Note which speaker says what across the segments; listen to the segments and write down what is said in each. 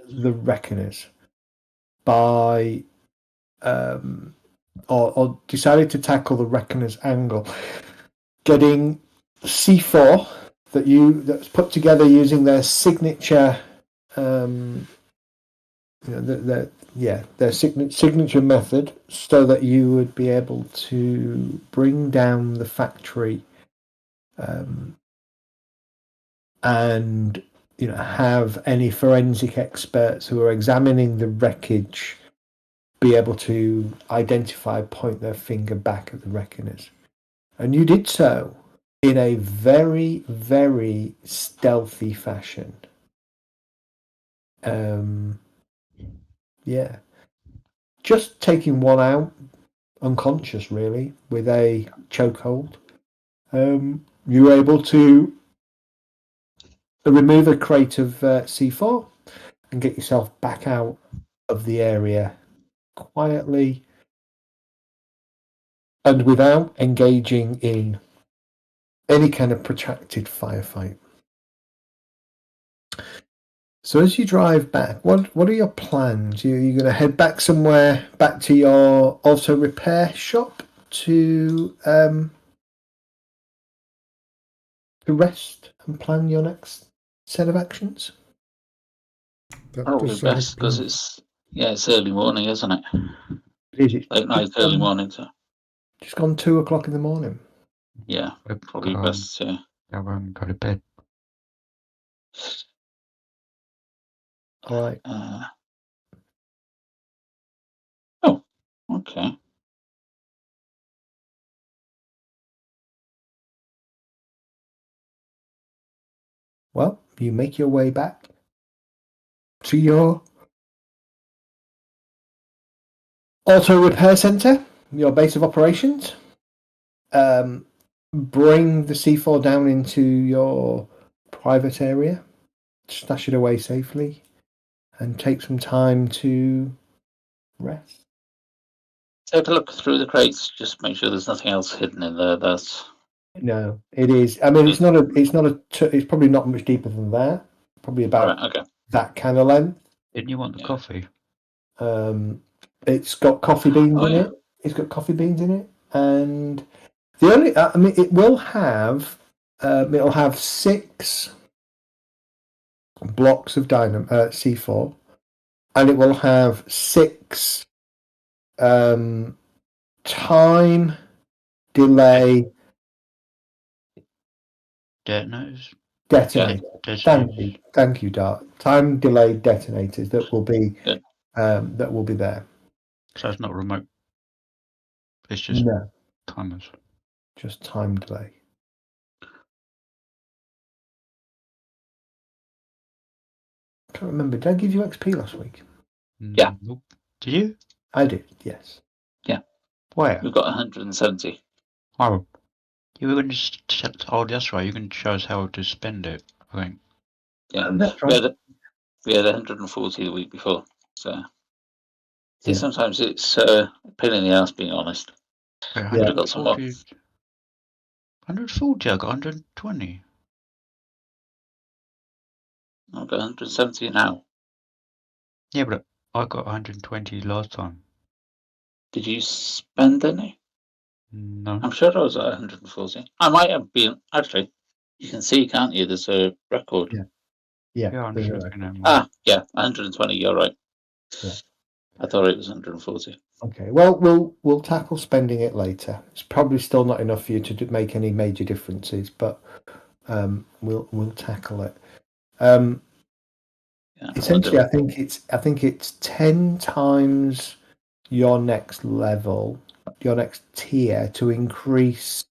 Speaker 1: the Reckoners by or decided to tackle the Reckoners angle, getting C4 that's put together using their signature their signature method, so that you would be able to bring down the factory and have any forensic experts who are examining the wreckage be able to point their finger back at the Reckoners. And you did so in a very, very stealthy fashion. Just taking one out unconscious, really, with a chokehold. You were able to remove a crate of C4 and get yourself back out of the area quietly and without engaging in any kind of protracted firefight. So as you drive back, what are your plans? You're going to head back somewhere, back to your auto repair shop to rest and plan your next set of actions?
Speaker 2: Probably best, because it's early morning, isn't it?
Speaker 1: It is.
Speaker 2: Late night, early morning. So.
Speaker 1: Just gone 2:00 in the morning.
Speaker 2: Yeah, probably best to
Speaker 3: go to bed.
Speaker 1: All right.
Speaker 2: Oh, okay.
Speaker 1: Well, you make your way back to your auto repair center, your base of operations. Bring the C4 down into your private area, stash it away safely, and take some time to rest.
Speaker 2: Take a look through the crates. Just make sure there's nothing else hidden in there.
Speaker 1: No, it is. I mean, it's probably not much deeper than that. Probably about that kind of length.
Speaker 3: Didn't you want the coffee?
Speaker 1: It's got coffee beans in it. It's got coffee beans in it, and the only, it will have, it'll have 6 blocks of C4, and it will have 6 time delay
Speaker 3: detonators.
Speaker 1: Thank you, Dart. Time delay detonators that will be there.
Speaker 3: So it's not remote. It's just timers.
Speaker 1: Just time delay. I can't remember. Did I give you XP last week?
Speaker 2: Yeah.
Speaker 3: Nope. Did you?
Speaker 1: I did, yes.
Speaker 2: Yeah.
Speaker 3: Where?
Speaker 2: We've got 170.
Speaker 3: Oh. You were going to... Oh, that's right. You can show us how to spend it, I think.
Speaker 2: Yeah.
Speaker 1: That's right.
Speaker 2: We had 140 the week before. So sometimes it's a pain in the ass, being honest.
Speaker 3: Wait, 140, 140, I got 120.
Speaker 2: I've got 170 now.
Speaker 3: Yeah, but I got 120 last time.
Speaker 2: Did you spend any?
Speaker 3: No.
Speaker 2: I'm sure I was at 140. I might have been. Actually, you can see, can't you? There's a record.
Speaker 1: Yeah.
Speaker 3: I'm sure.
Speaker 2: 120. You're right.
Speaker 1: Yeah.
Speaker 2: I thought it was 140.
Speaker 1: Okay. Well, we'll tackle spending it later. It's probably still not enough for you to make any major differences, but we'll tackle it. Essentially, I think it's 10 times your next level, your next tier to increase.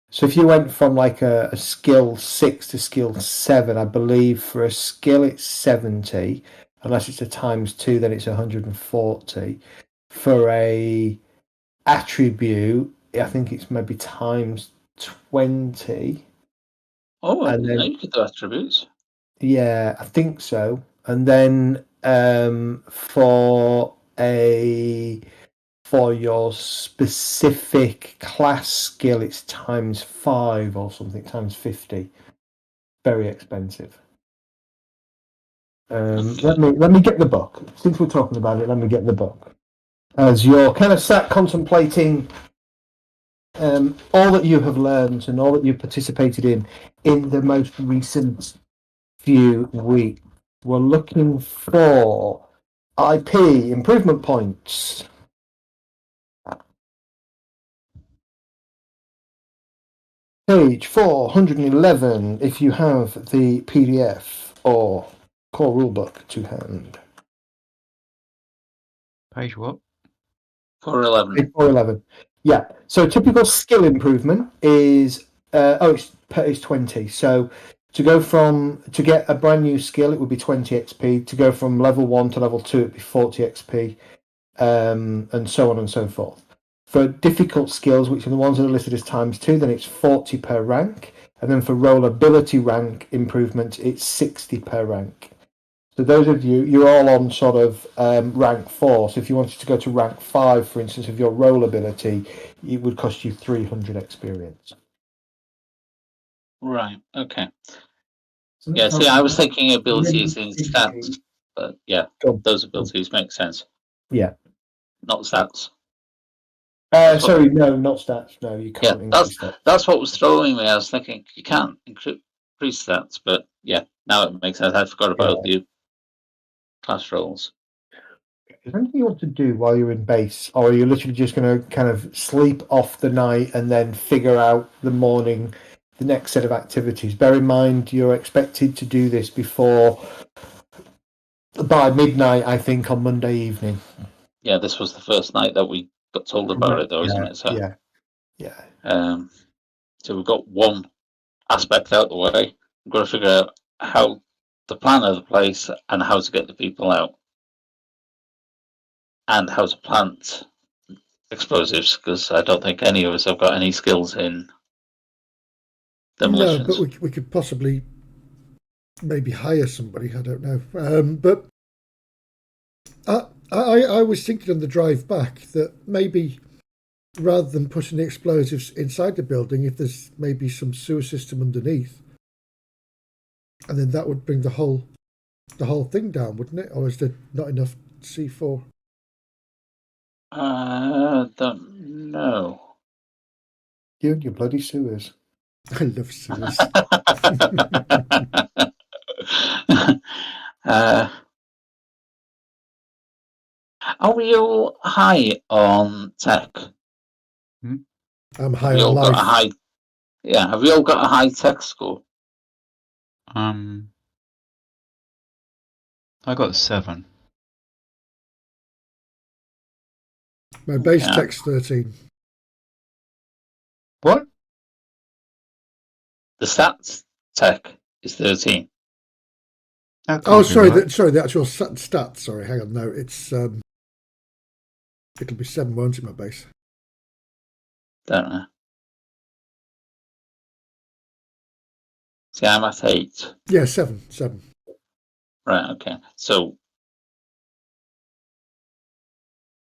Speaker 1: So if you went from like a skill 6 to skill 7, I believe for a skill it's 70. Unless it's a ×2, then it's 140. For a attribute, I think it's maybe ×20.
Speaker 2: Oh, I didn't know you could do attributes.
Speaker 1: Yeah, I think so. And then for your specific class skill, it's ×5 or something, ×50. Very expensive. Let me get the book. Since we're talking about it, let me get the book. As you're kind of sat contemplating all that you have learned and all that you've participated in the most recent few weeks, we're looking for IP improvement points. Page 411 if you have the PDF or core rulebook to hand.
Speaker 3: Page what?
Speaker 2: 411.
Speaker 1: Page 411. Yeah. So typical skill improvement is it's page 20. So to get a brand new skill, it would be 20 XP. To go from level 1 to level 2, it'd be 40 XP, and so on and so forth. For difficult skills, which are the ones that are listed as ×2, then it's 40 per rank. And then for role ability rank improvements, it's 60 per rank. So those of you're all on sort of rank 4. So if you wanted to go to rank 5, for instance, of your role ability, it would cost you 300 experience.
Speaker 2: Right, okay.
Speaker 1: So
Speaker 2: Yeah, see, I was thinking abilities in stats, but yeah, those abilities make sense.
Speaker 1: Yeah.
Speaker 2: Not stats.
Speaker 1: Sorry, no, not stats. No, you can't increase stats.
Speaker 2: That's what was throwing me. I was thinking you can't increase stats, but yeah, now it makes sense. I forgot about the class roles.
Speaker 1: Is there anything you want to do while you're in base, or are you literally just going to kind of sleep off the night and then figure out the morning, the next set of activities? Bear in mind, you're expected to do this by midnight, I think, on Monday evening.
Speaker 2: Yeah, this was the first night that we got told about it, though, isn't it? So,
Speaker 1: yeah.
Speaker 2: So we've got one aspect out the way. We've got to figure out how the plan of the place and how to get the people out, and how to plant explosives, because I don't think any of us have got any skills in demolitions.
Speaker 4: No, but we could possibly maybe hire somebody. I don't know. But I was thinking on the drive back that maybe rather than putting the explosives inside the building, if there's maybe some sewer system underneath, and then that would bring the whole thing down, wouldn't it? Or is there not enough C4?
Speaker 2: Don't know.
Speaker 1: You and your bloody sewers.
Speaker 4: I love sewers.
Speaker 2: Are we all high on tech?
Speaker 4: I'm high on life.
Speaker 2: Have we all got a high tech score?
Speaker 3: I got 7.
Speaker 4: My base tech's 13.
Speaker 3: What?
Speaker 2: The stats tech is 13.
Speaker 4: Oh, sorry, right. The actual stats. Sorry, hang on. No, it's it'll be 7, won't it? My base.
Speaker 2: Don't know. See, I'm at 8.
Speaker 4: Yeah, 7.
Speaker 2: Right. Okay. So,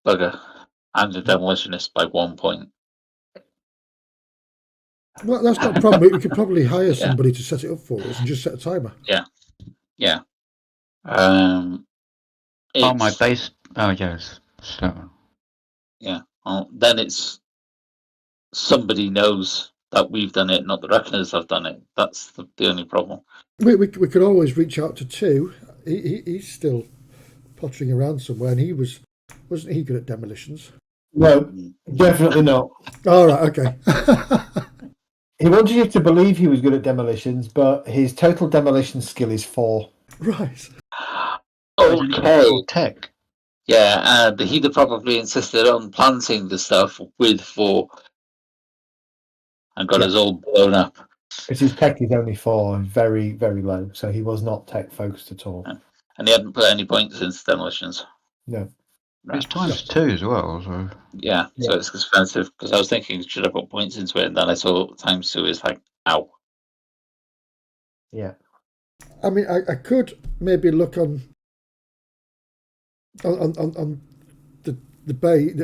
Speaker 2: bugger. I'm the demolitionist by 1 point.
Speaker 4: Well, that's not a problem. We could probably hire somebody to set it up for us and just set a timer.
Speaker 2: Yeah.
Speaker 3: My base. Oh, yes. 7.
Speaker 2: Yeah. Well, then it's somebody knows that we've done it, not the reckoners have done it. That's the only problem.
Speaker 4: We could always reach out to 2. He's still pottering around somewhere, and wasn't he good at demolitions?
Speaker 1: No, definitely not.
Speaker 4: All right, okay.
Speaker 1: He wanted you to believe he was good at demolitions, but his total demolition skill is 4.
Speaker 4: Right.
Speaker 2: Okay.
Speaker 3: Tech.
Speaker 2: Yeah, and he'd have probably insisted on planting the stuff with 4 and got us all blown up.
Speaker 1: Because his tech is only 4, very, very low, so he was not tech focused at all.
Speaker 2: And he hadn't put any points into demolitions.
Speaker 1: No.
Speaker 3: Right. It's ×2 as well, so...
Speaker 2: Yeah, so it's expensive, because I was thinking, should I put points into it? And then I saw ×2 is like, ow.
Speaker 1: Yeah.
Speaker 4: I mean, I could maybe look on the bay,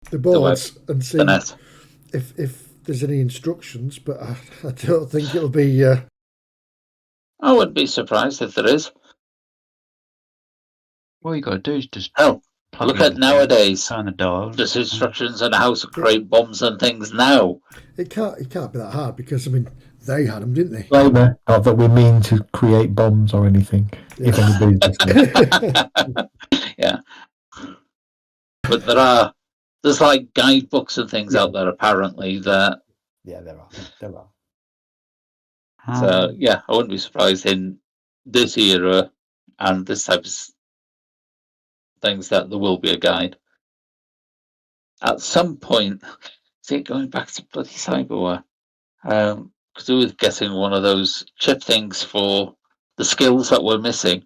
Speaker 4: the boards, and see if there's any instructions, but I don't think it'll be...
Speaker 2: I wouldn't be surprised if there is.
Speaker 3: All you got to do is just
Speaker 2: Hell,
Speaker 3: plug
Speaker 2: look
Speaker 3: in
Speaker 2: at
Speaker 3: the thing,
Speaker 2: nowadays.
Speaker 3: turn the dial.
Speaker 2: There's instructions on how to create bombs and things now.
Speaker 4: It can't be that hard because, I mean, they had them, didn't they?
Speaker 1: Disclaimer, not that we mean to create bombs or anything.
Speaker 4: Yeah.
Speaker 1: If anybody's listening.
Speaker 2: Yeah. But there's like guidebooks and things out there apparently that.
Speaker 1: Yeah, there are. There are.
Speaker 2: So yeah, I wouldn't be surprised in this era and this type of things that there will be a guide. At some point, see, going back to bloody cyberware, because we were getting one of those chip things for the skills that we're missing.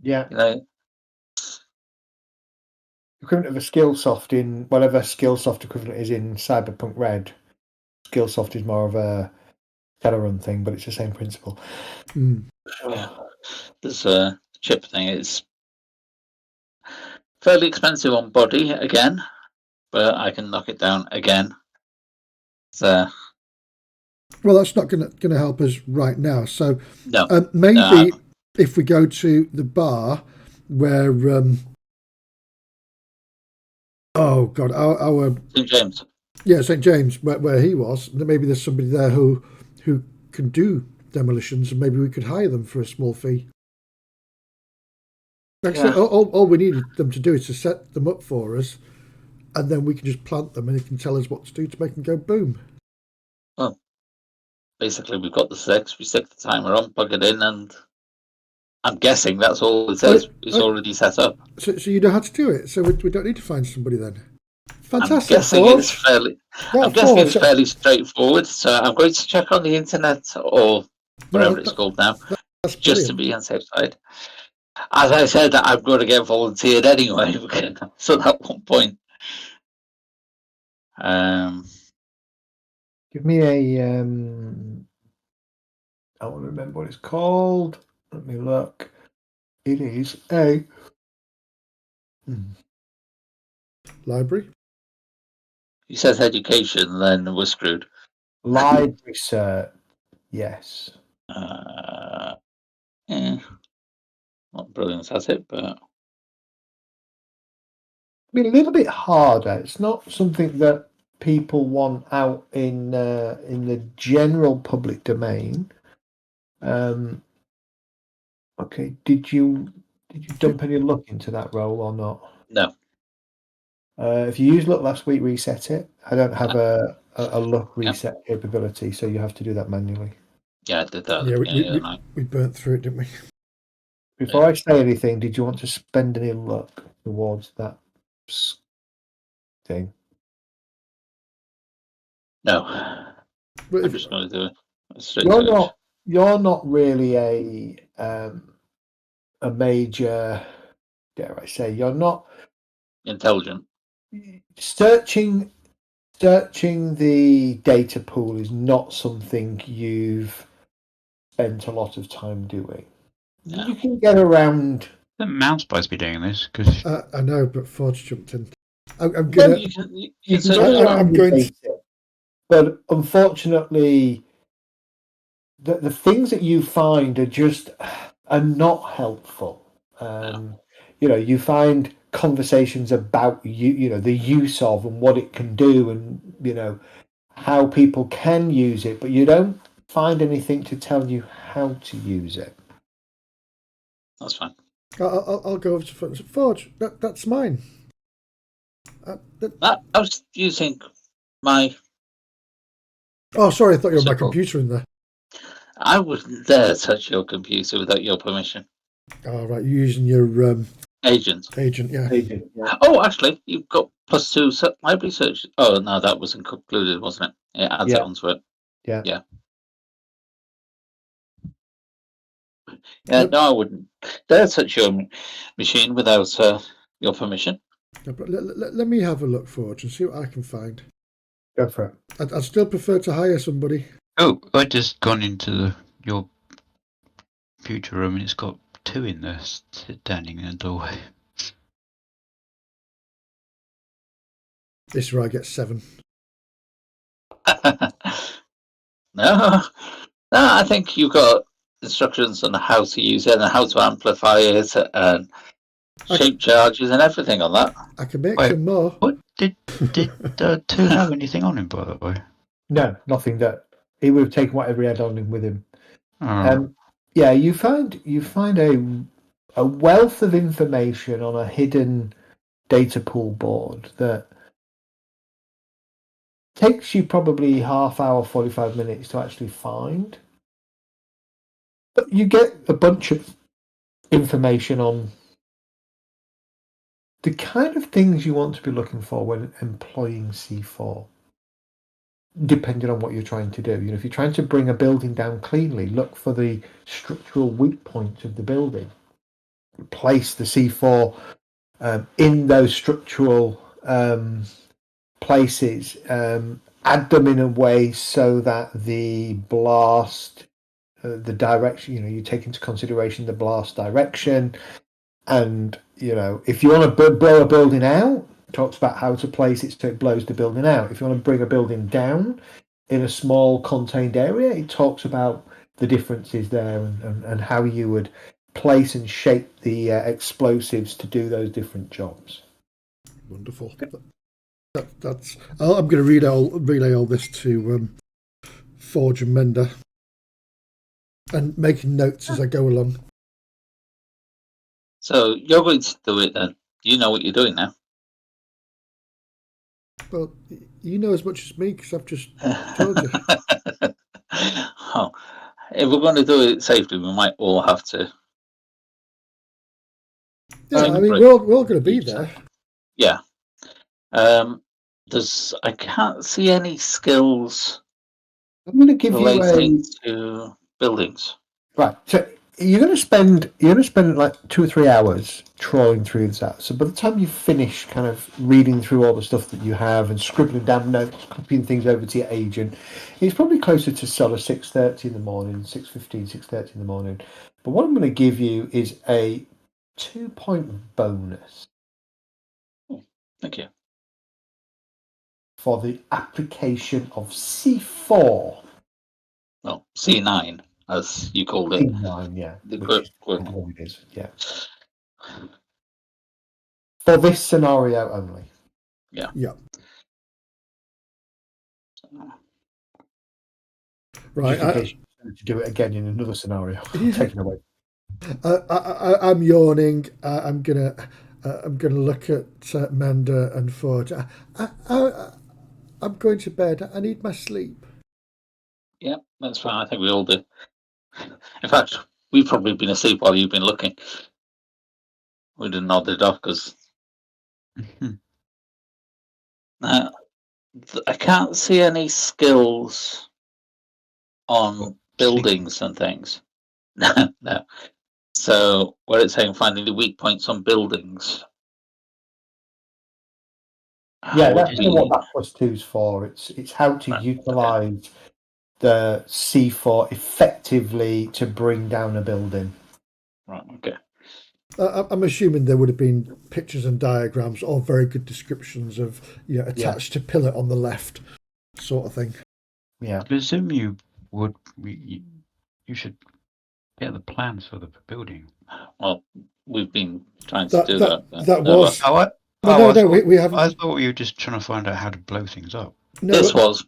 Speaker 1: Yeah.
Speaker 2: You know,
Speaker 1: Equivalent of a Skillsoft in whatever Skillsoft equivalent is in Cyberpunk Red. Skillsoft is more of a Shadowrun thing, but it's the same principle.
Speaker 4: Mm.
Speaker 2: yeah, there's a chip thing. It's fairly expensive on body again, but I can knock it down again. So
Speaker 4: Well, that's not going to help us right now. So
Speaker 2: no,
Speaker 4: maybe if we go to the bar where, oh God, our
Speaker 2: St. James.
Speaker 4: Yeah, St. James, where he was, maybe there's somebody there who can do demolitions, and maybe we could hire them for a small fee. Actually, all we needed them to do is to set them up for us, and then we can just plant them, and they can tell us what to do to make them go boom.
Speaker 2: Well, basically, we've got the six. We stick the timer on, plug it in, and I'm guessing that's all it says. It's already set up.
Speaker 4: So you know how to do it. So we don't need to find somebody then. Fantastic.
Speaker 2: I'm guessing
Speaker 4: Forge.
Speaker 2: it's fairly.
Speaker 4: Yeah,
Speaker 2: I'm guessing it's
Speaker 4: Forge.
Speaker 2: fairly straightforward. So I'm going to check on the internet or whatever it's called now,
Speaker 4: That's
Speaker 2: just to
Speaker 4: brilliant.
Speaker 2: be on safe side. As I said, I'm going to get volunteered anyway, so at one point.
Speaker 1: Give me a. I want to remember what it's called. Let me look. It is a
Speaker 4: Library.
Speaker 2: He says education, then we're screwed.
Speaker 1: library cert. Yes.
Speaker 2: Not brilliant at it, but
Speaker 1: Be a little bit harder. It's not something that people want out in the general public domain. Okay. Did you dump any luck into that role or not?
Speaker 2: no.
Speaker 1: If you used luck last week, reset it. I don't have a luck reset capability, so you have to do that manually.
Speaker 2: Yeah, I did that at the
Speaker 4: Yeah,
Speaker 2: beginning of the night.
Speaker 4: we burnt through it, didn't we?
Speaker 1: Before I say anything, did you want to spend any luck towards that thing?
Speaker 2: No.
Speaker 4: Well,
Speaker 2: I'm just going to do it. Straight
Speaker 1: You're
Speaker 2: search.
Speaker 1: not really a major, dare I say, you're not
Speaker 2: Intelligent.
Speaker 1: searching the data pool is not something you've spent a lot of time doing.
Speaker 2: Yeah.
Speaker 1: You can get around.
Speaker 3: The mouse supposed to be doing this because
Speaker 4: I know, but Forge jumped in. I'm
Speaker 2: Well,
Speaker 4: gonna.
Speaker 2: you can
Speaker 1: You can
Speaker 2: search
Speaker 1: get
Speaker 2: it.
Speaker 1: around
Speaker 4: I'm
Speaker 1: the
Speaker 4: going to-
Speaker 1: data, but unfortunately, the things that you find are not helpful. You find conversations about the use of and what it can do, and how people can use it, but you don't find anything to tell you how to use it.
Speaker 2: That's fine.
Speaker 4: I'll go over to Forge. That's mine.
Speaker 2: I was using my.
Speaker 4: Oh, sorry, I thought you were my
Speaker 2: Simple.
Speaker 4: computer in there.
Speaker 2: I wouldn't dare touch your computer without your permission.
Speaker 4: Oh, right, you're using your
Speaker 2: Agent.
Speaker 4: agent, yeah.
Speaker 2: Oh, actually, you've got +2 library search. Oh, no, that was included, wasn't it? It adds it onto it.
Speaker 1: Yeah.
Speaker 2: Yeah, no, I wouldn't dare touch your machine without your permission.
Speaker 4: No, but let me have a look, Forge, and see what I can find.
Speaker 1: Go for it.
Speaker 4: I'd still prefer to hire somebody.
Speaker 3: oh, I just gone into your computer room and it's got 2 in there standing in the doorway.
Speaker 4: This is where I get 7.
Speaker 2: No, I think you've got instructions on how to use it and how to amplify it and shape charges and everything on that.
Speaker 4: I can make some more.
Speaker 3: What did 2 have anything on him, by the way?
Speaker 1: No, nothing. That he would have taken whatever he had on him with him.
Speaker 3: Oh.
Speaker 1: Yeah, you find a wealth of information on a hidden data pool board that takes you probably half hour, 45 minutes to actually find. But you get a bunch of information on the kind of things you want to be looking for when employing C4, depending on what you're trying to do. You know, if you're trying to bring a building down cleanly, look for the structural weak points of the building. Place the C4 in those structural places. Add them in a way so that the blast, the direction, you take into consideration the blast direction. And, if you want to blow a building out, it talks about how to place it so it blows the building out. If you want to bring a building down in a small contained area, it talks about the differences there and how you would place and shape the explosives to do those different jobs.
Speaker 4: Wonderful. That's. I'm going to relay all this to Forge and Mender, and making notes as I go along.
Speaker 2: So you're going to do it then. You know what you're doing now.
Speaker 4: Well, you know as much as me because I've just told you.
Speaker 2: Oh, if we're going to do it safely, we might all have to.
Speaker 4: Yeah, I mean, we're all going to be there.
Speaker 2: Yeah. I can't see any skills
Speaker 1: I'm going to give
Speaker 2: relating to buildings.
Speaker 1: Right. So you're going to spend like 2 or 3 hours trawling through this out. So by the time you finish kind of reading through all the stuff that you have and scribbling down notes, copying things over to your agent, it's probably closer to sort of 6:30 in the morning, 6:15, 6:30 in the morning. But what I'm going to give you is a 2-point bonus.
Speaker 2: Thank you.
Speaker 1: For the application of C4.
Speaker 2: Well, C9, as you called it.
Speaker 1: C9, yeah.
Speaker 2: Which
Speaker 1: what it is, yeah. For this scenario only.
Speaker 2: Yeah.
Speaker 4: Yeah. Right.
Speaker 1: To do it again in another scenario. Taken away.
Speaker 4: I'm yawning. I'm gonna look at Manda and Forge. I'm going to bed. I need my sleep.
Speaker 2: Yeah, that's fine. I think we all do. In fact, we've probably been asleep while you've been looking. We'd have nodded off because I can't see any skills on buildings and things. No. So where it's saying finding the weak points on buildings.
Speaker 1: Yeah, that's what that +2's for. It's how to utilise the C4 effectively to bring down a building.
Speaker 2: Right, okay.
Speaker 4: I'm assuming there would have been pictures and diagrams or very good descriptions of attached to pillar on the left sort of thing.
Speaker 1: Yeah.
Speaker 3: I presume you should get the plans for the building.
Speaker 2: Well, we've been trying to do that.
Speaker 4: That was. We haven't.
Speaker 3: I thought you were just trying to find out how to blow things up.
Speaker 4: No,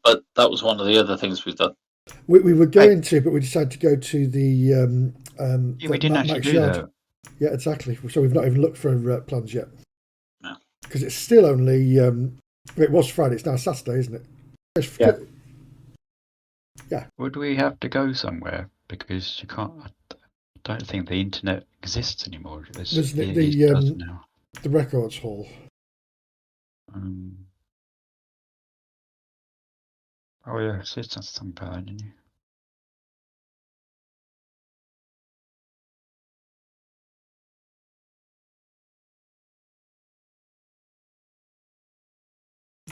Speaker 2: but that was one of the other things we've done.
Speaker 4: We were going to, but we decided to go to the.
Speaker 3: We didn't actually do that.
Speaker 4: Yeah, exactly. So we've not even looked for plans yet.
Speaker 2: No.
Speaker 4: Because it's still only. It was Friday. It's now Saturday, isn't it? Yeah.
Speaker 3: Would we have to go somewhere? Because you can't. I don't think the internet exists anymore.
Speaker 4: There's
Speaker 3: now.
Speaker 4: The records hall.
Speaker 3: Oh yeah, you said something about that, didn't you?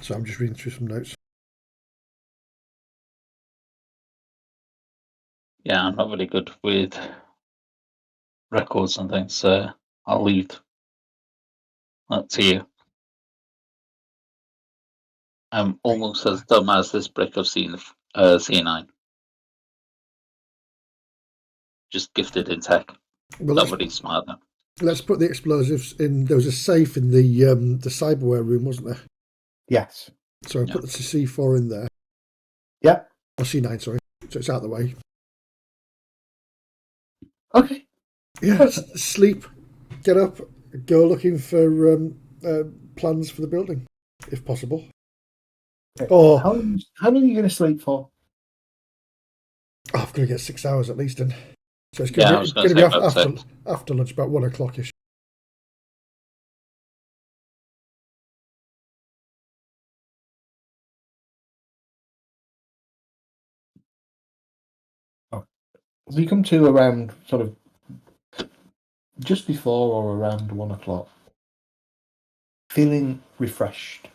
Speaker 4: So I'm just reading through some notes.
Speaker 2: Yeah, I'm not really good with records and things, so I'll leave that to you. I'm almost as dumb as this brick of C9. just gifted in tech.
Speaker 4: Well,
Speaker 2: Somebody's smart now.
Speaker 4: let's put the explosives in. There was a safe in the cyberware room, wasn't there?
Speaker 1: Yes.
Speaker 4: So I put the C4 in there.
Speaker 1: Yeah.
Speaker 4: Or C9, sorry. So it's out of the way.
Speaker 1: Okay.
Speaker 4: Yeah, sleep, get up, go looking for plans for the building, if possible.
Speaker 1: Okay.
Speaker 4: Or
Speaker 1: How long are you going to sleep for?
Speaker 4: I'm going to get 6 hours at least in. So it's
Speaker 2: Yeah, I
Speaker 4: going
Speaker 2: was
Speaker 4: to
Speaker 2: gonna
Speaker 4: be
Speaker 2: say about six.
Speaker 4: after lunch, about 1 o'clock-ish.
Speaker 1: So you come to around sort of just before or around 1 o'clock, feeling refreshed.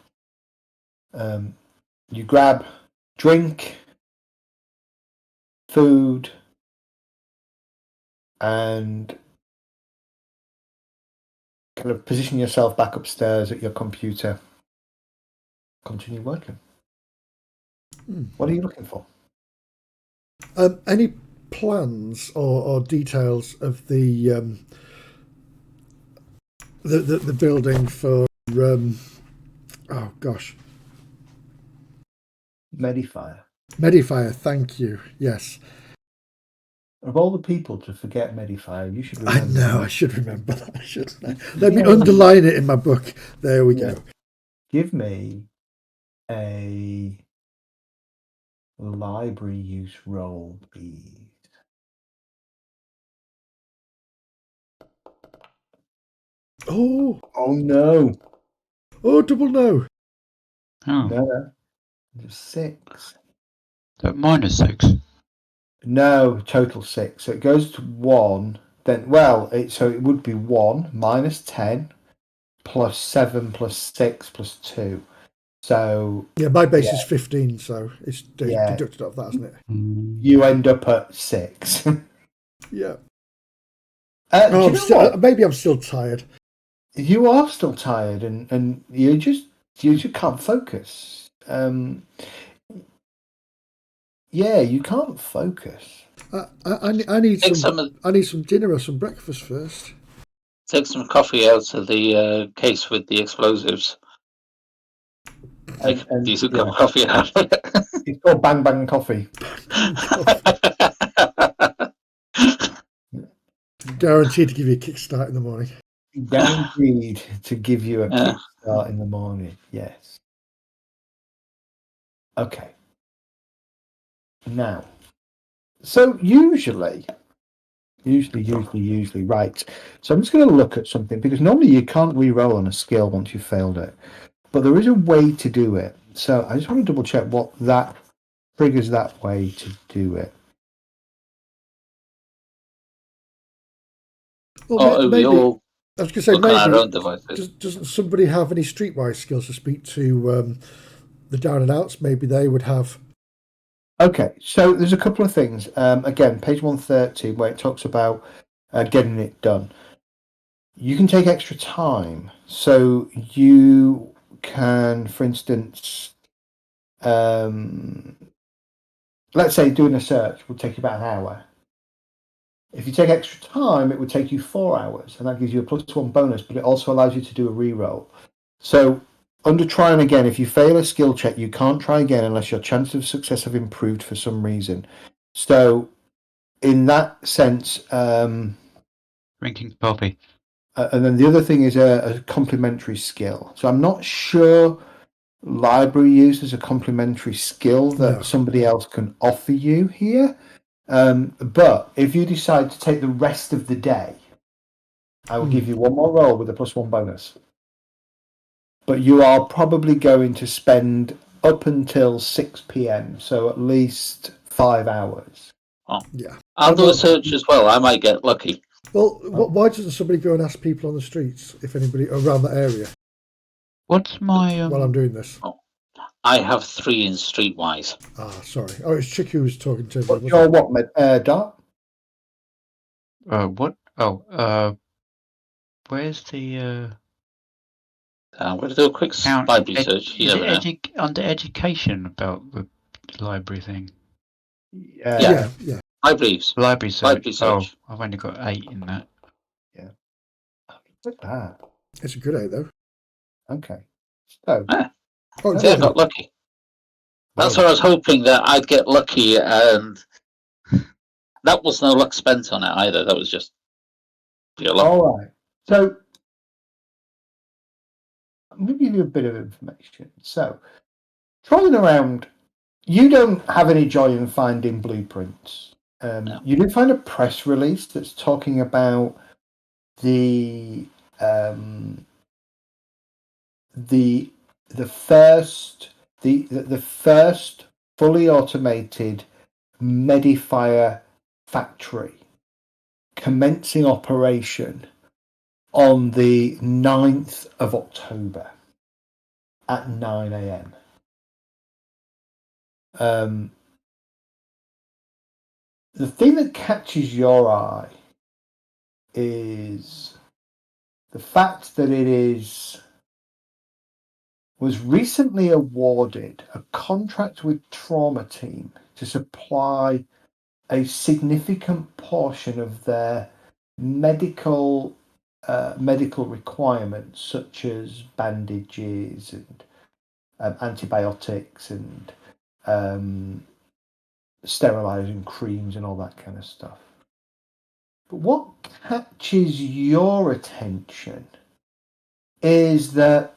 Speaker 1: You grab drink, food, and kind of position yourself back upstairs at your computer. Continue working. What are you looking for?
Speaker 4: Any plans or details of the building for oh gosh,
Speaker 1: Medifier.
Speaker 4: Medifier? Thank you. Yes,
Speaker 1: Of all the people to forget Medifier, you should
Speaker 4: I
Speaker 1: remember.
Speaker 4: know. I should remember that, shouldn't I? Let me underline it in my book. There we go.
Speaker 1: Give me a library use roll, please.
Speaker 4: Oh
Speaker 1: no.
Speaker 4: Oh, double no.
Speaker 3: Oh,
Speaker 1: No. 6.
Speaker 3: so -6.
Speaker 1: No, total 6. So it goes to 1. Then, so it would be 1 minus 10 plus 7 plus 6 plus 2. So
Speaker 4: Yeah, my base is 15, so it's
Speaker 1: Yeah.
Speaker 4: deducted off that, isn't it?
Speaker 1: you end up at 6.
Speaker 4: Yeah.
Speaker 1: Do you know what?
Speaker 4: Maybe I'm still tired.
Speaker 1: You are still tired, and you just can't focus. Yeah, you can't focus.
Speaker 4: I need some dinner or some breakfast first.
Speaker 2: Take some coffee out of the case with the explosives. Take a decent cup of coffee out of it.
Speaker 1: It's called Bang Bang Coffee.
Speaker 4: Guaranteed to give you a kickstart in the morning.
Speaker 1: Guaranteed to give you a kickstart in the morning. Yes. Okay. Now, so usually, right. So I'm just going to look at something because normally you can't re-roll on a skill once you've failed it, but there is a way to do it. So I just want to double check what that triggers that way to do it.
Speaker 4: Well, maybe I was going to say
Speaker 2: maybe
Speaker 4: doesn't somebody have any streetwise skills to speak to the down and outs? Maybe they would have.
Speaker 1: Okay, so there's a couple of things. Again, page 130, where it talks about getting it done. You can take extra time. So you can, for instance, let's say doing a search would take you about an hour. If you take extra time, it would take you 4 hours, and that gives you a +1 bonus, but it also allows you to do a reroll. So under try and again, if you fail a skill check, you can't try again unless your chances of success have improved for some reason. So in that sense,
Speaker 3: Drinking coffee.
Speaker 1: And then the other thing is a complementary skill. So I'm not sure library use is a complementary skill that somebody else can offer you here. But if you decide to take the rest of the day, I will give you one more roll with a +1 bonus. But you are probably going to spend up until 6 p.m, so at least 5 hours.
Speaker 2: Oh.
Speaker 4: Yeah.
Speaker 2: I'll do a search as well. I might get lucky.
Speaker 4: Well, why doesn't somebody go and ask people on the streets if anybody around that area?
Speaker 3: What's my
Speaker 4: while I'm doing this?
Speaker 2: I have 3 in streetwise.
Speaker 4: Sorry. Oh, it's Chick who was talking to me.
Speaker 1: What's your Dart?
Speaker 3: what? Oh, where's the
Speaker 2: I'm going to do a quick library search.
Speaker 3: under education about the library thing?
Speaker 2: Yeah. Libraries.
Speaker 3: Library search.
Speaker 2: Library search.
Speaker 3: Oh, I've only got 8 in that.
Speaker 1: Yeah. Look at that.
Speaker 4: It's a good 8, though.
Speaker 1: Okay. So,
Speaker 4: Oh,
Speaker 2: See, I
Speaker 4: good.
Speaker 2: got lucky. That's
Speaker 1: well,
Speaker 2: what I was hoping, that I'd get lucky, and that was no luck spent on it either. That was just pure luck.
Speaker 1: all right. So, I'm going to give you a bit of information. So, trolling around, you don't have any joy in finding blueprints.
Speaker 2: No.
Speaker 1: You did find a press release that's talking about the first fully automated Medifier factory commencing operation on the 9th of October at 9 a.m. The thing that catches your eye is the fact that was recently awarded a contract with Trauma Team to supply a significant portion of their medical requirements, such as bandages and antibiotics and sterilizing creams and all that kind of stuff. But what catches your attention is that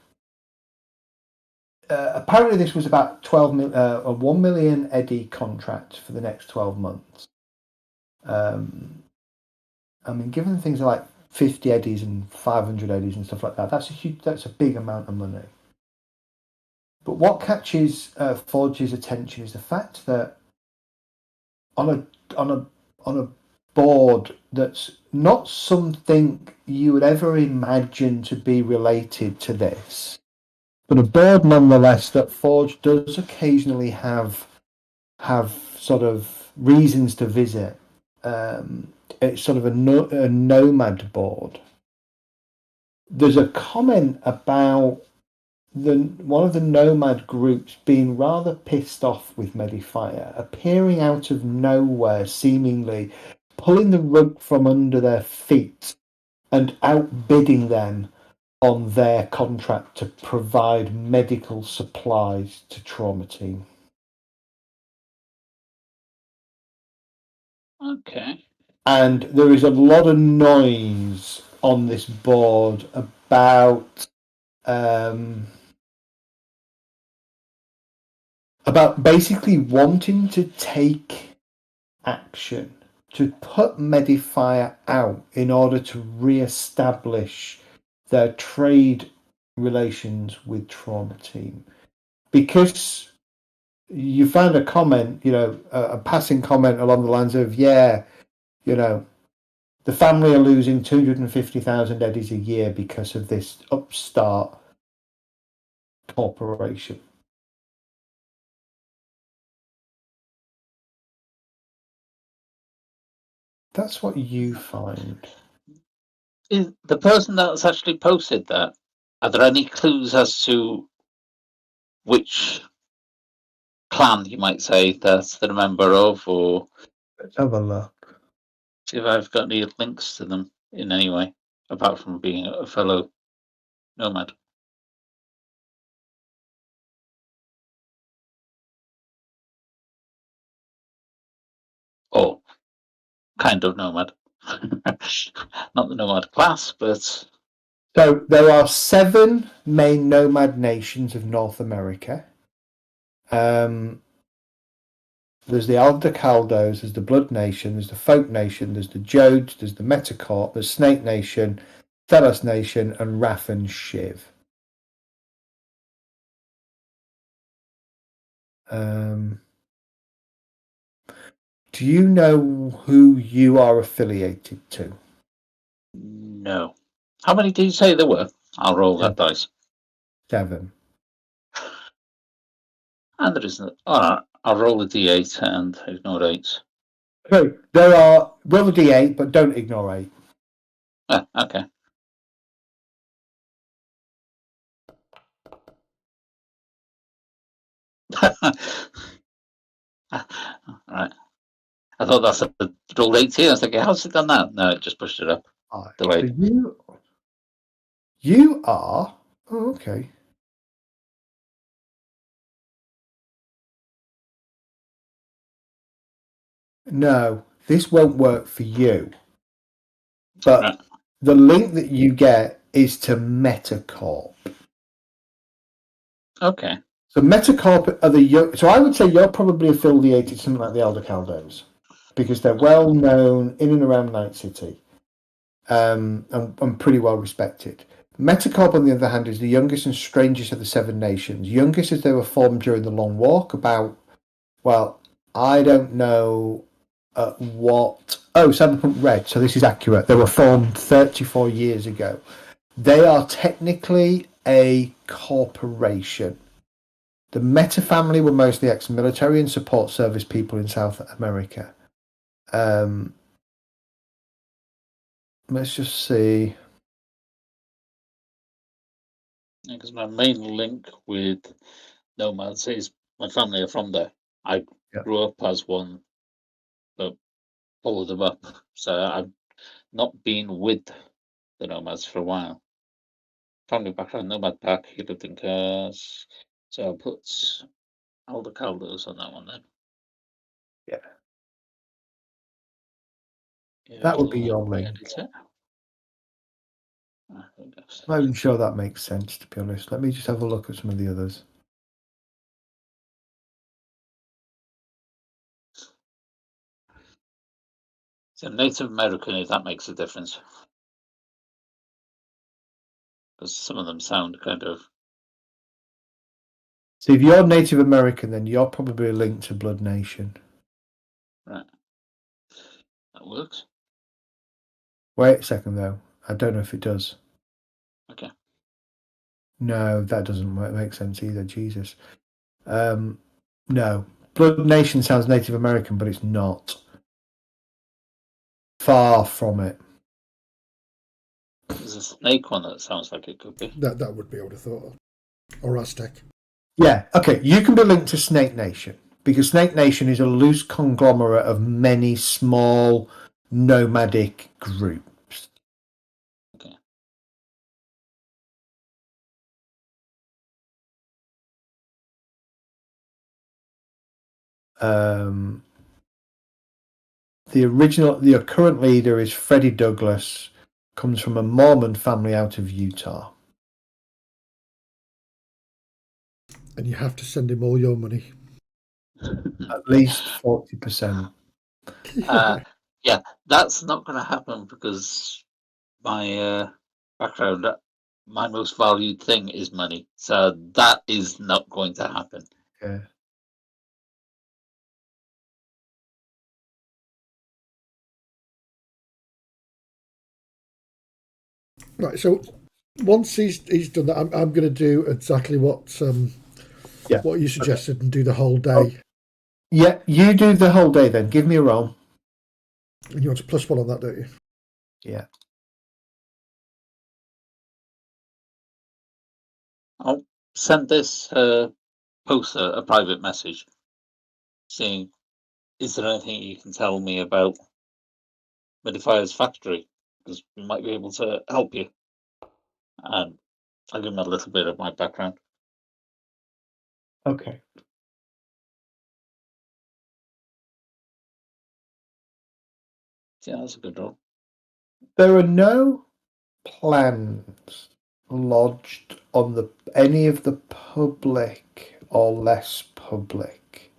Speaker 1: apparently this was about a 1 million Eddie contract for the next 12 months. I mean, given things like 50 Eddies and 500 Eddies and stuff like that, that's a big amount of money. But what catches Forge's attention is the fact that on a board that's not something you would ever imagine to be related to this, but a board nonetheless that Forge does occasionally have sort of reasons to visit. It's sort of a nomad board. There's a comment about one of the nomad groups being rather pissed off with Medifier, appearing out of nowhere, seemingly pulling the rug from under their feet and outbidding them on their contract to provide medical supplies to Trauma Team.
Speaker 2: Okay.
Speaker 1: And there is a lot of noise on this board about basically wanting to take action to put Medifier out in order to re-establish their trade relations with Trauma Team. Because you found a comment, a passing comment along the lines of, the family are losing 250,000 Eddies a year because of this upstart corporation. That's what you find.
Speaker 2: Is the person that's actually posted that, are there any clues as to which clan, you might say, that's they're a member of, or
Speaker 1: Let's have a look.
Speaker 2: see if I've got any links to them in any way, apart from being a fellow nomad? Or kind of nomad. Not the nomad class, but...
Speaker 1: So there are 7 main nomad nations of North America. There's the Aldecaldos, there's the Blood Nation, there's the Folk Nation, there's the Jodes, there's the Metacorp, there's Snake Nation, Thelos Nation, and Wrath and Shiv. Do you know who you are affiliated to?
Speaker 2: No. How many did you say there were? I'll roll that dice.
Speaker 1: 7.
Speaker 2: And there isn't. Alright, I'll roll a d8 and ignore 8.
Speaker 1: So there are, roll a d8, but don't ignore 8.
Speaker 2: Ah, okay. Alright. I thought that's a rolled 18. I was thinking, how's it done that? No, it just pushed it up.
Speaker 1: So you are. Oh, okay. No, this won't work for you. But
Speaker 2: Right.
Speaker 1: the link that you get is to Metacorp.
Speaker 2: Okay.
Speaker 1: So Metacorp are the young. So I would say you're probably affiliated to something like the Elder Caldones because they're well known in and around Night City, and pretty well respected. Metacorp, on the other hand, is the youngest and strangest of the Seven Nations. Youngest as they were formed during the Long Walk. Well, I don't know what. Oh, Cyberpunk Red. So this is accurate. They were formed 34 years ago. They are technically a corporation. The Meta family were mostly ex-military and support service people in South America. Let's just see.
Speaker 2: Because my main link with Nomads is my family are from there. I grew up as one, but followed them up. So I've not been with the Nomads for a while. Family background, Nomad Pack, he lived in cars. So I'll put Elder Caldos on that one then.
Speaker 1: Yeah. That would be your link.
Speaker 2: I'm
Speaker 1: not even sure that makes sense, to be honest. Let me just have a look at some of the others.
Speaker 2: So Native American, if that makes a difference. Because some of them sound kind of...
Speaker 1: So if you're Native American, then you're probably linked to Blood Nation.
Speaker 2: Right. That works.
Speaker 1: Wait a second, though. I don't know if it does.
Speaker 2: Okay.
Speaker 1: No, that doesn't make sense either. Jesus. No. Blood Nation sounds Native American, but it's not. Far from it.
Speaker 2: There's a snake one that sounds like it could be.
Speaker 4: That would be, I would have thought. Or Aztec.
Speaker 1: Yeah, okay. You can be linked to Snake Nation because Snake Nation is a loose conglomerate of many small nomadic groups.
Speaker 2: Okay.
Speaker 1: The current leader is Freddie Douglass, comes from a Mormon family out of Utah.
Speaker 4: And you have to send him all your money.
Speaker 1: At least 40%.
Speaker 2: Yeah, that's not going to happen because my background, my most valued thing is money. So that is not going to happen.
Speaker 1: Yeah.
Speaker 4: Right, so once he's done that, I'm going to do exactly what you suggested and do the whole day.
Speaker 1: Oh. Yeah, you do the whole day then. Give me a roll.
Speaker 4: And you want a +1 on that, don't you?
Speaker 1: Yeah.
Speaker 2: I'll send this poster a private message saying, is there anything you can tell me about Modifier's factory? Because we might be able to help you. And I'll give him a little bit of my background.
Speaker 1: Okay.
Speaker 2: Yeah, that's a good roll.
Speaker 1: There are no plans lodged on any of the public or less public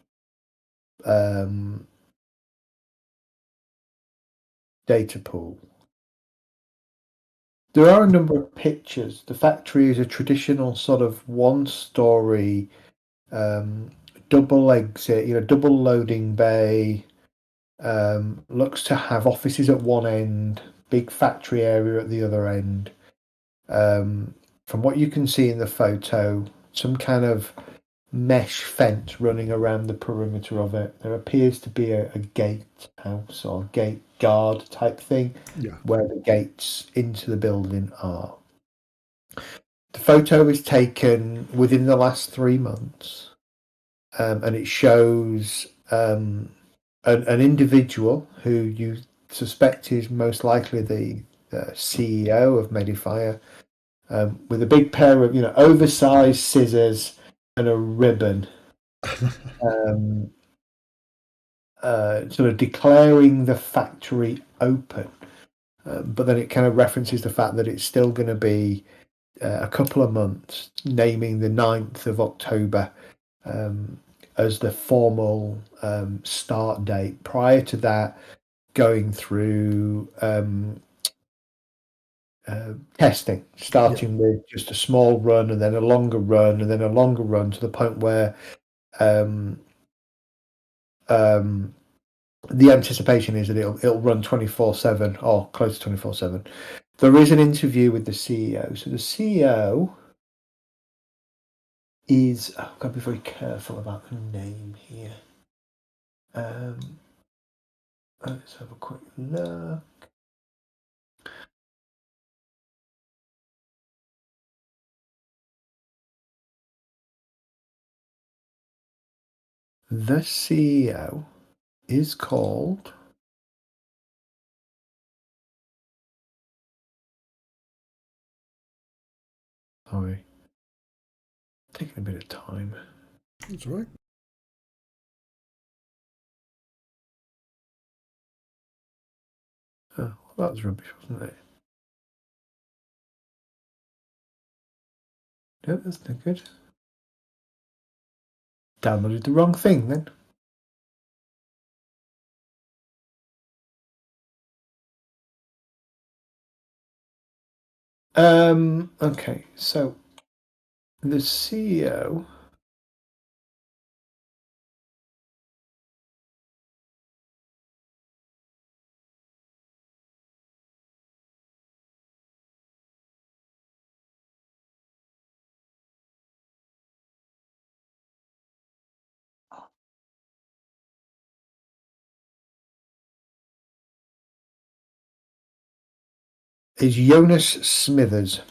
Speaker 1: data pool. There are a number of pictures. The factory is a traditional sort of one-story double exit, double loading bay. Looks to have offices at one end, big factory area at the other end. From what you can see in the photo, some kind of mesh fence running around the perimeter of it. There appears to be a gatehouse or gate guard type thing where the gates into the building are. The photo is taken within the last 3 months, and it shows a an individual who you suspect is most likely the CEO of Medifier, with a big pair of oversized scissors and a ribbon, sort of declaring the factory open. But then it kind of references the fact that it's still going to be a couple of months, naming the 9th of October as the formal start date. Prior to that, going through testing, starting with just a small run and then a longer run and then a longer run to the point where the anticipation is that it'll run 24/7 or close to 24/7. There is an interview with the CEO. So the CEO is, I've got to be very careful about the name here. Let's have a quick look. The CEO is called. Sorry, taking a bit of time.
Speaker 4: That's all right.
Speaker 1: Oh, that was rubbish, wasn't it? No, that's no good. Downloaded the wrong thing then. Okay, so the CEO is Jonas Smithers.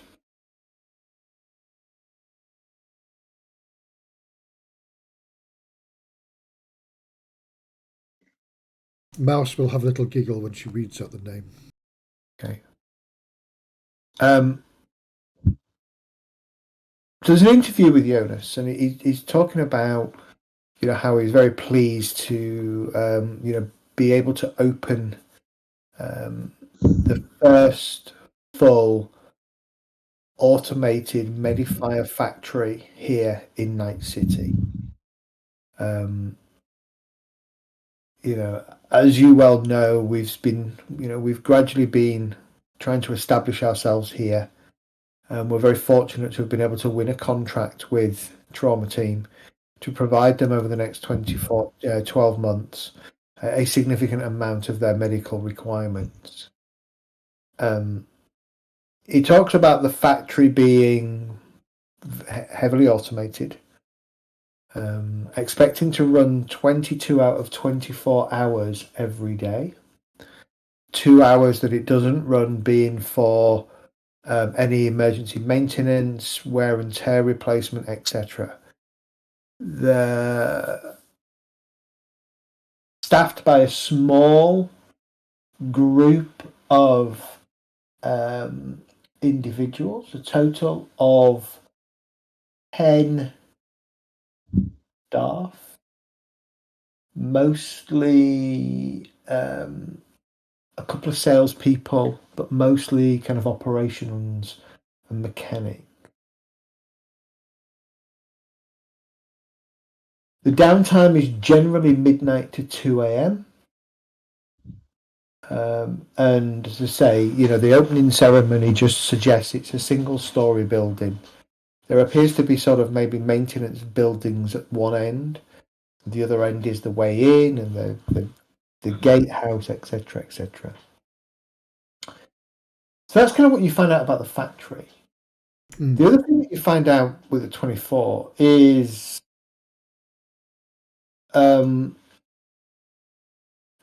Speaker 4: Mouse will have a little giggle when she reads out the name.
Speaker 1: Okay. There's an interview with Jonas, and he's talking about how he's very pleased to be able to open the first full automated Medifier factory here in Night City. As you well know, we've gradually been trying to establish ourselves here. We're very fortunate to have been able to win a contract with Trauma Team to provide them over the next 12 months a significant amount of their medical requirements. He talks about the factory being heavily automated, expecting to run 22 out of 24 hours every day. 2 hours that it doesn't run being for any emergency maintenance, wear and tear replacement, etc. They're staffed by a small group of individuals, a total of 10 staff, mostly a couple of salespeople, but mostly kind of operations and mechanics. The downtime is generally midnight to 2 a.m. And as I say, the opening ceremony just suggests it's a single-story building. There appears to be sort of maybe maintenance buildings at one end. The other end is the way in and the gatehouse, etc., etc. So that's kind of what you find out about the factory. The other thing that you find out with the 24 is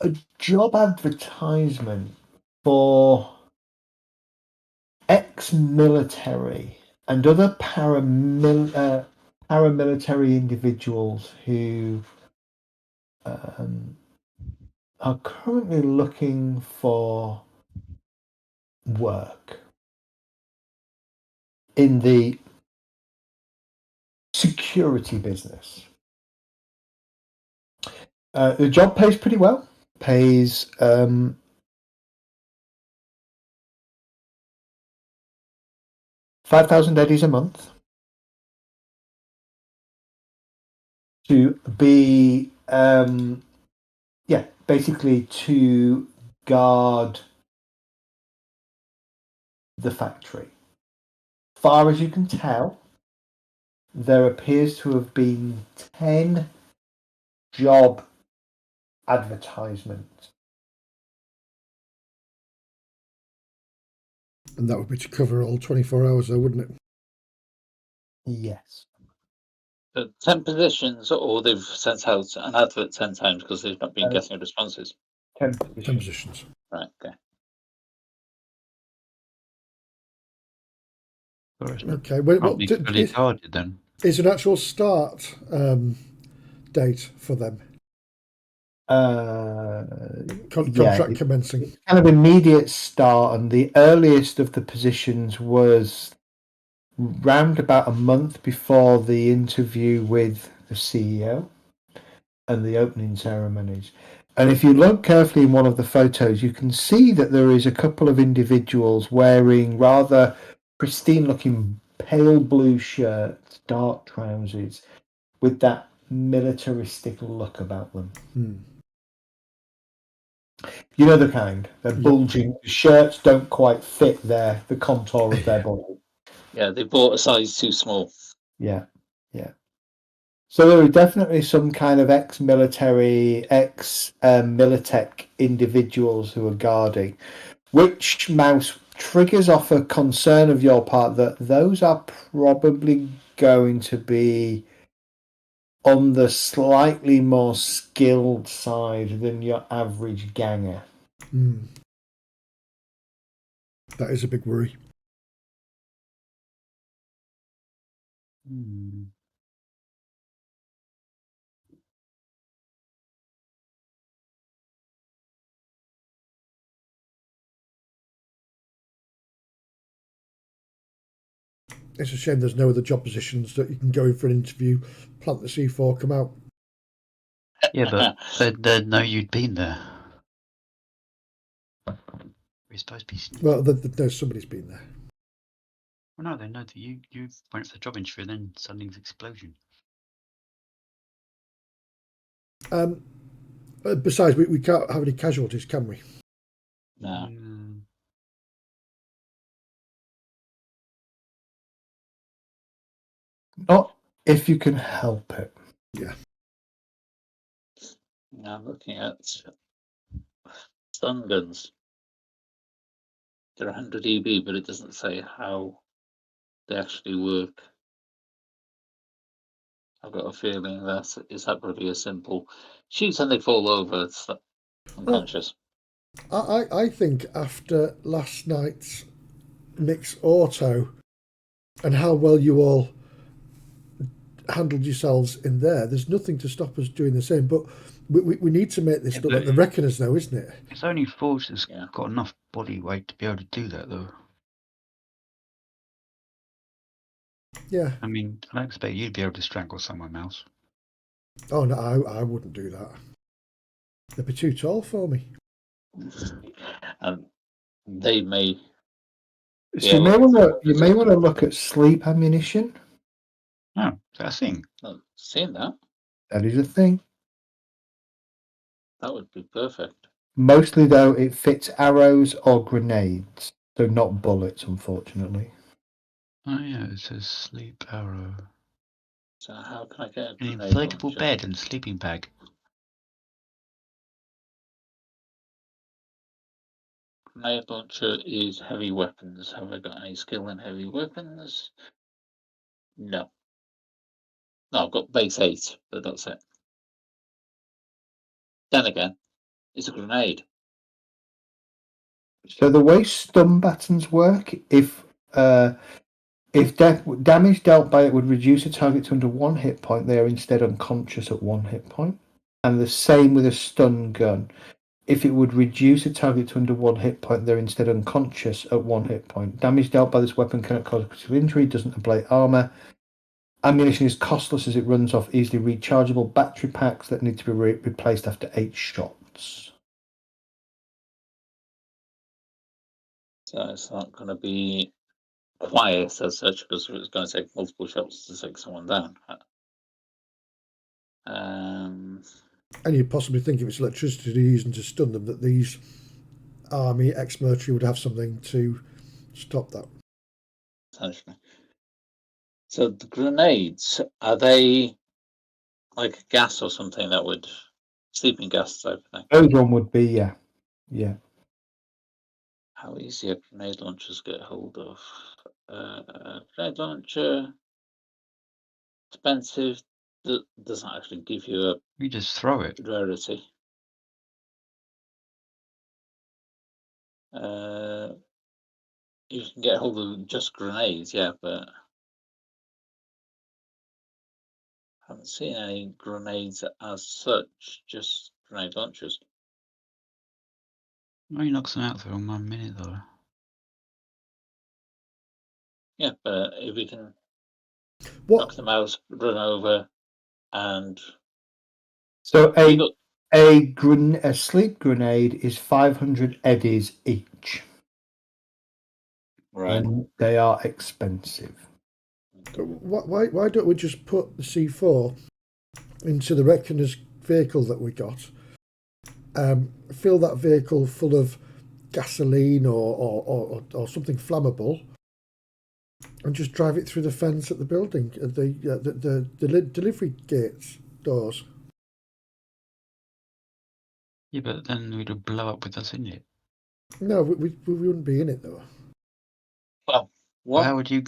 Speaker 1: a job advertisement for ex-military and other paramilitary individuals who are currently looking for work in the security business. The job pays pretty well. Pays 5,000 eddies a month to be, basically to guard the factory. Far as you can tell, there appears to have been 10 job advertisements.
Speaker 4: And that would be to cover all 24 hours, though, wouldn't it?
Speaker 1: Yes.
Speaker 2: 10 positions, or they've sent out an advert 10 times because they've not been getting responses.
Speaker 1: 10
Speaker 4: 10 positions.
Speaker 2: Right, okay.
Speaker 4: Okay. Well,
Speaker 3: Can't be fully guarded then.
Speaker 4: Is an actual start date for them? Contract commencing.
Speaker 1: It's kind of immediate start, and the earliest of the positions was round about a month before the interview with the CEO and the opening ceremonies. And if you look carefully in one of the photos, you can see that there is a couple of individuals wearing rather pristine looking pale blue shirts, dark trousers, with that militaristic look about them. You know the kind. They're bulging. The shirts don't quite fit the contour of their body.
Speaker 2: Yeah, they bought a size too small.
Speaker 1: Yeah. So there are definitely some kind of ex-military, ex-Militech individuals who are guarding, which, Mouse, triggers off a concern of your part that those are probably going to be on the slightly more skilled side than your average ganger.
Speaker 4: That is a big worry. It's a shame there's no other job positions that you can go in for an interview, plant the C4, come out.
Speaker 3: Yeah, but they'd know you'd been there. We're supposed to be.
Speaker 4: Well, there's somebody's been there.
Speaker 3: Well, no, they know that you went for the job interview, and then suddenly there's an explosion.
Speaker 4: Besides, we can't have any casualties, can we?
Speaker 2: No.
Speaker 1: Not if you can help it.
Speaker 4: Yeah.
Speaker 2: Now I'm looking at stun guns. They're 100 EB, but it doesn't say how they actually work. I've got a feeling that is that probably a simple shoot and they fall over. It's unconscious.
Speaker 4: I think after last night's Nick's Auto and how well you all handled yourselves in there's nothing to stop us doing the same. But we need to make this look like the Reckoners, though, isn't it?
Speaker 3: It's only Forge that's got enough body weight to be able to do that, though.
Speaker 4: Yeah.
Speaker 3: I mean, I don't expect you'd be able to strangle someone else.
Speaker 4: Oh, no, I wouldn't do that. They'd be too tall for me.
Speaker 2: And they may.
Speaker 1: So you may want to look at sleep ammunition.
Speaker 3: Oh, that's a thing.
Speaker 2: I've seen that.
Speaker 1: That is a thing.
Speaker 2: That would be perfect.
Speaker 1: Mostly, though, it fits arrows or grenades, so not bullets, unfortunately.
Speaker 3: Oh yeah, it says sleep arrow.
Speaker 2: So how can I get
Speaker 3: an inflatable bed and sleeping bag?
Speaker 2: Grenade launcher is heavy weapons. Have I got any skill in heavy weapons? No. No, I've got base 8, but that's it. Then again, it's a grenade.
Speaker 1: So the way stun buttons work, if damage dealt by it would reduce a target to under 1 hit point, they are instead unconscious at 1 hit point. And the same with a stun gun. if it would reduce a target to under 1 hit point, they're instead unconscious at 1 hit point. Damage dealt by this weapon cannot cause critical injury, doesn't ablate armor. Ammunition is costless as it runs off easily rechargeable battery packs that need to be replaced after 8 shots.
Speaker 2: So it's not going to be quiet as such because it's going to take multiple shots to take someone down.
Speaker 4: And you possibly think if it's electricity using to stun them, that these army ex-military would have something to stop that.
Speaker 2: Essentially. So the grenades, are they like gas or something that would sleeping gas type of thing?
Speaker 1: Those one would be, yeah.
Speaker 2: How easy are grenade launchers get hold of? Grenade launcher, expensive, doesn't actually give you a
Speaker 3: You just throw it.
Speaker 2: rarity. You can get hold of just grenades, yeah, but I haven't seen any grenades as such, just grenade launchers.
Speaker 3: Oh, you knock them out for 1 minute though.
Speaker 2: Yeah, but if we can
Speaker 4: What
Speaker 2: knock them out, run over, and
Speaker 1: So
Speaker 2: we got
Speaker 1: a sleep grenade is 500 eddies each,
Speaker 2: right.
Speaker 1: and they are expensive.
Speaker 4: why don't we just put the C4 into the reckoner's vehicle that we got? Fill that vehicle full of gasoline or something flammable, and just drive it through the fence at the building, the delivery gates doors.
Speaker 3: Yeah, but then we'd blow up with us in it.
Speaker 4: No, we wouldn't be in it though.
Speaker 2: Well,
Speaker 3: Well, how would you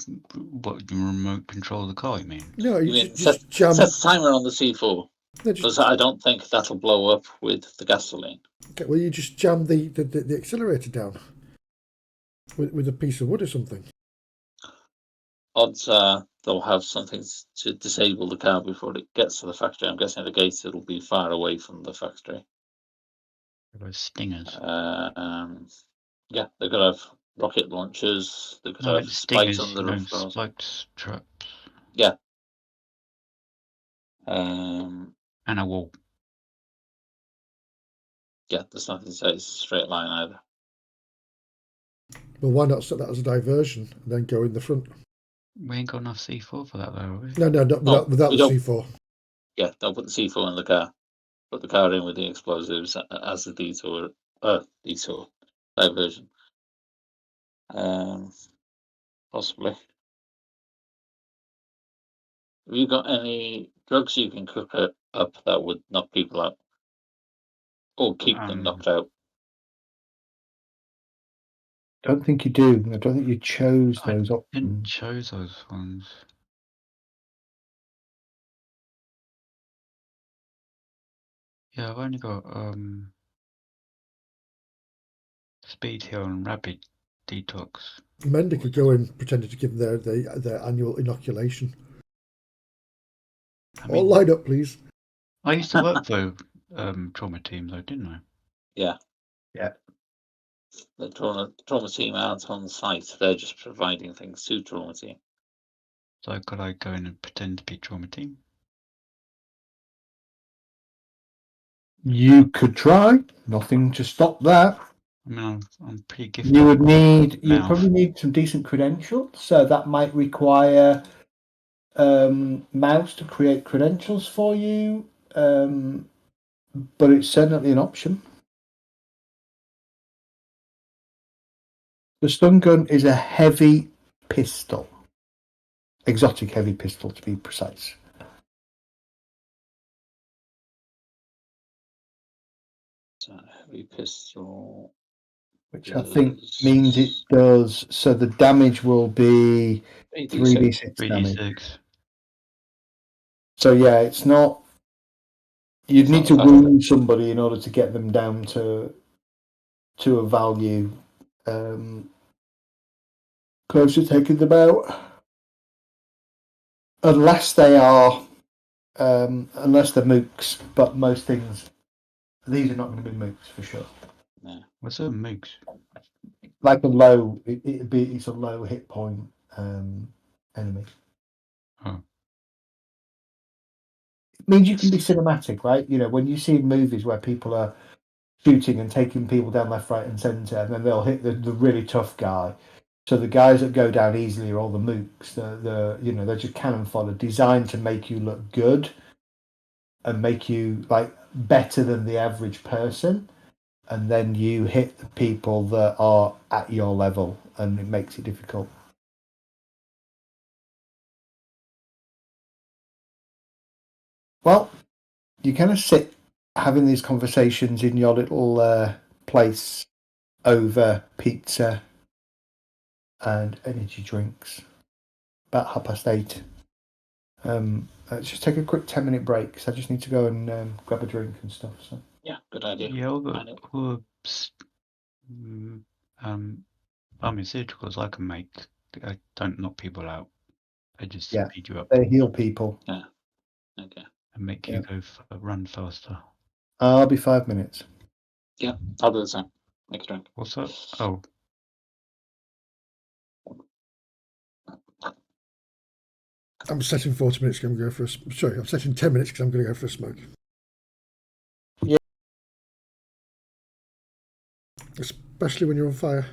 Speaker 3: remote control the car? You mean?
Speaker 4: No,
Speaker 2: you
Speaker 4: you
Speaker 2: mean
Speaker 4: just jam.
Speaker 2: set the timer on the C4
Speaker 4: No,
Speaker 2: because I don't think that'll blow up with the gasoline.
Speaker 4: okay, well, you just jam the accelerator down with a piece of wood or something.
Speaker 2: Odds are they'll have something to disable the car before it gets to the factory. I'm guessing the gate will be far away from the factory.
Speaker 3: Those stingers.
Speaker 2: Yeah, they could have rocket launchers. They could
Speaker 3: No,
Speaker 2: have
Speaker 3: it's
Speaker 2: spikes
Speaker 3: stingers.
Speaker 2: on the roof.
Speaker 3: Spiked traps.
Speaker 2: Yeah.
Speaker 3: And a wall.
Speaker 2: Yeah, there's nothing to say it's a straight line either.
Speaker 4: Well, why not set that as a diversion and then go in the front?
Speaker 3: We ain't got enough C4 for that, though, have we?
Speaker 4: No, without the C4.
Speaker 2: Yeah, don't put the C4 in the car. Put the car in with the explosives as a detour diversion. Possibly. Have you got any drugs you can cook up that would knock people out? Or keep them knocked out?
Speaker 1: I don't think you do. I don't think you chose those
Speaker 3: I
Speaker 1: options.
Speaker 3: didn't choose those ones. Yeah, I've only got speed heal and rapid detox.
Speaker 4: Mender could go in pretending to give them their annual inoculation.
Speaker 3: I mean,
Speaker 4: All line up, please.
Speaker 3: I used to work for trauma team, though, didn't I?
Speaker 2: Yeah.
Speaker 1: Yeah.
Speaker 2: The trauma team aren't on site. They're just providing things to trauma team.
Speaker 3: So could I go in and pretend to be trauma team?
Speaker 1: You could try. Nothing to stop that.
Speaker 3: I mean, I'm pretty gifted.
Speaker 1: You would probably need some decent credentials. So that might require Mouse to create credentials for you. But it's certainly an option. The stun gun is a heavy pistol. Exotic heavy pistol, to be precise.
Speaker 2: So heavy pistol.
Speaker 1: Which I think means it does. So the damage will be 3d6 damage.
Speaker 3: 3d6.
Speaker 1: So yeah, it's not. You'd need to wound somebody in order to get them down to a value close to taking them out, unless they are unless they're mooks. But most things These are not going to be mooks for sure.
Speaker 2: No.
Speaker 3: What's a mooks?
Speaker 1: Like a low, it's a low hit point enemy.
Speaker 3: Oh.
Speaker 1: It means you can be cinematic, right? You know, when you see movies where people are shooting and taking people down left, right, and centre, and then they'll hit the really tough guy. So the guys that go down easily are all the mooks. They're just cannon fodder, designed to make you look good and make you like better than the average person. And then you hit the people that are at your level, and it makes it difficult. Well, you kind of sit having these conversations in your little place over pizza and energy drinks about 8:30. Let's just take a quick 10-minute break because I just need to go and grab a drink and stuff. So
Speaker 2: Yeah, good idea.
Speaker 3: Yeah, pharmaceuticals I can make. I don't knock people out. I just speed you up.
Speaker 1: They heal people.
Speaker 2: Yeah. Okay.
Speaker 3: And make you go run faster.
Speaker 1: I'll be 5 minutes.
Speaker 2: Yeah, I'll do the same. Make a drink.
Speaker 3: What's that? Oh.
Speaker 4: I'm setting 40 minutes because I'm going to go for a... Sorry, I'm setting 10 minutes because I'm going to go for a smoke.
Speaker 1: Yeah.
Speaker 4: Especially when you're on fire.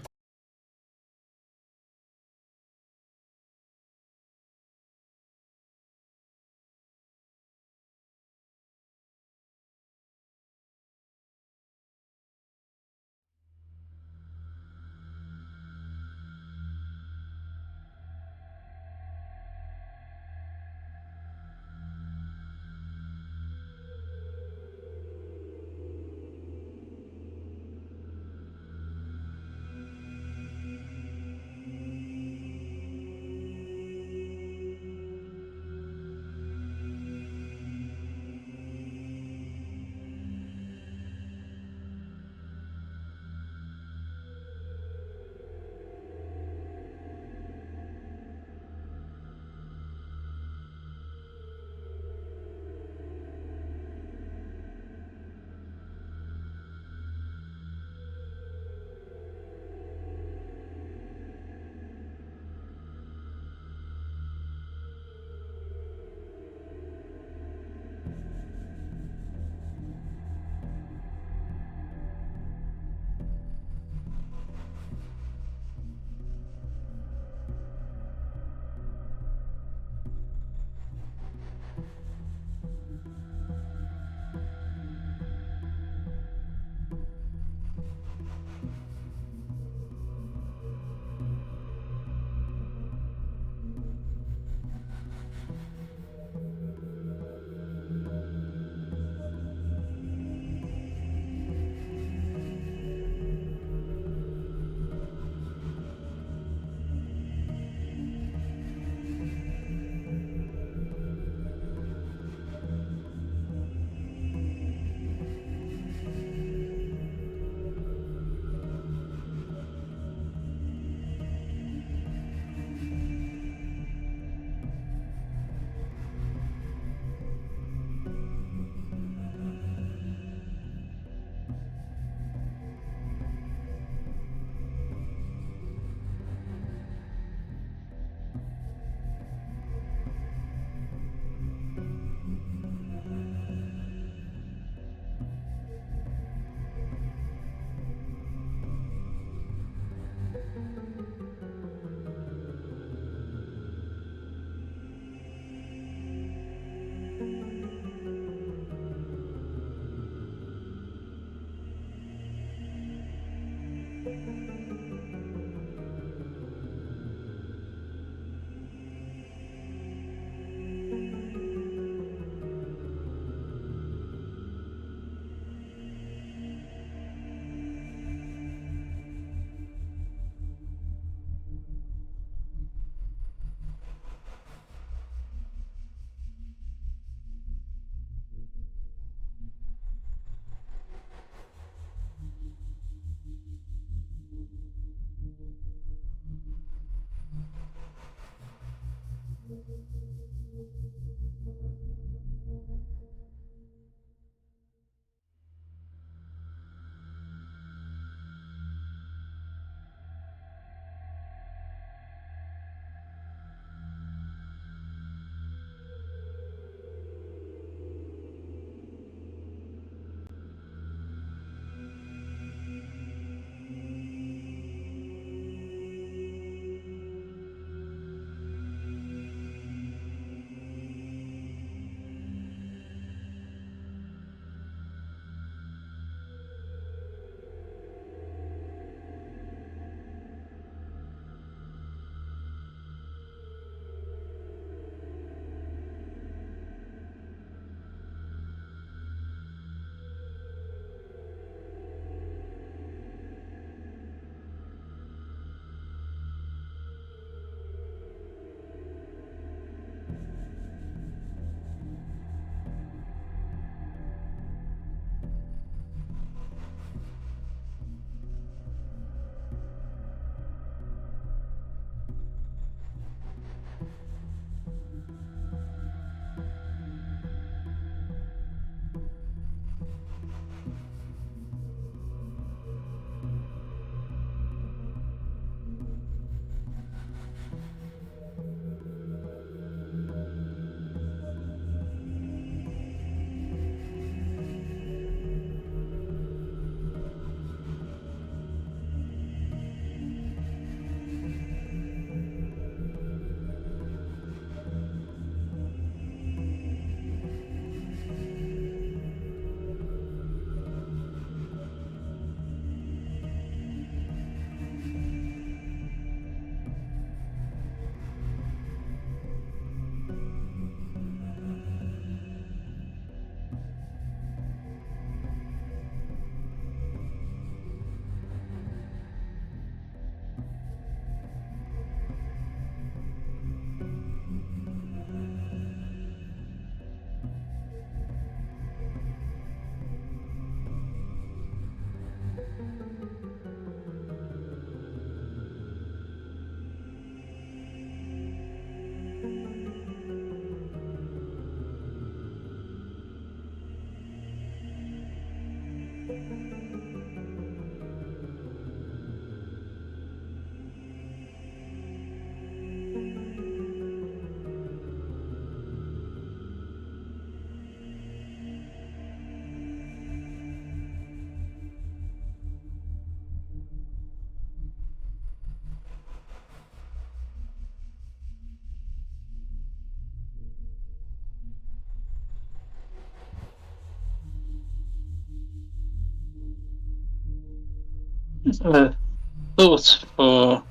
Speaker 2: Thoughts for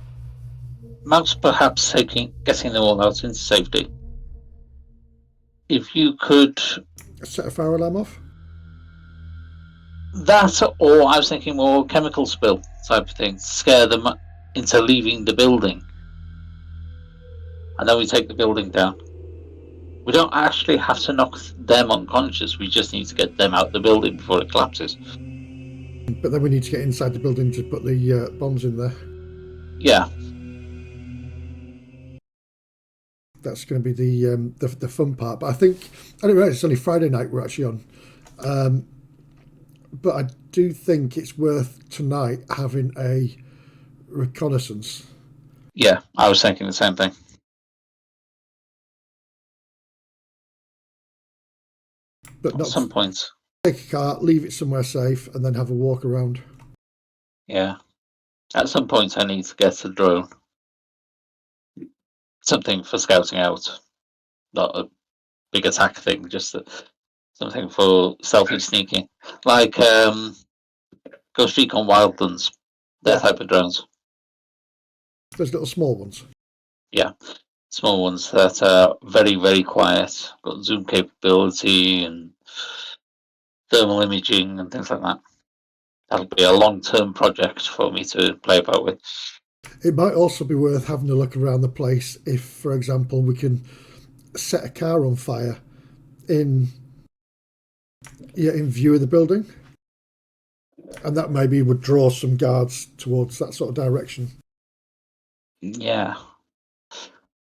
Speaker 2: Mouse perhaps getting them all out into safety. If you could
Speaker 4: set a fire alarm off.
Speaker 2: That, or I was thinking more chemical spill type of thing, scare them into leaving the building. And then we take the building down. We don't actually have to knock them unconscious. We just need to get them out the building before it collapses.
Speaker 4: But then we need to get inside the building to put the bombs in there.
Speaker 2: Yeah.
Speaker 4: That's going to be the fun part. But I think, anyway, it's only Friday night we're actually on. But I do think it's worth tonight having a reconnaissance.
Speaker 2: Yeah, I was thinking the same thing.
Speaker 4: But not
Speaker 2: at some points.
Speaker 4: Take a car, leave it somewhere safe, and then have a walk around.
Speaker 2: Yeah. At some points, I need to get a drone. Something for scouting out. Not a big attack thing, just something for stealthy sneaking. Like Ghost Recon Wildlands. That type of drones.
Speaker 4: Those little small ones.
Speaker 2: Yeah. Small ones that are very, very quiet. Got zoom capability and thermal imaging and things like that. That'll be a long-term project for me to play about with.
Speaker 4: It might also be worth having a look around the place if, for example, we can set a car on fire in view of the building. And that maybe would draw some guards towards that sort of direction.
Speaker 2: Yeah.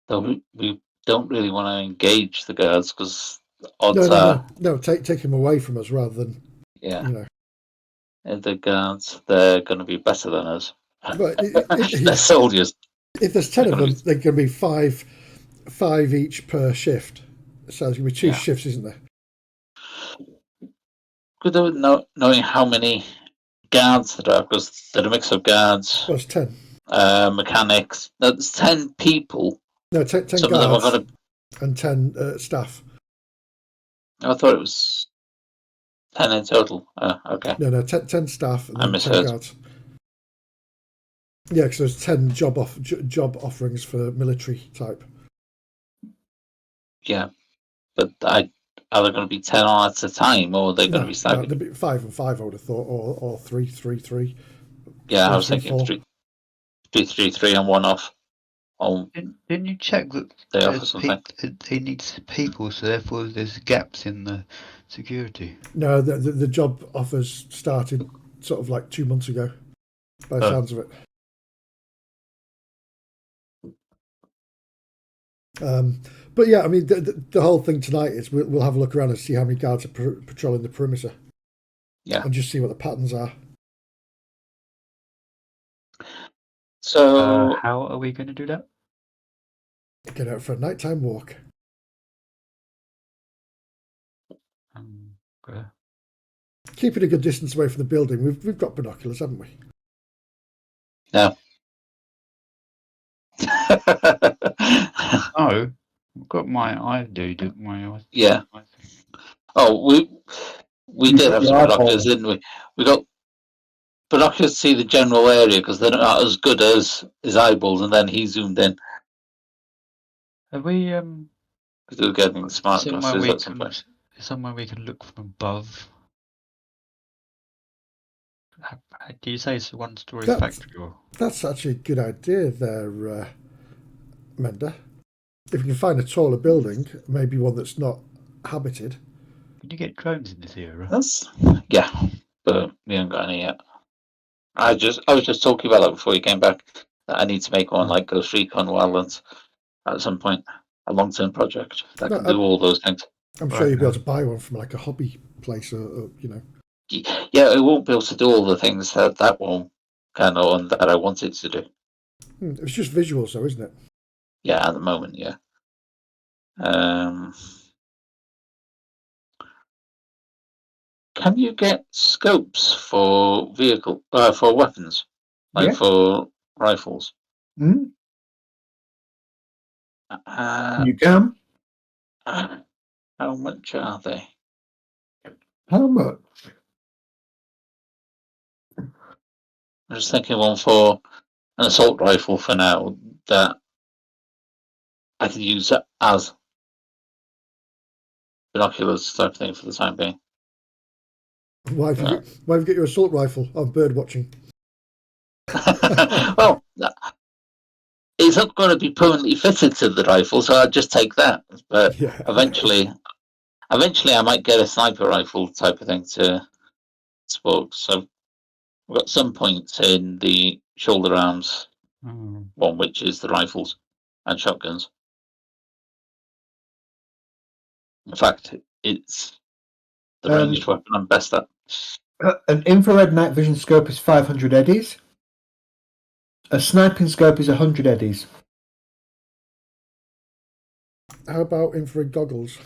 Speaker 2: Though we don't really want to engage the guards because odds are...
Speaker 4: No, take them away from us rather than...
Speaker 2: Yeah. The guards, they're going to be better than us.
Speaker 4: But
Speaker 2: they're soldiers.
Speaker 4: If there's 10 of them, they're going to be five each per shift. So there's going to be 2 shifts, isn't there?
Speaker 2: Good knowing how many guards there are, because they're a mix of guards.
Speaker 4: Well, it's 10.
Speaker 2: Mechanics. That's 10 people.
Speaker 4: No, 10
Speaker 2: Some
Speaker 4: guards
Speaker 2: of them
Speaker 4: and 10 staff.
Speaker 2: I thought it was 10 in total. Okay.
Speaker 4: No, 10 staff and then 10 guards. Yeah, because there's 10 job offerings for military type.
Speaker 2: Yeah, but are there going to be 10 on at a time, or are they going to be staggered?
Speaker 4: No, there'd be 5 and 5, I would have thought, or 3, 3, 3.
Speaker 2: Yeah, I was thinking 3, 3, 3, and 1 off.
Speaker 3: Didn't you check that he needs people, so therefore there's gaps in the security?
Speaker 4: No, the job offers started sort of like 2 months ago, by the sounds of it. But yeah, I mean, the whole thing tonight is we'll have a look around and see how many guards are patrolling the perimeter.
Speaker 2: Yeah.
Speaker 4: And just see what the patterns are.
Speaker 2: So,
Speaker 3: how are we going to do that?
Speaker 4: Get out for a nighttime walk.
Speaker 3: Okay.
Speaker 4: Keep it a good distance away from the building. We've got binoculars, haven't we?
Speaker 2: No.
Speaker 3: Oh, I've got my my
Speaker 2: yeah. Oh, we did have some binoculars, didn't we? We got binoculars to see the general area because they're not as good as his eyeballs, and then he zoomed in.
Speaker 3: Are we
Speaker 2: because we were getting smart glasses at some point.
Speaker 3: Somewhere we can look from above. Do you say it's a one-story factory? Or?
Speaker 4: That's actually a good idea there, Mender. If you can find a taller building, maybe one that's not habited.
Speaker 3: Can you get drones in this era?
Speaker 2: Yeah, but we haven't got any yet. I was just talking about that before you came back. That I need to make one like Ghost Recon Wildlands at some point, a long-term project that can do all those things.
Speaker 4: I'm sure you'll be able to buy one from like a hobby place, or
Speaker 2: Yeah, it won't be able to do all the things that one kind of that I wanted to do.
Speaker 4: It's just visuals, though, isn't it?
Speaker 2: Yeah, at the moment, yeah. Can you get scopes for for weapons, like for rifles?
Speaker 1: Mm-hmm. You can.
Speaker 2: How much are they?
Speaker 1: How much?
Speaker 2: I'm just thinking one for an assault rifle for now that I can use as binoculars type thing for the time being.
Speaker 4: Why have you got your assault rifle on bird watching?
Speaker 2: Well, it's not going to be permanently fitted to the rifle, so I'd just take that. But
Speaker 4: Yeah.
Speaker 2: eventually, I might get a sniper rifle type of thing to support. So we've got some points in the shoulder arms one, which is the rifles and shotguns. In fact, it's the ranged weapon I'm best at.
Speaker 1: An infrared night vision scope is 500 eddies. A sniping scope is 100 eddies.
Speaker 4: How about infrared goggles?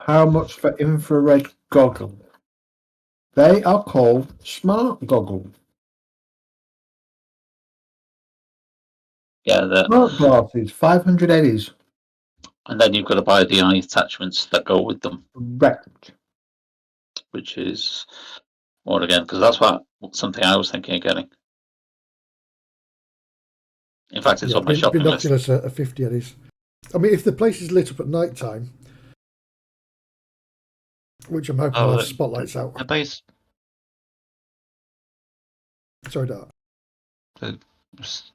Speaker 1: How much for infrared goggles? They are called smart goggles.
Speaker 2: Yeah,
Speaker 1: Smart glasses, 500 eddies.
Speaker 2: And then you've got to buy the eye attachments that go with them.
Speaker 1: Right.
Speaker 2: Which is more again, because that's something I was thinking of getting. In fact, it's on my shopping list.
Speaker 4: Binoculars are 50 eddies. I mean, if the place is lit up at night time, which I'm hoping will have spotlights out.
Speaker 3: The base.
Speaker 4: Sorry, Dart.
Speaker 3: The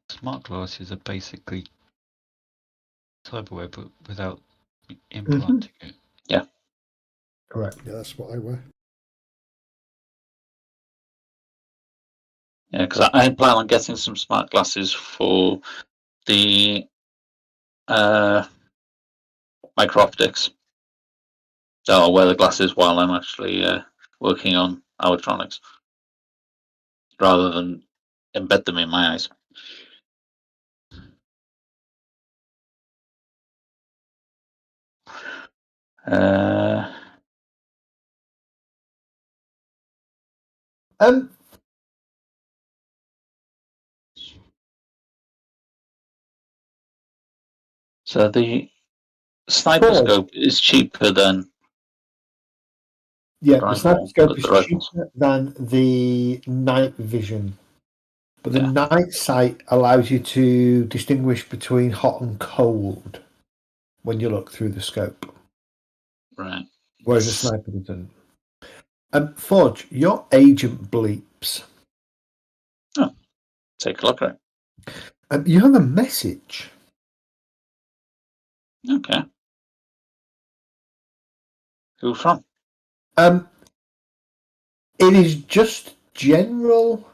Speaker 3: smart glasses are basically cyberware, but without implanting it.
Speaker 2: Yeah.
Speaker 1: Correct.
Speaker 4: Yeah, that's what I wear.
Speaker 2: Yeah, because I plan on getting some smart glasses for the micro optics. So I'll wear the glasses while I'm actually working on electronics, rather than embed them in my eyes. So the sniper scope is cheaper than
Speaker 1: the sniper scope is cheaper than the night vision, but the night sight allows you to distinguish between hot and cold when you look through the scope.
Speaker 2: Right.
Speaker 1: Whereas a sniper doesn't. Forge, your agent bleeps.
Speaker 2: Oh, take a look at
Speaker 1: it. You have a message.
Speaker 2: Okay. Who from?
Speaker 1: It is just general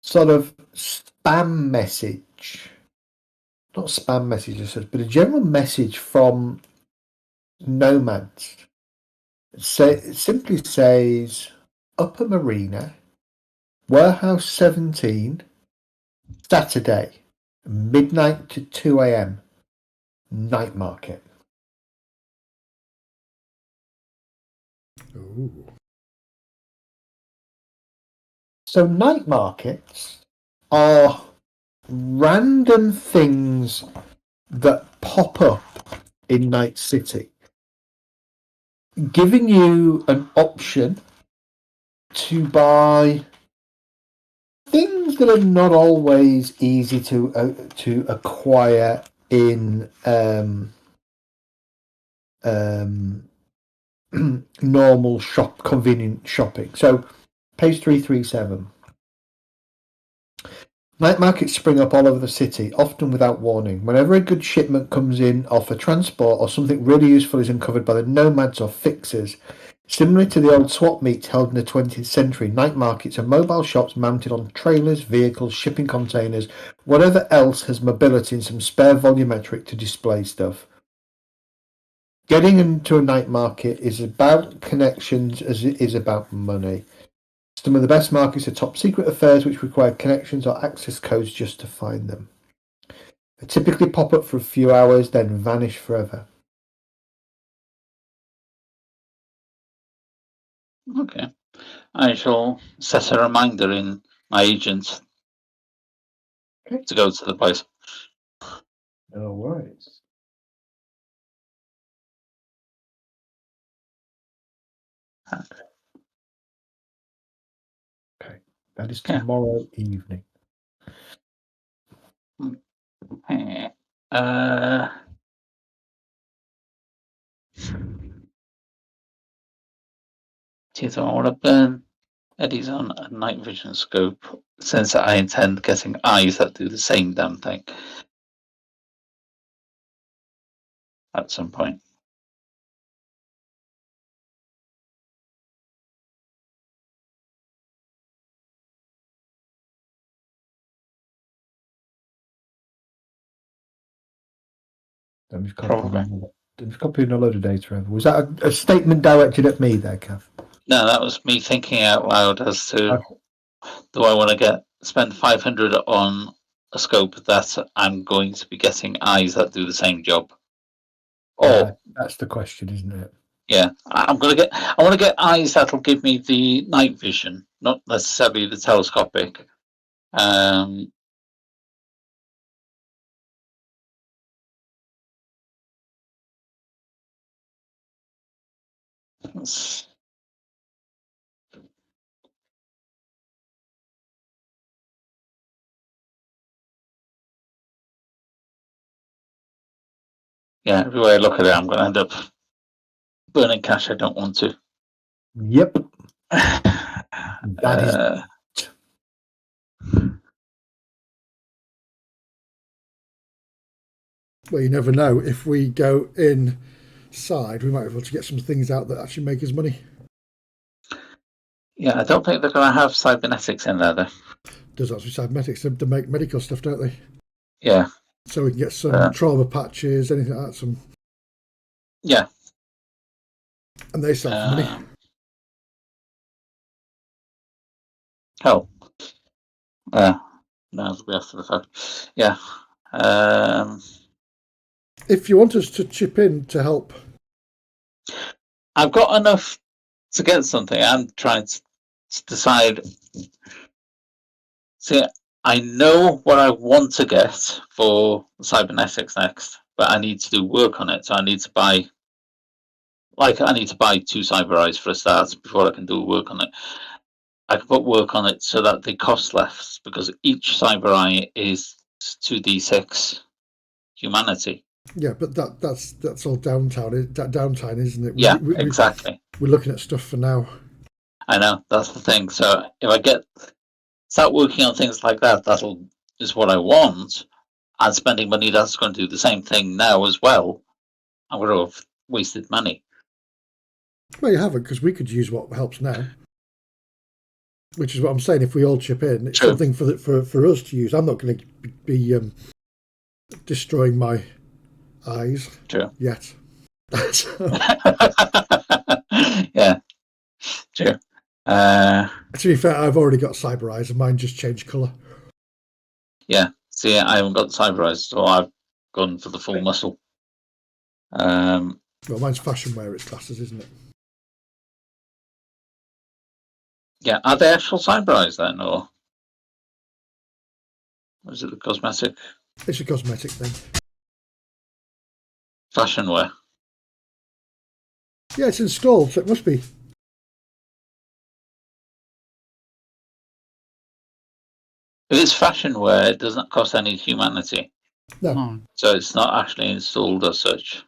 Speaker 1: sort of spam message. Not spam message, but a general message from nomads. It simply says Upper Marina, Warehouse 17, Saturday, midnight to 2 a.m. Night market.
Speaker 4: Ooh.
Speaker 1: So night markets are random things that pop up in Night City, giving you an option to buy things that are not always easy to acquire in normal convenient shopping. So, page 337. Night markets spring up all over the city, often without warning. Whenever a good shipment comes in off a transport or something really useful is uncovered by the nomads or fixers, similar to the old swap meets held in the 20th century, night markets are mobile shops mounted on trailers, vehicles, shipping containers, whatever else has mobility and some spare volumetric to display stuff. Getting into a night market is about connections as it is about money. Some of the best markets are top secret affairs which require connections or access codes just to find them. They typically pop up for a few hours, then vanish forever.
Speaker 2: Okay. I shall set a reminder in my agent to go to the place.
Speaker 1: No worries. That is tomorrow evening.
Speaker 2: I want to burn Eddie's on a night vision scope, since I intend getting eyes that do the same damn thing at some point.
Speaker 1: I'm just copying a load of data over. Was that a statement directed at me there, Kev?
Speaker 2: No, that was me thinking out loud as to do I want to spend 500 on a scope that I'm going to be getting eyes that do the same job? Or
Speaker 1: that's the question, isn't it?
Speaker 2: Yeah, I want to get eyes that'll give me the night vision, not necessarily the telescopic. Yeah, every way I look at it, I'm going to end up burning cash I don't want to.
Speaker 1: Yep. That is.
Speaker 4: Well, you never know. If we go inside, we might be able to get some things out that actually make us money.
Speaker 2: Yeah, I don't think they're going to have cybernetics in there, though.
Speaker 4: Does actually cybernetics to make medical stuff, don't they?
Speaker 2: Yeah.
Speaker 4: So we can get some trauma patches, anything like that.
Speaker 2: Yeah.
Speaker 4: And they sell for money.
Speaker 2: Oh. No, it'll be after the fact. Yeah.
Speaker 4: If you want us to chip in to help,
Speaker 2: I've got enough to get something. I'm trying to decide. See, I know what I want to get for cybernetics next, but I need to do work on it. So I need to buy 2 cyber eyes for a start before I can do work on it. I can put work on it so that they cost less, because each cyber eye is 2d6 humanity.
Speaker 4: Yeah, but that's all downtime, isn't it?
Speaker 2: Exactly.
Speaker 4: We're looking at stuff for now.
Speaker 2: I know, that's the thing. So if I start working on things like that, is what I want, and spending money that's going to do the same thing now as well, I'm going to have wasted money.
Speaker 4: Well, you haven't, because we could use what helps now. Which is what I'm saying. If we all chip in, it's something for us to use. I'm not going to be destroying my eyes yet.
Speaker 2: Yeah, true.
Speaker 4: To be fair, I've already got cyber eyes, and mine just changed colour.
Speaker 2: Yeah, see, I haven't got cyber eyes, so I've gone for the full muscle.
Speaker 4: Well, mine's fashion wear, it's classes, isn't it?
Speaker 2: Yeah, are they actual cyber eyes then, or is it the cosmetic?
Speaker 4: It's a cosmetic thing.
Speaker 2: Fashion wear.
Speaker 4: Yeah, it's installed, so it must be.
Speaker 2: If it's fashion wear, it doesn't cost any humanity.
Speaker 4: No.
Speaker 2: So it's not actually installed as such.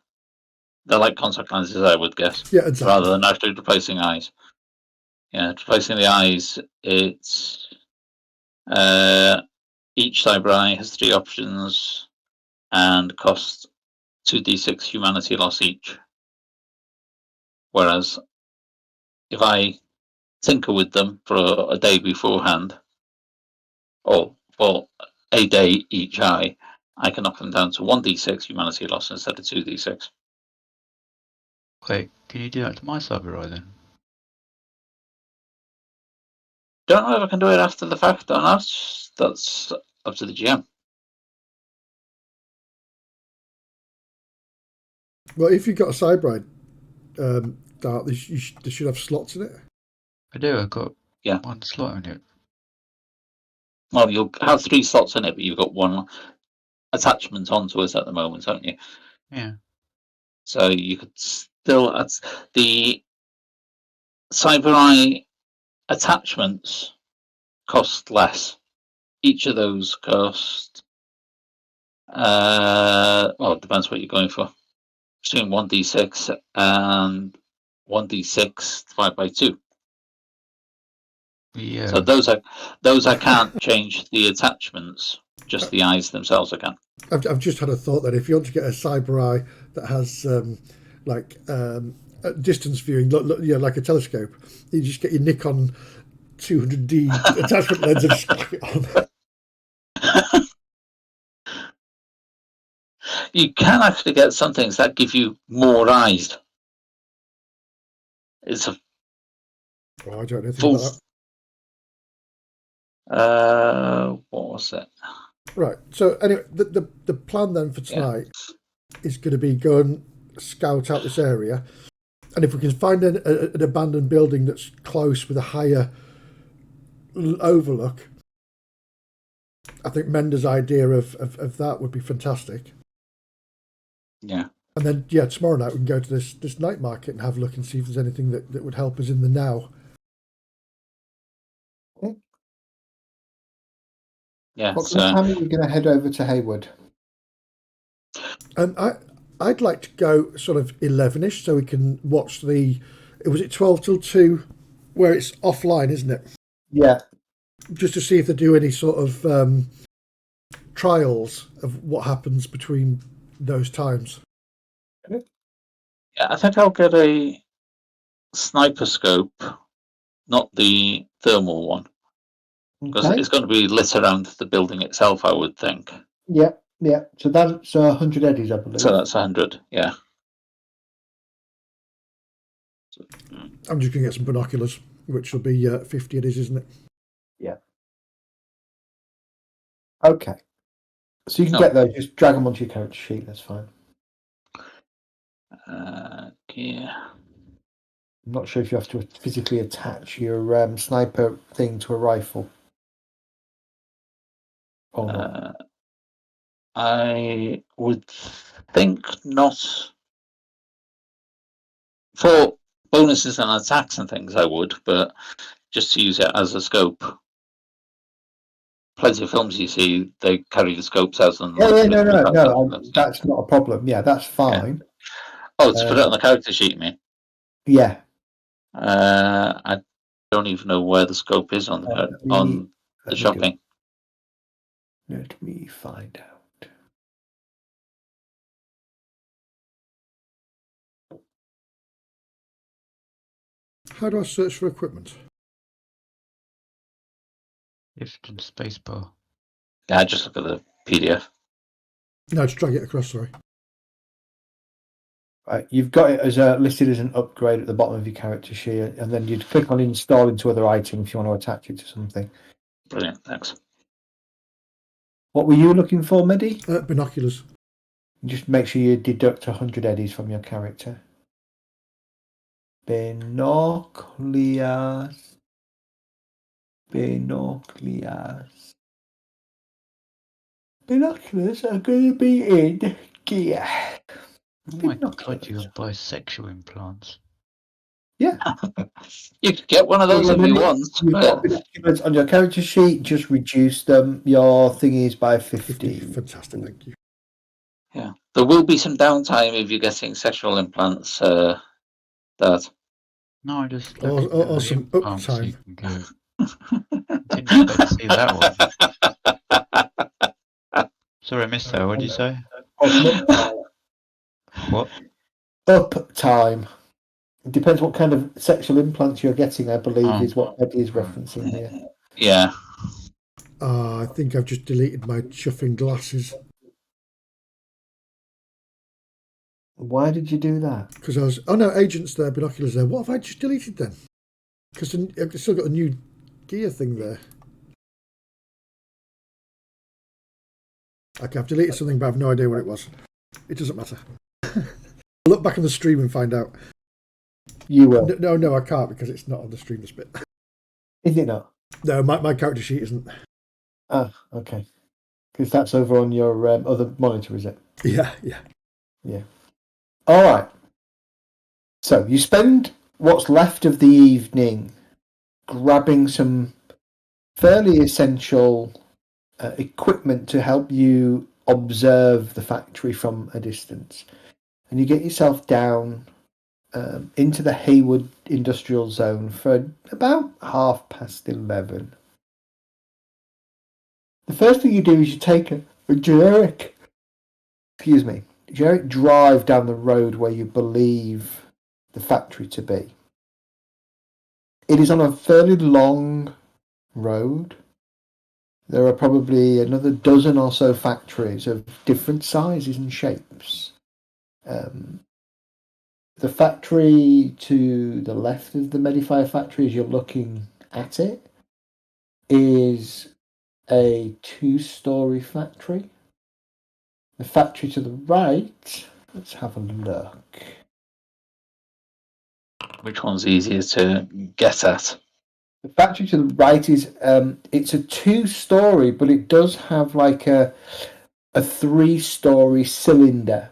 Speaker 2: They're like contact lenses, I would guess.
Speaker 4: Yeah, exactly.
Speaker 2: Rather than actually replacing eyes. Yeah, replacing the eyes, it's each cyber eye has 3 options and costs 2d6 humanity loss each. Whereas if I tinker with them for a day beforehand, or for a day each eye, I can knock them down to 1d6 humanity loss instead of 2d6.
Speaker 3: Wait, can you do that to my cyber eye then?
Speaker 2: Don't know if I can do it after the fact or not. That's up to the GM.
Speaker 4: Well, if you've got a cyber eye, Dart, they should have slots in it.
Speaker 3: I do, I've got one slot in it.
Speaker 2: Well, you'll have 3 slots in it, but you've got 1 attachment onto it at the moment, haven't you?
Speaker 3: Yeah.
Speaker 2: So you could still... the cyber eye attachments cost less. Each of those cost, it depends what you're going for. Between 1d6 and 1d6 divided by 2.
Speaker 3: Yeah.
Speaker 2: So those I can't change the attachments, just the eyes themselves I can.
Speaker 4: I've just had a thought that if you want to get a cyber eye that has distance viewing, like a telescope, you just get your Nikon 200D attachment lens and stick it on.
Speaker 2: You can actually get some things that give you more eyes. It's a
Speaker 4: I don't know anything
Speaker 2: full.
Speaker 4: about that.
Speaker 2: What was it?
Speaker 4: Right. So anyway, the plan then for tonight is going to be go and scout out this area, and if we can find an abandoned building that's close with a higher overlook, I think Mender's idea of that would be fantastic.
Speaker 2: Yeah.
Speaker 4: And then tomorrow night we can go to this night market and have a look and see if there's anything that would help us in the now.
Speaker 2: Yeah.
Speaker 1: What kind of time are we going to head over to Haywood?
Speaker 4: I'd like to go sort of 11ish so we can watch was it 12 till 2 where it's offline, isn't it?
Speaker 1: Yeah.
Speaker 4: Just to see if they do any sort of trials of what happens between those times.
Speaker 2: Yeah, I think I'll get a sniper scope, not the thermal one, because it's going to be lit around the building itself, I would think.
Speaker 1: Yeah. So that's 100 eddies, I believe.
Speaker 2: So that's 100, yeah.
Speaker 4: I'm just going to get some binoculars, which will be 50 eddies, isn't it?
Speaker 1: Yeah. Okay. So you can get those, just drag them onto your character sheet, that's fine.
Speaker 2: Yeah.
Speaker 1: I'm not sure if you have to physically attach your sniper thing to a rifle. Or not.
Speaker 2: I would think not. For bonuses and attacks and things, I would, but just to use it as a scope. Plenty of films you see, they carry the scopes out. And
Speaker 1: no, that's not a problem. Yeah, that's fine.
Speaker 2: Yeah. Oh, to put it on the character sheet, you mean?
Speaker 1: Yeah.
Speaker 2: I don't even know where the scope is on the shopping.
Speaker 1: Let me find out.
Speaker 4: How do I search for equipment?
Speaker 3: Shift and spacebar.
Speaker 2: Yeah, just look at the PDF.
Speaker 4: No, just drag it across, sorry.
Speaker 1: Right, you've got it as listed as an upgrade at the bottom of your character sheet, and then you'd click on install into other item if you want to attach it to something.
Speaker 2: Brilliant, thanks.
Speaker 1: What were you looking for, Medi?
Speaker 4: Binoculars.
Speaker 1: Just make sure you deduct 100 eddies from your character. Binoculars. Binoculars are going to be in gear.
Speaker 3: Oh my God, you can buy sexual implants.
Speaker 1: Yeah.
Speaker 2: You could get one of those if you want.
Speaker 1: You've got binoculars on your character sheet, just reduce them. Your thingies by 50.
Speaker 4: Fantastic, thank you.
Speaker 2: Yeah. There will be some downtime if you're getting sexual implants.
Speaker 3: No, I just
Speaker 4: or some uptime.
Speaker 3: Didn't expect to see that one. Sorry, I missed that. What did you say? What?
Speaker 1: Up time. It depends what kind of sexual implants you're getting, I believe, is what Eddie is referencing here.
Speaker 2: Yeah.
Speaker 4: I think I've just deleted my chuffing glasses.
Speaker 1: Why did you do that?
Speaker 4: Because I was... Oh, no, agents there, binoculars there. What have I just deleted then? Because I've still got a new gear thing there. Okay, I've deleted something, but I have no idea what it was. It doesn't matter. I'll look back on the stream and find out.
Speaker 1: You will.
Speaker 4: No, I can't because it's not on the stream this bit.
Speaker 1: Is it not?
Speaker 4: No, my character sheet isn't.
Speaker 1: Ah, okay. Because that's over on your other monitor, is it?
Speaker 4: Yeah.
Speaker 1: All right. So you spend what's left of the evening grabbing some fairly essential equipment to help you observe the factory from a distance. And you get yourself down into the Hayward Industrial Zone for about 11:30. The first thing you do is you take a generic drive down the road where you believe the factory to be. It is on a fairly long road. There are probably another dozen or so factories of different sizes and shapes. The factory to the left of the Medifier factory, as you're looking at it, is a 2-story factory. The factory to the right, let's have a look.
Speaker 2: Which one's easier to get at?
Speaker 1: The factory to the right is it's a 2-story, but it does have like a 3-story cylinder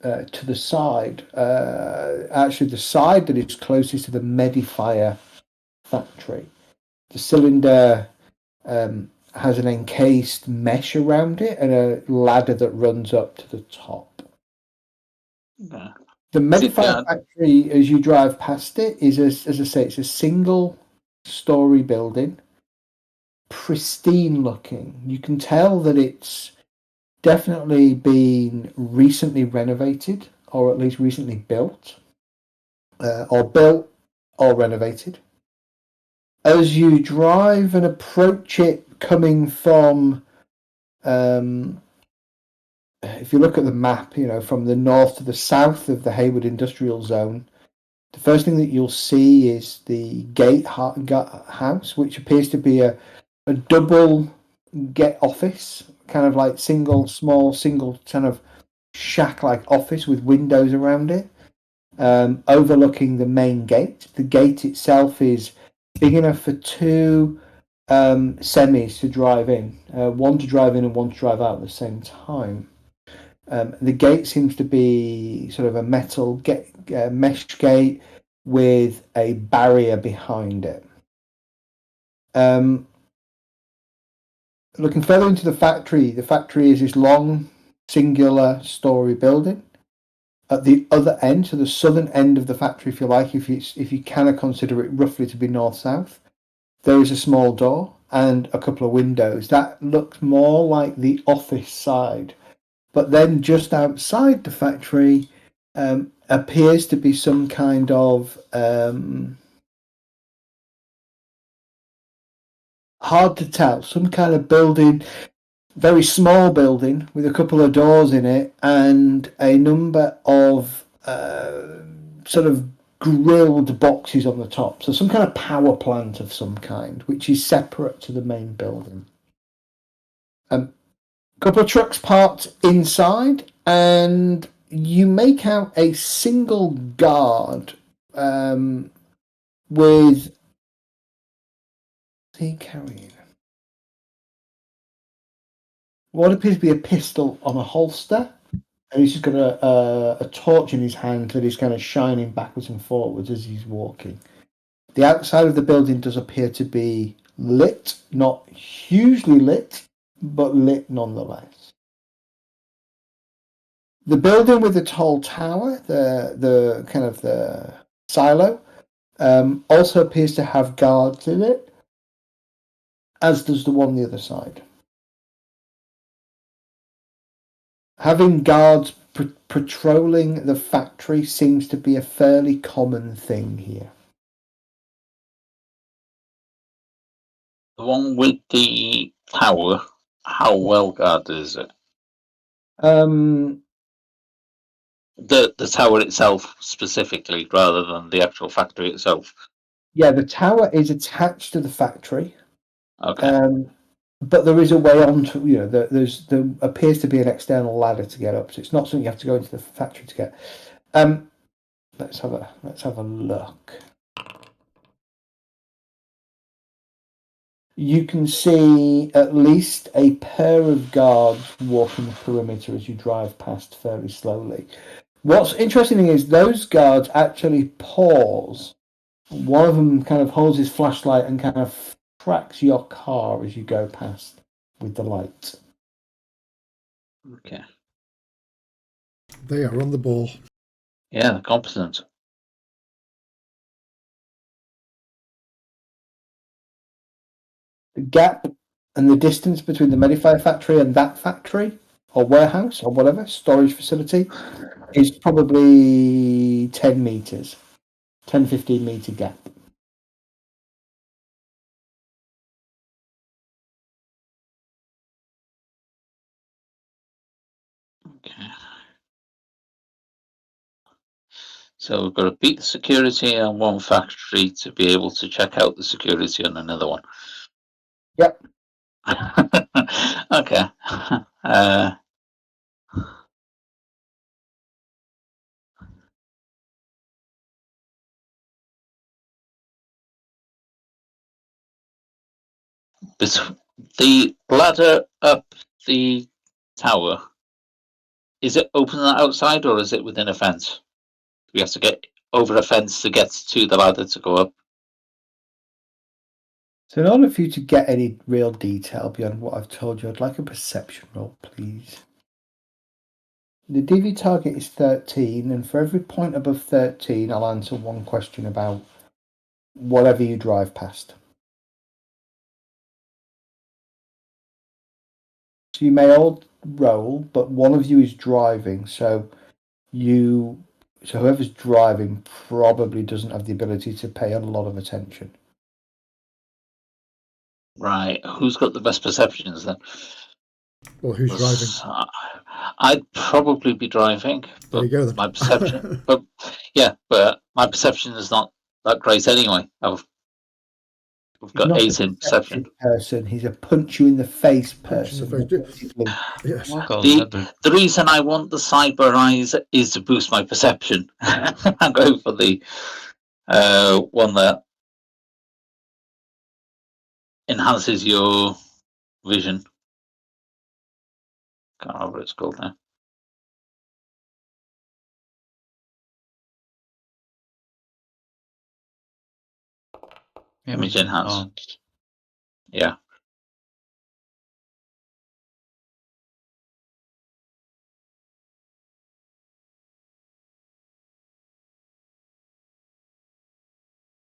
Speaker 1: to the side. Actually, the side that is closest to the Medifier factory. The cylinder has an encased mesh around it and a ladder that runs up to the top.
Speaker 2: Yeah.
Speaker 1: The Medifier factory, as you drive past it, is, as I say, it's a single-story building, pristine looking. You can tell that it's definitely been recently renovated, or at least recently built, or renovated. As you drive and approach it coming from, if you look at the map, from the north to the south of the Hayward Industrial Zone, the first thing that you'll see is the gate house, which appears to be a double get office, kind of like single kind of shack-like office with windows around it, overlooking the main gate. The gate itself is big enough for 2 semis to drive in, one to drive in and one to drive out at the same time. The gate seems to be sort of a metal mesh gate with a barrier behind it. Looking further into the factory is this long, singular story building. At the other end, so the southern end of the factory, if you like, if you kind of consider it roughly to be north-south, there is a small door and a couple of windows. That looks more like the office side. But then just outside the factory appears to be some kind of hard to tell, some kind of building, very small building with a couple of doors in it and a number of sort of grilled boxes on the top. So some kind of power plant of some kind, which is separate to the main building. A couple of trucks parked inside, and you make out a single guard with... What's he carrying? What appears to be a pistol on a holster, and he's just got a torch in his hand that is kind of shining backwards and forwards as he's walking. The outside of the building does appear to be lit, not hugely lit, but lit nonetheless. The building with the tall tower, the kind of the silo, also appears to have guards in it, as does the one on the other side. Having guards patrolling the factory seems to be a fairly common thing here.
Speaker 2: The one with the tower, how well guarded is it?
Speaker 1: The
Speaker 2: tower itself specifically, rather than the actual factory itself.
Speaker 1: Yeah, the tower is attached to the factory.
Speaker 2: Okay.
Speaker 1: But there is a way on to, there appears to be an external ladder to get up, so it's not something you have to go into the factory to get. Let's have a look. You can see at least a pair of guards walking the perimeter as you drive past fairly slowly. What's interesting is those guards actually pause. One of them kind of holds his flashlight and kind of tracks your car as you go past with the light.
Speaker 2: Okay.
Speaker 4: They are on the ball.
Speaker 2: Yeah, they're competent.
Speaker 1: The gap and the distance between the Medify factory and that factory or warehouse or whatever storage facility is probably 10 meters, 10-15 meter gap.
Speaker 2: Okay. So we've got to beat the security on one factory to be able to check out the security on another one.
Speaker 1: Yep.
Speaker 2: Okay. The ladder up the tower, is it open on the outside or is it within a fence? We have to get over a fence to get to the ladder to go up.
Speaker 1: So in order for you to get any real detail beyond what I've told you, I'd like a perception roll, please. The DV target is 13, and for every point above 13, I'll answer one question about whatever you drive past. So you may all roll, but one of you is driving, so whoever's driving probably doesn't have the ability to pay a lot of attention.
Speaker 2: Right. Who's got the best perceptions then?
Speaker 4: Well, who's driving?
Speaker 2: I'd probably be driving.
Speaker 4: There you go then.
Speaker 2: My perception, but my perception is not that great anyway. We've got
Speaker 1: Not
Speaker 2: 8
Speaker 1: a
Speaker 2: in perception.
Speaker 1: person. He's a punch you in the face
Speaker 4: Punch in
Speaker 1: person.
Speaker 4: the face. Yes.
Speaker 3: I've got
Speaker 2: The reason I want the cyber eyes is to boost my perception. I'm going for the one that enhances your vision. Can't remember what it's called now. Image enhance. Yeah.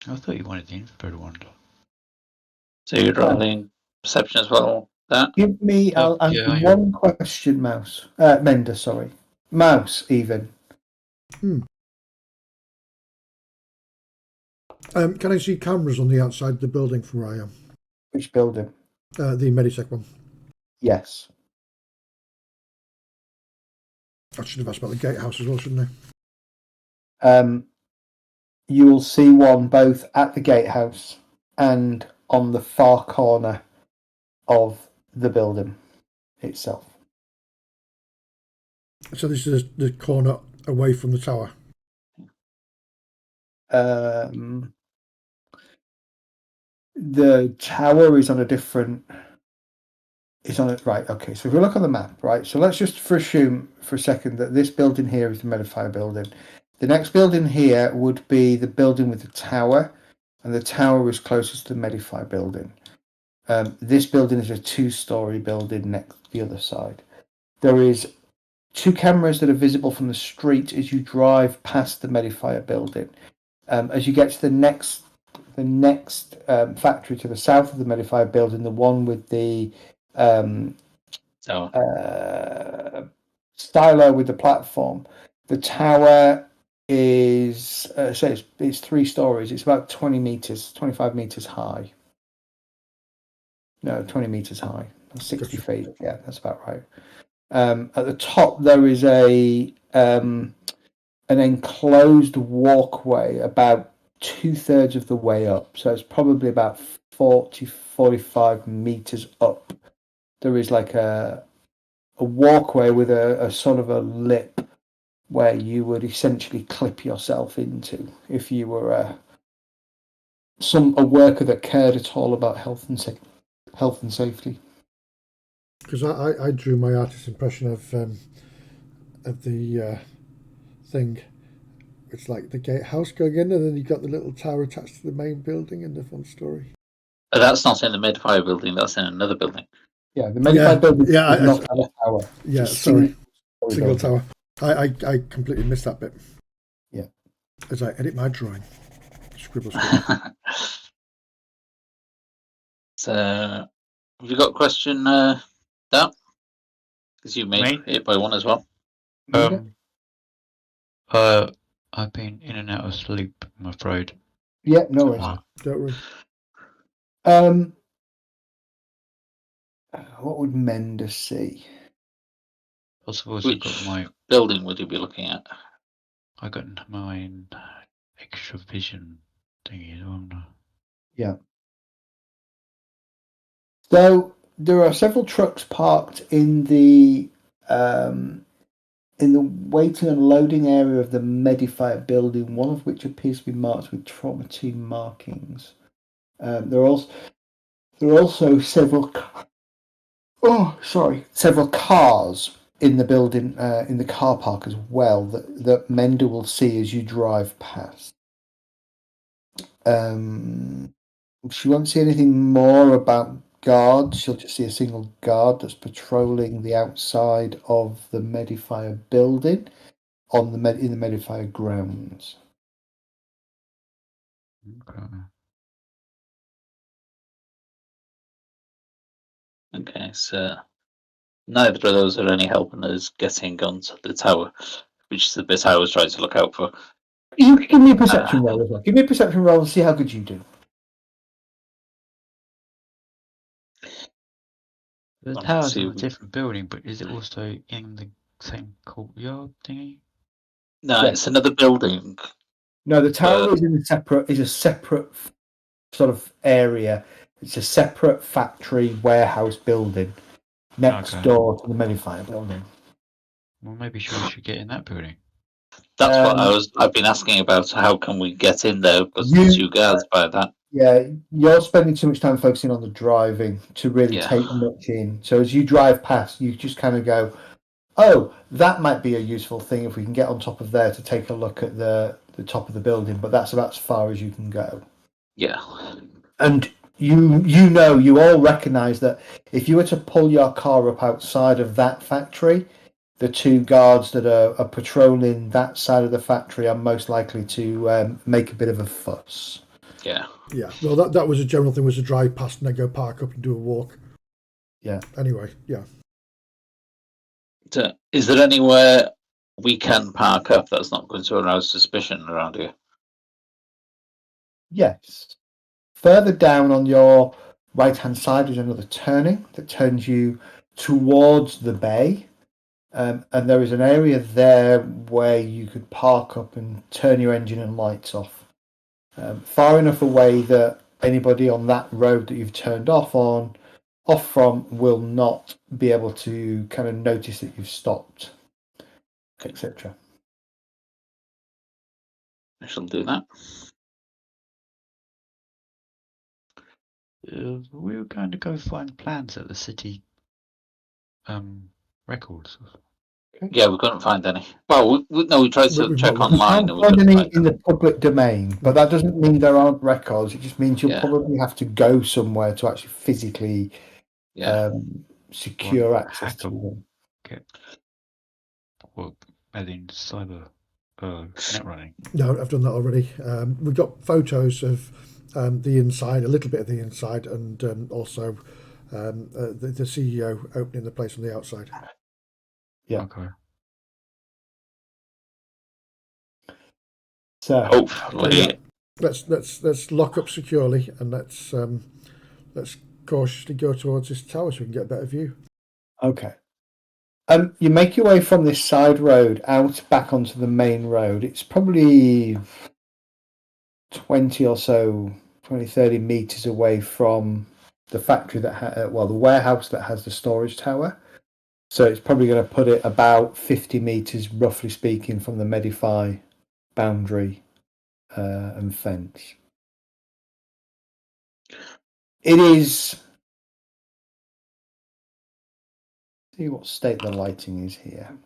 Speaker 3: I thought you wanted the infrared one.
Speaker 2: So you're rolling perception as well. That
Speaker 1: Give me. I'll answer one question, Mouse. Mender, sorry. Mouse, even.
Speaker 4: Can I see cameras on the outside of the building from where I am?
Speaker 1: Which building?
Speaker 4: The Meditech one.
Speaker 1: Yes.
Speaker 4: I should have asked about the gatehouse as well, shouldn't I?
Speaker 1: You will see one both at the gatehouse and on the far corner of the building itself.
Speaker 4: So this is the corner away from the tower.
Speaker 1: The tower is on a different. It's on it, right? Okay, so if we look on the map, right? So let's just assume for a second that this building here is the Medify building. The next building here would be the building with the tower, and the tower is closest to the Medify building. This building is a 2-story building next to the other side. There is 2 cameras that are visible from the street as you drive past the Medifier building. As you get to the next factory to the south of the Medifier building, the one with the stylo with the platform, the tower is it's 3 stories. It's about 20 meters, 25 meters high. No, 20 meters high. 60 feet. Yeah, that's about right. At the top there is an enclosed walkway about 2/3 of the way up. So it's probably about 45 meters up. There is like a walkway with a sort of a lip where you would essentially clip yourself into if you were a worker that cared at all about health and safety.
Speaker 4: Because I drew my artist's impression of the thing. It's like the gatehouse going in, and then you got the little tower attached to the main building in the front story.
Speaker 2: That's not in the Medfire building. That's in another building.
Speaker 1: Yeah, the Medify building does not have a tower.
Speaker 4: Yeah,
Speaker 1: It's a
Speaker 4: sorry. Single
Speaker 1: building.
Speaker 4: tower. I completely missed that bit.
Speaker 1: Yeah.
Speaker 4: As I edit my drawing. Scribble, scribble.
Speaker 2: So, have you got a question, Dan? Because you made it by one as well.
Speaker 3: I've been in and out of sleep, I'm afraid.
Speaker 1: Yeah, no worries.
Speaker 4: Don't worry.
Speaker 1: What would Mender see?
Speaker 3: I suppose
Speaker 2: Which building would you be looking at?
Speaker 3: I got my extra vision thingy on.
Speaker 1: Yeah. So there are several trucks parked in the waiting and loading area of the Medify building, one of which appears to be marked with trauma team markings. There are also several cars in the building, in the car park as well, that Mender will see as you drive past. She won't see anything more about guards. She'll just see a single guard that's patrolling the outside of the Medifier building in the Medifier grounds.
Speaker 2: Okay, so neither of those are any helping us getting onto the tower, which is the bit I was trying to look out for.
Speaker 1: You can give me a perception roll as well. Give me a perception roll and see how good you do.
Speaker 3: The tower's in a different building, but is it also in the same courtyard thingy?
Speaker 2: No, it's another building.
Speaker 1: No, the tower is a separate sort of area. It's a separate factory warehouse building next door to the Medifier building.
Speaker 3: Well, maybe we should get in that building.
Speaker 2: That's what I've been asking about. How can we get in there? Because there's two guards by that.
Speaker 1: Yeah, you're spending too much time focusing on the driving to really take much in. So as you drive past, you just kind of go, "Oh, that might be a useful thing if we can get on top of there to take a look at the top of the building." But that's about as far as you can go.
Speaker 2: Yeah.
Speaker 1: And you all recognise that if you were to pull your car up outside of that factory, the two guards that are patrolling that side of the factory are most likely to make a bit of a fuss.
Speaker 2: Yeah.
Speaker 4: Yeah. Well, that was a general thing, was to drive past and then go park up and do a walk.
Speaker 1: Yeah.
Speaker 4: Anyway, yeah.
Speaker 2: So, is there anywhere we can park up that's not going to arouse suspicion around here?
Speaker 1: Yes. Further down on your right-hand side is another turning that turns you towards the bay. And there is an area there where you could park up and turn your engine and lights off. Far enough away that anybody on that road that you've turned off from will not be able to kind of notice that you've stopped, etc.
Speaker 2: I shall do that.
Speaker 3: We were going to go find plans at the city records.
Speaker 1: Okay.
Speaker 2: Yeah, we couldn't find any. Well, we tried to check online.
Speaker 1: You can't find any in the public domain, but that doesn't mean there aren't records. It just means you'll probably have to go somewhere to actually physically secure access to them.
Speaker 3: Okay. Well, adding cyber net running.
Speaker 4: No, I've done that already. We've got photos of the inside, a little bit of the inside, and also the CEO opening the place on the outside.
Speaker 1: Yeah.
Speaker 3: Okay.
Speaker 2: So hopefully,
Speaker 4: let's lock up securely and let's cautiously go towards this tower so we can get a better view.
Speaker 1: Okay. You make your way from this side road out back onto the main road. It's probably 20 or so, 20, 30 meters away from the factory that the warehouse that has the storage tower. So it's probably going to put it about 50 meters, roughly speaking, from the Medify boundary and fence. It is. See what state the lighting is here.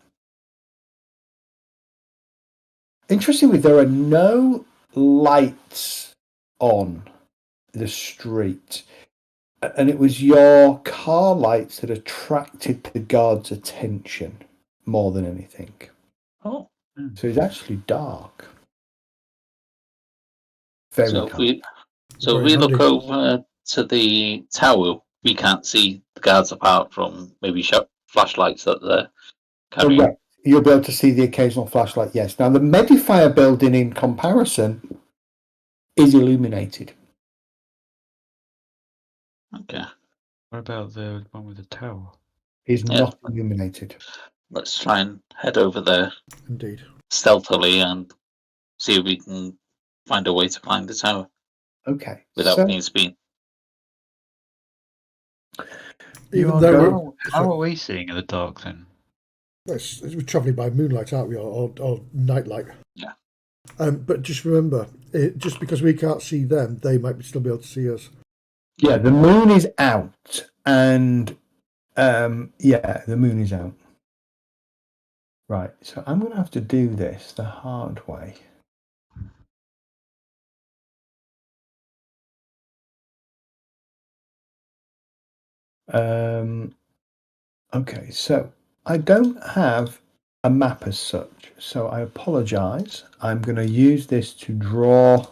Speaker 1: Interestingly, there are no lights on the street. And it was your car lights that attracted the guard's attention more than anything.
Speaker 2: Oh.
Speaker 1: So it's actually dark. Very
Speaker 2: So
Speaker 1: dark.
Speaker 2: if we look over to the tower, we can't see the guards apart from maybe flashlights that they're carrying.
Speaker 1: Correct. You'll be able to see the occasional flashlight, yes. Now, the Medifier building, in comparison, is illuminated.
Speaker 2: Okay.
Speaker 3: What about the one with the tower?
Speaker 1: Is not illuminated.
Speaker 2: Let's try and head over there.
Speaker 4: Indeed.
Speaker 2: Stealthily and see if we can find a way to climb the tower.
Speaker 1: Okay.
Speaker 2: Without being seen.
Speaker 4: Even though
Speaker 3: how are we seeing in the dark then?
Speaker 4: we're travelling by moonlight, aren't we, or nightlight?
Speaker 2: Yeah.
Speaker 4: But just remember, just because we can't see them, they might still be able to see us.
Speaker 1: Yeah, the moon is out, and the moon is out. Right, so I'm going to have to do this the hard way. Okay, so I don't have a map as such, so I apologise. I'm going to use this to draw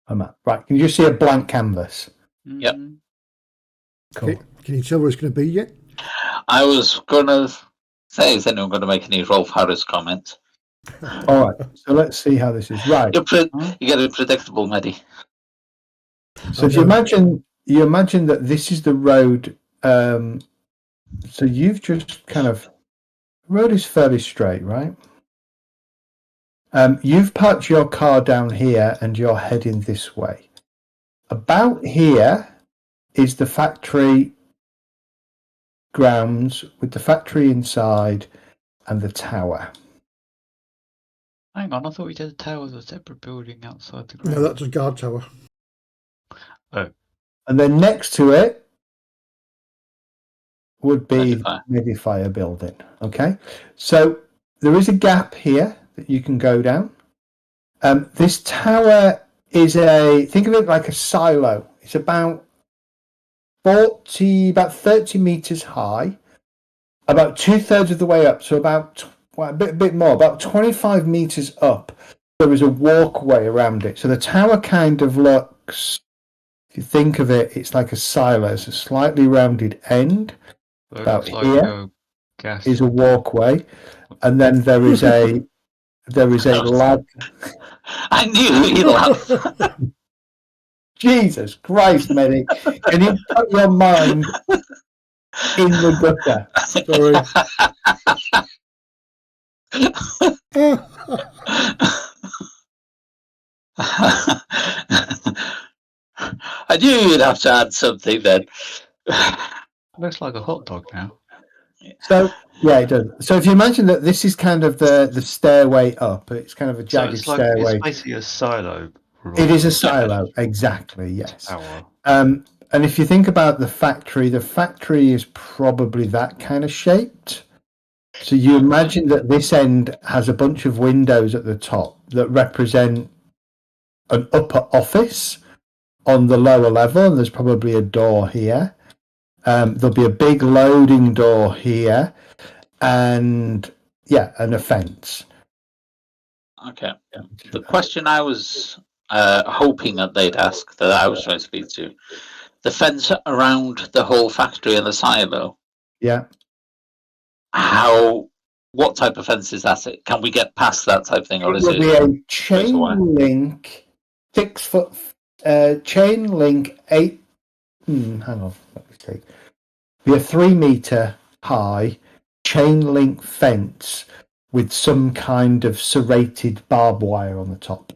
Speaker 1: a map. Right, can you just see a blank canvas?
Speaker 2: Yep.
Speaker 1: Cool.
Speaker 4: Can you tell where it's going to be yet?
Speaker 2: I was going to say, is anyone going to make any Rolf Harris comments?
Speaker 1: All right, so let's see how this is. Right.
Speaker 2: You get a predictable, Medi.
Speaker 1: So if you imagine that this is the road. So you've just kind of, the road is fairly straight, right? You've parked your car down here and you're heading this way. About here is the factory grounds with the factory inside and the tower.
Speaker 3: Hang on, I thought we did the tower as a separate building outside the ground.
Speaker 4: No, that's a guard tower.
Speaker 3: Oh.
Speaker 1: And then next to it would be
Speaker 2: Medifier
Speaker 1: building. Okay, so there is a gap here that you can go down. This tower is think of it like a silo. It's about 30 meters high, about 2/3 of the way up. So a bit more, about 25 meters up. There is a walkway around it. So the tower kind of looks, if you think of it, it's like a silo. It's a slightly rounded end.
Speaker 3: So
Speaker 1: about
Speaker 3: like
Speaker 1: here is a walkway, and then there is a lad.
Speaker 2: I knew he'd laugh.
Speaker 1: Jesus Christ, Medi. Can you put your mind in the gutter?
Speaker 2: I knew you'd have to add something then.
Speaker 3: Looks like a hot dog now.
Speaker 1: So yeah, it does. So if you imagine that this is kind of the stairway up, it's kind of a jagged stairway.
Speaker 3: It's basically a silo.
Speaker 1: It is a silo, exactly. Yes.
Speaker 3: Tower.
Speaker 1: And if you think about the factory is probably that kind of shaped. So you imagine that this end has a bunch of windows at the top that represent an upper office on the lower level, and there's probably a door here. There'll be a big loading door here, and a fence.
Speaker 2: Okay. The question I was hoping that they'd ask, that I was trying to speak to, the fence around the whole factory and the silo.
Speaker 1: Yeah.
Speaker 2: What type of fence is that? Can we get past that type of thing, or is
Speaker 1: it? It will be a chain link, 6 foot chain link 8. Hang on, let me see. Be a 3 meter high chain link fence with some kind of serrated barbed wire on the top.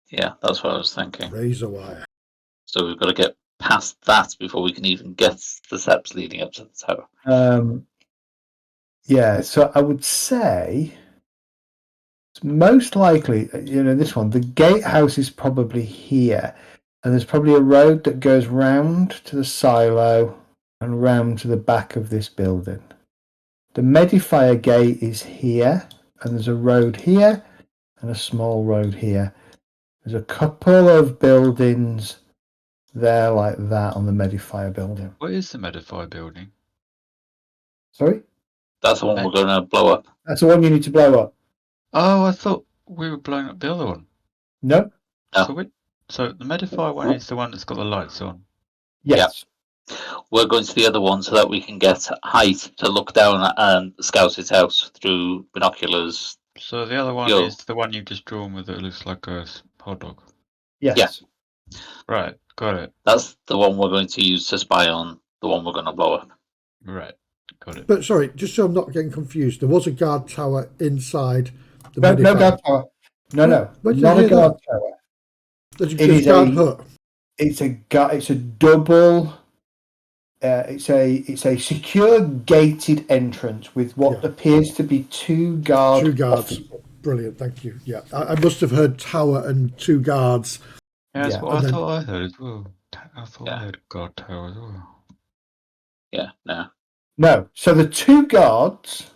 Speaker 2: Yeah, that's what I was thinking.
Speaker 4: Razor wire.
Speaker 2: So we've got to get past that before we can even get the steps leading up to the tower.
Speaker 1: Yeah, so I would say it's most likely, this one, the gatehouse is probably here, and there's probably a road that goes round to the silo and round to the back of this building. The Medifier gate is here, and there's a road here and a small road here. There's a couple of buildings there like that on the Medifier building.
Speaker 3: What is the Medify building?
Speaker 1: Sorry?
Speaker 2: That's the one we're going to blow up.
Speaker 1: That's the one you need to blow up.
Speaker 3: Oh, I thought we were blowing up the other one.
Speaker 1: No?
Speaker 2: No.
Speaker 3: So the Medify one is the one that's got the lights on.
Speaker 1: Yes.
Speaker 2: We're going to the other one so that we can get height to look down and scout it out through binoculars.
Speaker 3: So the other one is the one you've just drawn with it looks like a hot dog.
Speaker 1: Yes.
Speaker 2: Yeah.
Speaker 3: Right, got it.
Speaker 2: That's the one we're going to use to spy on the one we're going to blow up.
Speaker 3: Right, got it.
Speaker 4: But sorry, just so I'm not getting confused, there was a guard tower inside the
Speaker 1: No guard tower. No.
Speaker 4: Where did
Speaker 1: Not
Speaker 4: I
Speaker 1: a
Speaker 4: hear
Speaker 1: guard
Speaker 4: that?
Speaker 1: tower.
Speaker 4: There's
Speaker 1: It
Speaker 4: a
Speaker 1: is
Speaker 4: guard hut.
Speaker 1: It's a double. It's a secure gated entrance with what appears to be two guards.
Speaker 4: Officers. Brilliant, thank you. Yeah, I must have heard tower and two guards.
Speaker 3: Yeah, that's what I thought I heard as well. I thought I heard a guard tower as well.
Speaker 2: Yeah, no.
Speaker 1: No. So the two guards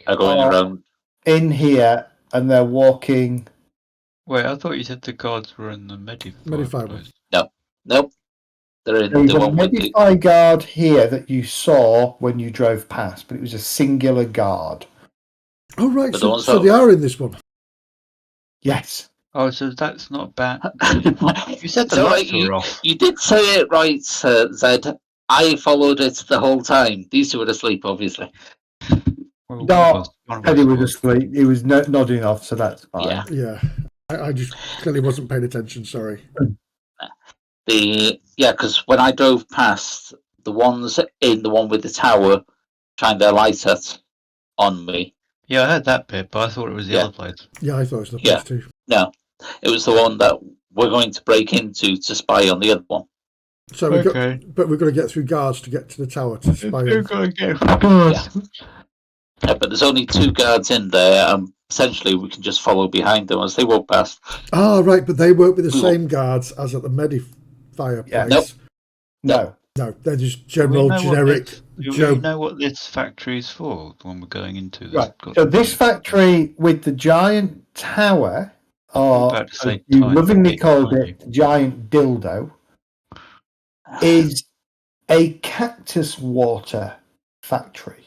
Speaker 2: are going around
Speaker 1: in here, and they're walking.
Speaker 3: Wait, I thought you said the guards were in the Medify place.
Speaker 2: No, nope. They're in
Speaker 1: There's
Speaker 2: the
Speaker 1: a
Speaker 2: one with
Speaker 1: Medify guard here that you saw when you drove past, but it was a singular guard.
Speaker 4: Oh right, so they are in this one.
Speaker 1: Yes.
Speaker 3: Oh, so that's not bad. You said the lights were off.
Speaker 2: You did say it right, Zed. I followed it the whole time. These two were asleep, obviously.
Speaker 1: Well, no, Eddie was asleep. He was nodding off, so that's fine.
Speaker 4: Yeah. I just clearly wasn't paying attention. Sorry.
Speaker 2: Because when I drove past, the ones in the one with the tower shined their light on me.
Speaker 3: Yeah, I heard that bit, but I thought it was the other place.
Speaker 4: Yeah, I thought it was the place too.
Speaker 2: No, it was the one that we're going to break into to spy on the other one.
Speaker 4: So we've got to get through guards to get to the tower to spy.
Speaker 3: We've got to get through guards.
Speaker 2: Yeah, but there's only two guards in there, and essentially we can just follow behind them as they walk past.
Speaker 4: Ah, right, but they won't be the same guards as at the Medifier place.
Speaker 1: No,
Speaker 4: they're just generic.
Speaker 3: Do we know what this factory is for? The one we're going into.
Speaker 1: Right. So this factory with the giant tower, or you lovingly called it the giant dildo, is a cactus water factory.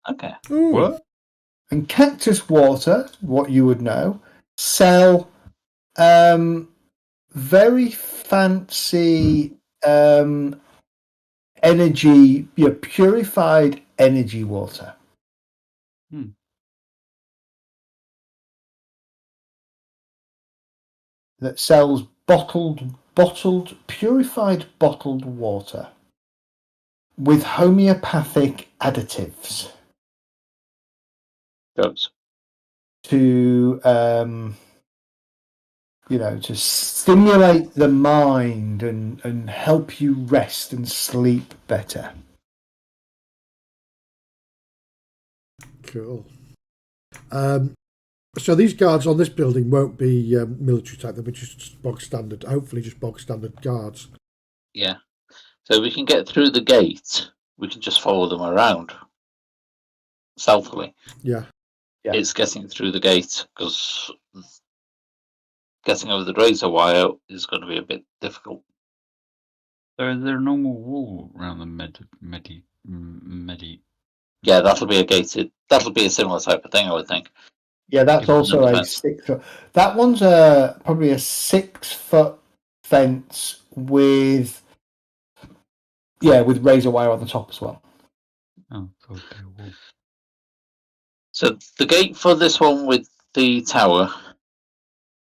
Speaker 2: Okay.
Speaker 4: Ooh.
Speaker 3: What?
Speaker 1: And cactus water, what you would know, sell very fancy energy, purified energy water. That sells purified bottled water with homeopathic additives. To to stimulate the mind and help you rest and sleep better.
Speaker 4: Cool. So these guards on this building won't be military type; they'll be just bog standard. Hopefully, just bog standard guards.
Speaker 2: Yeah. So we can get through the gate. We can just follow them around stealthily.
Speaker 4: Yeah.
Speaker 2: It's getting through the gate because getting over the razor wire is going to be a bit difficult.
Speaker 3: So is there a normal wall around the medi?
Speaker 2: Yeah, that'll be a gated. That'll be a similar type of thing, I would think.
Speaker 1: Yeah, that's also a 6 foot. That one's probably a 6 foot fence with razor wire on the top as well.
Speaker 3: Oh, okay.
Speaker 2: So the gate for this one with the tower,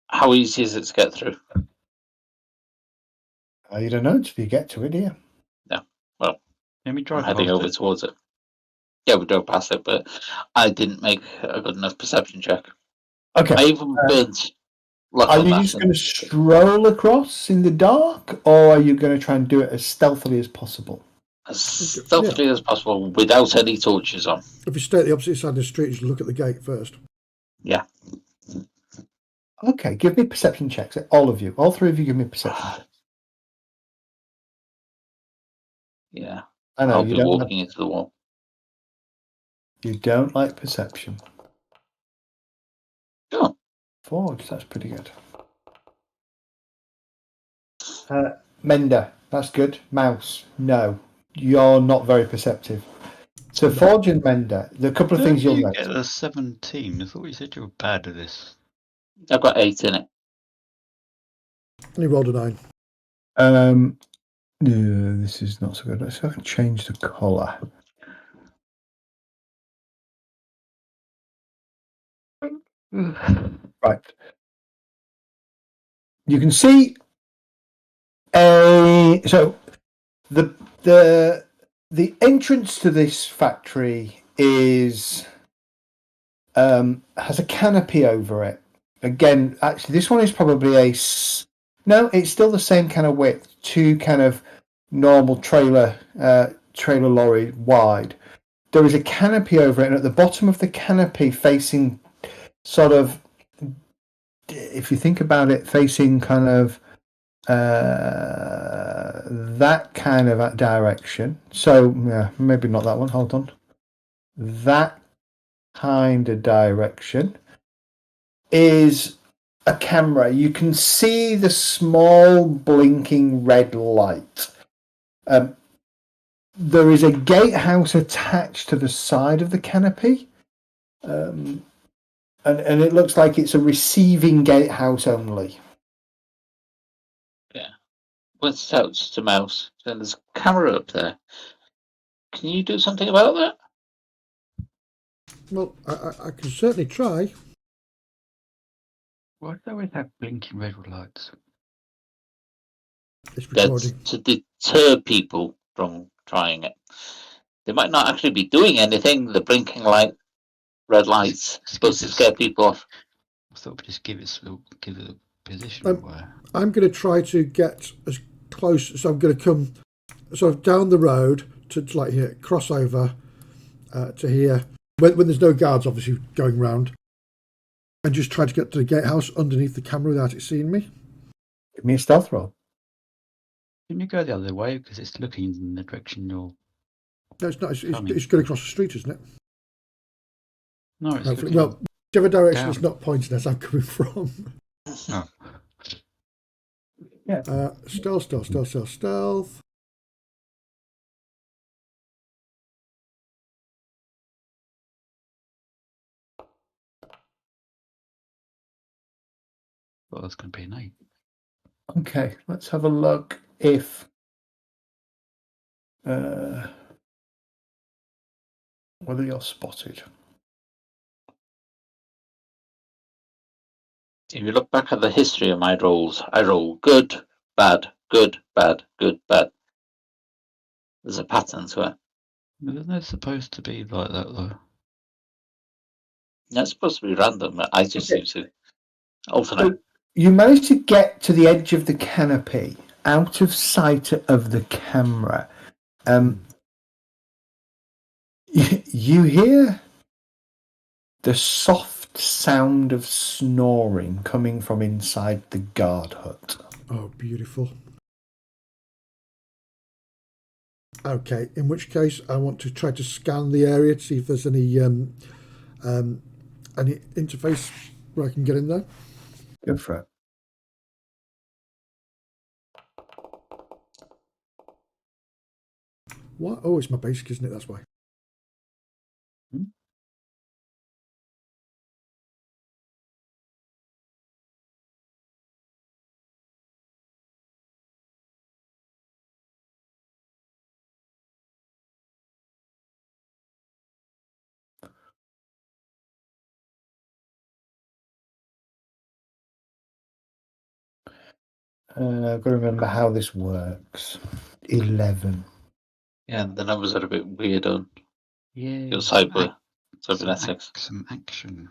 Speaker 2: how easy is it to get through?
Speaker 1: You don't know until you get to it, here.
Speaker 2: No. Well,
Speaker 3: I'm
Speaker 2: heading over towards it. Yeah, we drove past it, but I didn't make a good enough perception check.
Speaker 1: Okay.
Speaker 2: I even been.
Speaker 1: Are you just going to stroll across in the dark, or are you going to try and do it as stealthily as possible?
Speaker 2: As stealthily as possible, without any torches on.
Speaker 4: If you stay at the opposite side of the street, just look at the gate first.
Speaker 2: Yeah.
Speaker 1: Okay, give me perception checks. All of you. All three of you give me perception checks.
Speaker 2: Yeah.
Speaker 1: I know,
Speaker 2: I'll be walking into the wall.
Speaker 1: You don't like perception.
Speaker 2: Oh.
Speaker 1: Forge. That's pretty good. Mender. That's good. Mouse. No. You're not very perceptive. So Forge and Mender. There are a couple of things you'll notice.
Speaker 3: Get a 17. I thought you said you were bad at this.
Speaker 2: I've got 8 in it.
Speaker 4: And he rolled a 9.
Speaker 1: No, this is not so good. Let's see if I can change the colour. Right. You can see so the entrance to this factory is has a canopy over it. Again, actually, this one is probably no, it's still the same kind of width, 2 kind of normal trailer lorry wide. There is a canopy over it, and at the bottom of the canopy, facing sort of, if you think about it, facing kind of that kind of direction. So yeah, maybe not that one. Hold on. That kind of direction is a camera. You can see the small blinking red light. There is a gatehouse attached to the side of the canopy, and it looks like it's a receiving gatehouse only.
Speaker 2: Yeah. What's out to Mouse? And there's a camera up there. Can you do something about that?
Speaker 4: Well, I can certainly try.
Speaker 3: Why do they always have blinking red lights?
Speaker 4: It's
Speaker 2: That's
Speaker 4: recording.
Speaker 2: to deter people from trying it. They might not actually be doing anything. The blinking red lights supposed to scare people off.
Speaker 3: I thought we'd just give it a position where.
Speaker 4: I'm going to try to get as close. So I'm going to come sort of down the road to like here, cross over to here when there's no guards obviously going round, and just try to get to the gatehouse underneath the camera without it seeing me.
Speaker 1: Give me a stealth roll.
Speaker 3: Can you go the other way because it's looking in the direction you're?
Speaker 4: No, it's not. It's going across the street, isn't it?
Speaker 3: No, it's
Speaker 4: Hopefully.
Speaker 3: looking
Speaker 4: Well, whichever direction
Speaker 3: down.
Speaker 4: it's not pointing as I'm coming from.
Speaker 3: Oh.
Speaker 1: Yeah.
Speaker 4: Stealth.
Speaker 3: Well, that's going to be an 8.
Speaker 1: Okay, let's have a look if whether you're spotted.
Speaker 2: If you look back at the history of my rolls, I roll good, bad, good, bad, good, bad. There's a pattern to it.
Speaker 3: Isn't it supposed to be like that though?
Speaker 2: That's supposed to be random. I just seem to alternate.
Speaker 1: So you managed to get to the edge of the canopy, out of sight of the camera. You hear the soft sound of snoring coming from inside the guard hut.
Speaker 4: Oh, beautiful. Okay, in which case I want to try to scan the area to see if there's any interface where I can get in there.
Speaker 1: Go for it.
Speaker 4: What? Oh, it's my basic, isn't it? That's why.
Speaker 1: I've got to remember how this works. 11.
Speaker 2: Yeah, the numbers are a bit weird on
Speaker 3: Yeah.
Speaker 2: your cybernetics.
Speaker 3: Some action.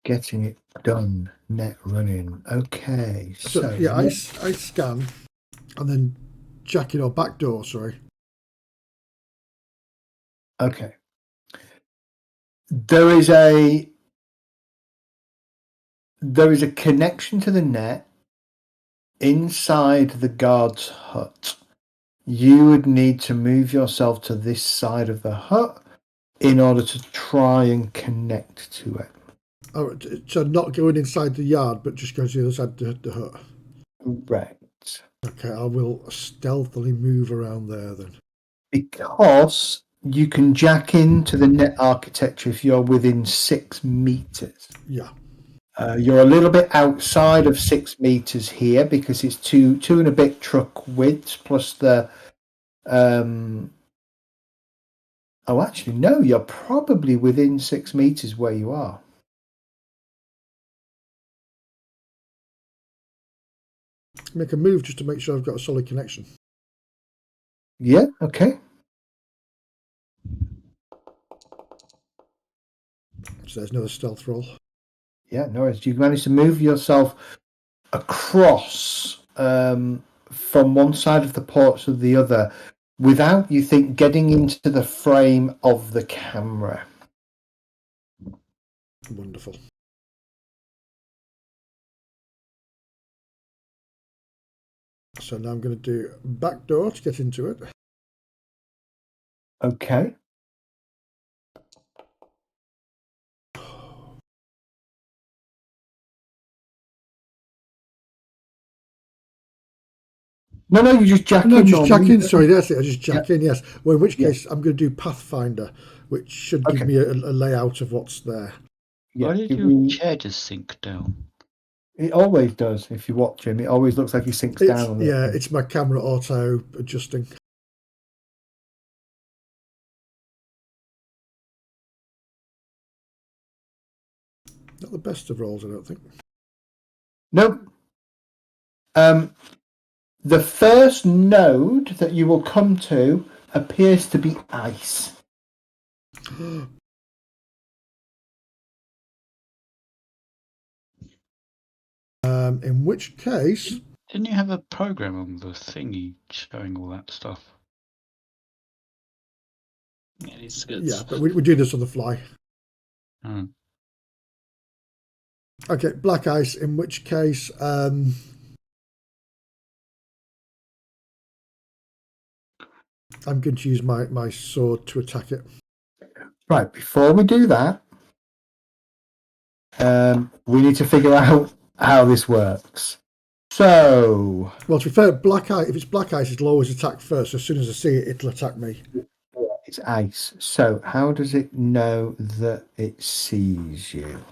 Speaker 1: Getting it done. Net running. Okay.
Speaker 4: So yeah, I scan and then jack it or backdoor. Sorry.
Speaker 1: Okay. There is a connection to the net inside the guard's hut. You would need to move yourself to this side of the hut in order to try and connect to it.
Speaker 4: Oh, so not going inside the yard, but just going to the other side of the hut.
Speaker 1: Right.
Speaker 4: Okay, I will stealthily move around there then.
Speaker 1: Because you can jack into the net architecture if you're within 6 meters.
Speaker 4: Yeah.
Speaker 1: You're a little bit outside of 6 meters here because it's two and a bit truck widths plus the. Oh, actually, no. You're probably within 6 meters where you are.
Speaker 4: Make a move just to make sure I've got a solid connection.
Speaker 1: Yeah. Okay.
Speaker 4: So there's another stealth roll.
Speaker 1: Yeah. No worries. You managed to move yourself across from one side of the port to the other without, you think, getting into the frame of the camera.
Speaker 4: Wonderful. So now I'm going to do back door to get into it.
Speaker 1: Okay. No, you just jack
Speaker 4: No,
Speaker 1: in.
Speaker 4: just
Speaker 1: normally.
Speaker 4: jack in. Sorry, that's it. I just jack in, yes. Well, in which
Speaker 1: Yeah.
Speaker 4: case, I'm going to do Pathfinder, which should give
Speaker 1: Okay.
Speaker 4: me a layout of what's there.
Speaker 1: Yeah,
Speaker 3: Why did your chair just sink down?
Speaker 1: It always does. If you watch him, it always looks like he sinks down on it.
Speaker 4: Yeah, it's my camera auto adjusting. Not the best of rolls, I don't think.
Speaker 1: Nope. The first node that you will come to appears to be ice.
Speaker 4: In which case...
Speaker 3: Didn't you have a program on the thingy showing all that stuff?
Speaker 4: Yeah, but we do this on the fly.
Speaker 3: Oh.
Speaker 4: Okay, black ice, in which case... I'm going to use my sword to attack it.
Speaker 1: Right, before we do that, we need to figure out how this works. So...
Speaker 4: Well, to be fair, black ice, if it's black ice, it'll always attack first. So as soon as I see it, it'll attack me.
Speaker 1: It's ice. So how does it know that it sees you?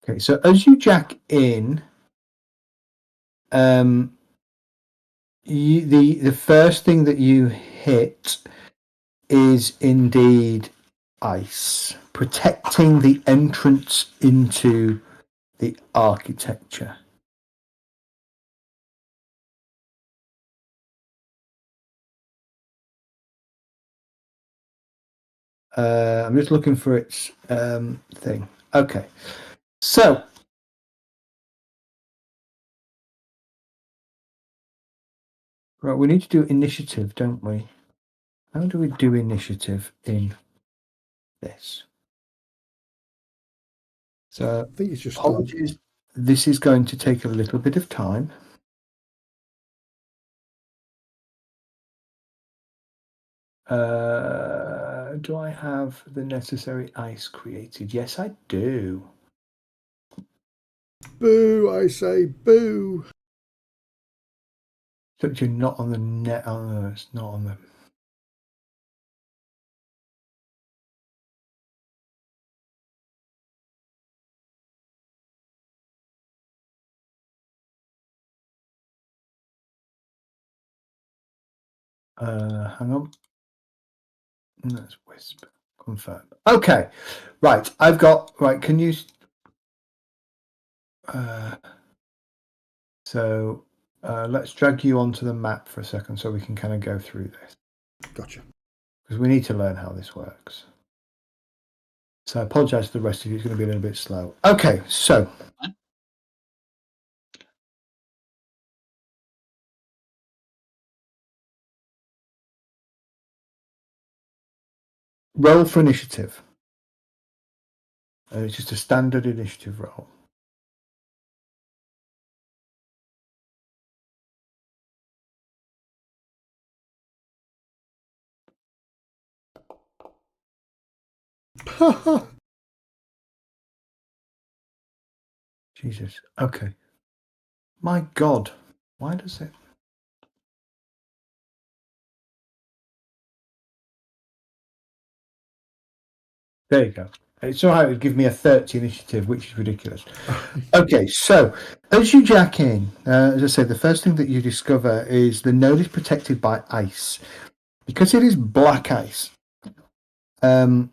Speaker 1: Okay, so as you jack in, the first thing that you hit is indeed ice, protecting the entrance into the architecture. I'm just looking for its thing. Okay, so right, we need to do initiative, don't we? How do we do initiative in this? So
Speaker 4: I think it's just...
Speaker 1: apologies, this is going to take a little bit of time. Do I have the necessary ice created? Yes, I do.
Speaker 4: Boo, I say, boo.
Speaker 1: So you're not on the net. Oh, no, it's not on the... Hang on. Let's Wisp. Confirm. Okay. Right. I've got... Right. Can you... So let's drag you onto the map for a second so we can kind of go through this.
Speaker 4: Gotcha.
Speaker 1: Because we need to learn how this works. So I apologise to the rest of you. It's going to be a little bit slow. Okay. So... Roll for initiative. It's just a standard initiative roll. Jesus. Okay. My God. Why does it? There you go. It's all right. It would give me a 30 initiative, which is ridiculous. Okay, so as you jack in, as I said, the first thing that you discover is the node is protected by ice. Because it is black ice, so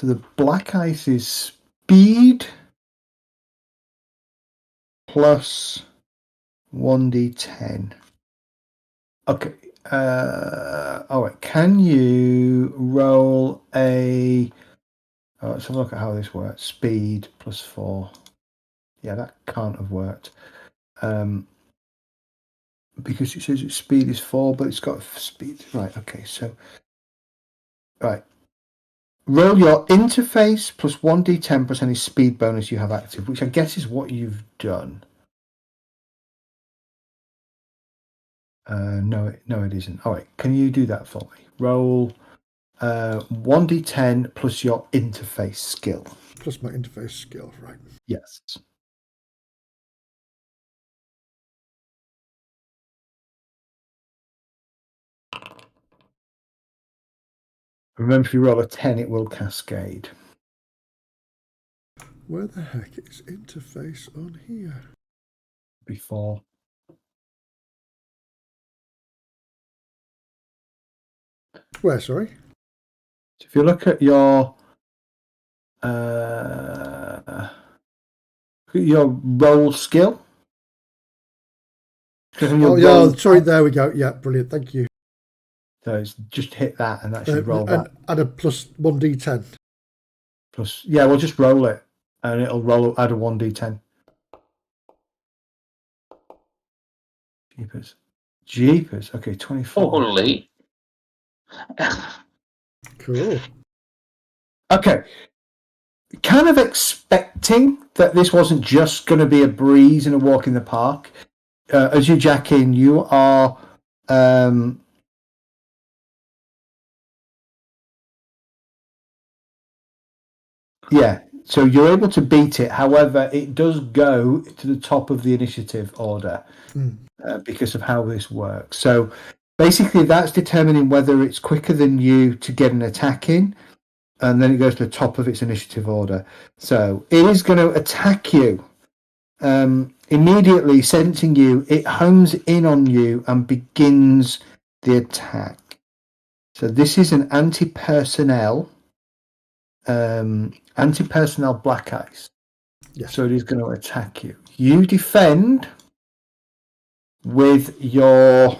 Speaker 1: the black ice is speed plus 1d10. Okay. All right. Can you roll a... Oh, let's have a look at how this works. Speed plus 4. Yeah, that can't have worked. Because it says its speed is 4, but it's got speed. Right, okay, so... Right. Roll your interface plus 1d10 plus any speed bonus you have active, which I guess is what you've done. No, it isn't. All right, can you do that for me? Roll 1d10 plus your interface skill.
Speaker 4: Plus my interface skill, right.
Speaker 1: Yes. Remember, if you roll a 10, it will cascade.
Speaker 4: Where the heck is interface on here?
Speaker 1: Before.
Speaker 4: Where, sorry?
Speaker 1: So if you look at your roll skill.
Speaker 4: Sorry, there we go. Yeah, brilliant, thank you.
Speaker 1: So it's just hit that and that should roll that.
Speaker 4: Add a plus 1d10.
Speaker 1: Plus, yeah, we'll just roll it and it'll add a 1d10. Jeepers. Okay, 24.
Speaker 2: Holy.
Speaker 4: Cool.
Speaker 1: Okay. Kind of expecting that this wasn't just going to be a breeze and a walk in the park. As you jack in, you are yeah, so you're able to beat it. However, it does go to the top of the initiative order because of how this works. So basically, that's determining whether it's quicker than you to get an attack in, and then it goes to the top of its initiative order. So it is going to attack you. Immediately sensing you, it homes in on you and begins the attack. So this is an anti-personnel black ice.
Speaker 4: Yes.
Speaker 1: So it is going to attack you. You defend with your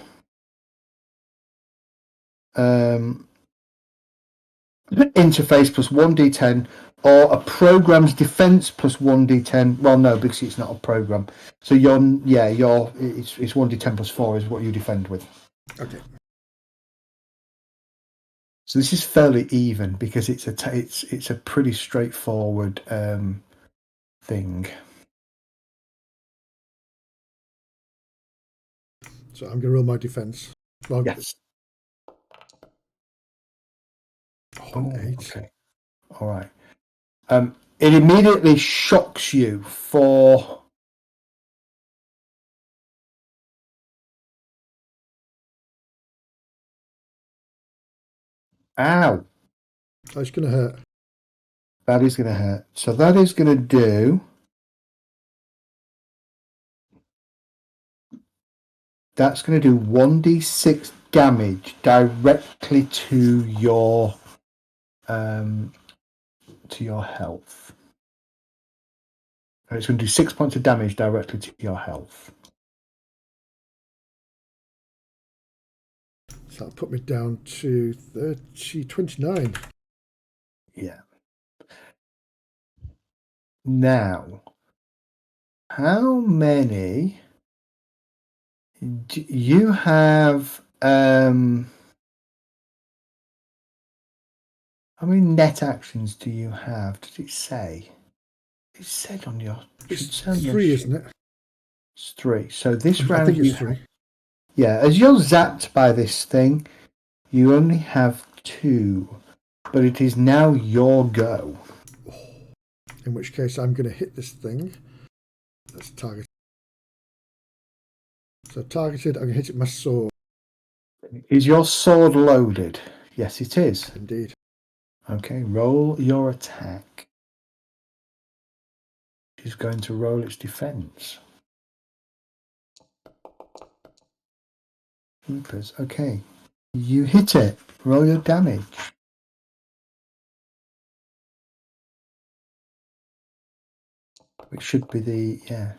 Speaker 1: interface plus 1d10 or a program's defense plus 1d10. Well, no, because it's not a program. So it's 1d10 plus 4 is what you defend with.
Speaker 4: Okay.
Speaker 1: So this is fairly even because it's a pretty straightforward thing.
Speaker 4: So I'm going to roll my defense. Well,
Speaker 1: Yes.
Speaker 4: Oh, 8.
Speaker 1: Okay. All right. It immediately shocks you for ow.
Speaker 4: That's going to hurt.
Speaker 1: That is going to hurt. So that is going to do. That's going to do 1d6 damage directly to your health. And it's going to do 6 points of damage directly to your health.
Speaker 4: So that'll put me down to 29.
Speaker 1: Yeah. Now, how many do you have? How many net actions do you have? Does it say? It said on your.
Speaker 4: It's 3, isn't it?
Speaker 1: It's 3. So this
Speaker 4: I
Speaker 1: round
Speaker 4: think
Speaker 1: you
Speaker 4: it's 3.
Speaker 1: Yeah, as you're zapped by this thing, you only have 2, but it is now your go.
Speaker 4: In which case, I'm going to hit this thing. That's targeted. So targeted, I'm going to hit it with my sword.
Speaker 1: Is your sword loaded? Yes, it is.
Speaker 4: Indeed.
Speaker 1: Okay, roll your attack. She's going to roll its defense. Keepers. Okay. You hit it. Roll your damage. Which should be the, yeah.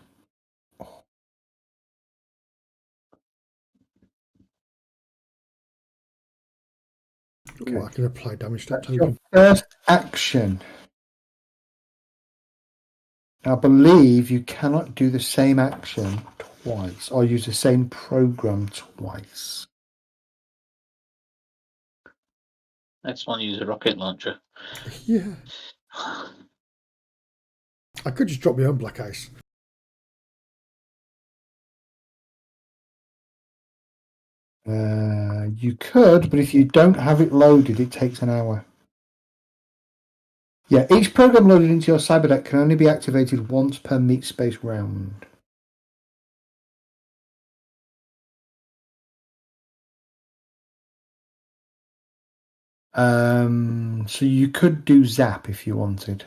Speaker 1: Okay.
Speaker 4: Oh, I can apply damage to that
Speaker 1: That's your
Speaker 4: token.
Speaker 1: first action. I believe you cannot do the same action twice or use the same program twice.
Speaker 2: Next one, use a rocket launcher.
Speaker 4: Yeah. I could just drop my own black ice.
Speaker 1: You could, but if you don't have it loaded, it takes an hour. Yeah, each program loaded into your cyberdeck can only be activated once per meat space round. So you could do Zap if you wanted.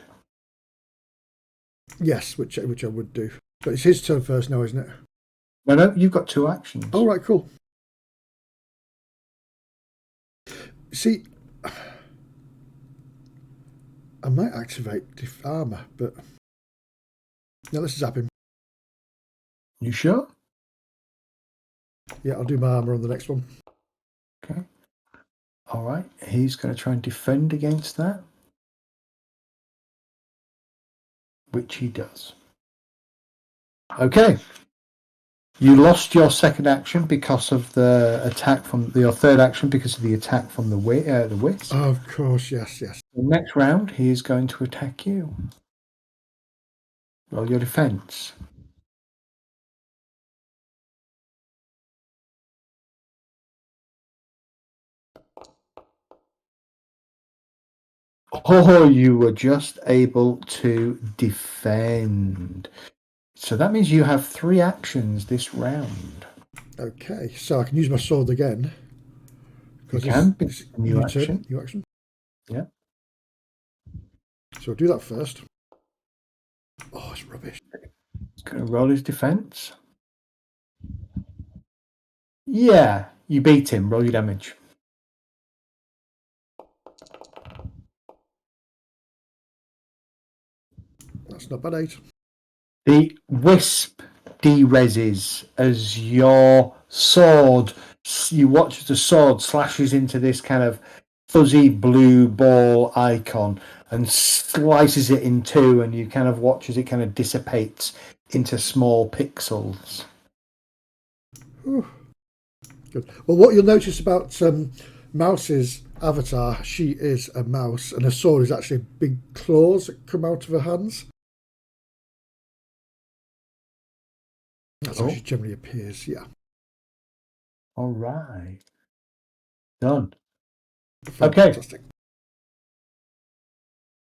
Speaker 4: Yes, which I would do. But it's his turn first now, isn't it?
Speaker 1: No, you've got 2 actions.
Speaker 4: All right, cool. See, I might activate armor, but no, let's zap him.
Speaker 1: You sure?
Speaker 4: Yeah, I'll do my armor on the next one.
Speaker 1: Okay. All right. He's going to try and defend against that, which he does. Okay. You lost your second action because of the attack from your third action because of the attack from the wisp.
Speaker 4: Of course, yes.
Speaker 1: The next round, he is going to attack you. Roll your defense. Oh, you were just able to defend. So that means you have 3 actions this round.
Speaker 4: Okay, so I can use my sword again.
Speaker 1: You can.
Speaker 4: It's
Speaker 1: New action.
Speaker 4: New action.
Speaker 1: Yeah.
Speaker 4: So I'll do that first. Oh, it's rubbish.
Speaker 1: He's going to roll his defense. Yeah, you beat him. Roll your damage.
Speaker 4: That's not bad, 8.
Speaker 1: The wisp de-reses as your sword, you watch as the sword slashes into this kind of fuzzy blue ball icon and slices it in 2, and you kind of watch as it kind of dissipates into small pixels.
Speaker 4: Whew. Good. Well, what you'll notice about Mouse's avatar, she is a mouse, and her sword is actually big claws that come out of her hands. That's how she generally appears, yeah.
Speaker 1: All right. Done.
Speaker 4: Fantastic. Okay.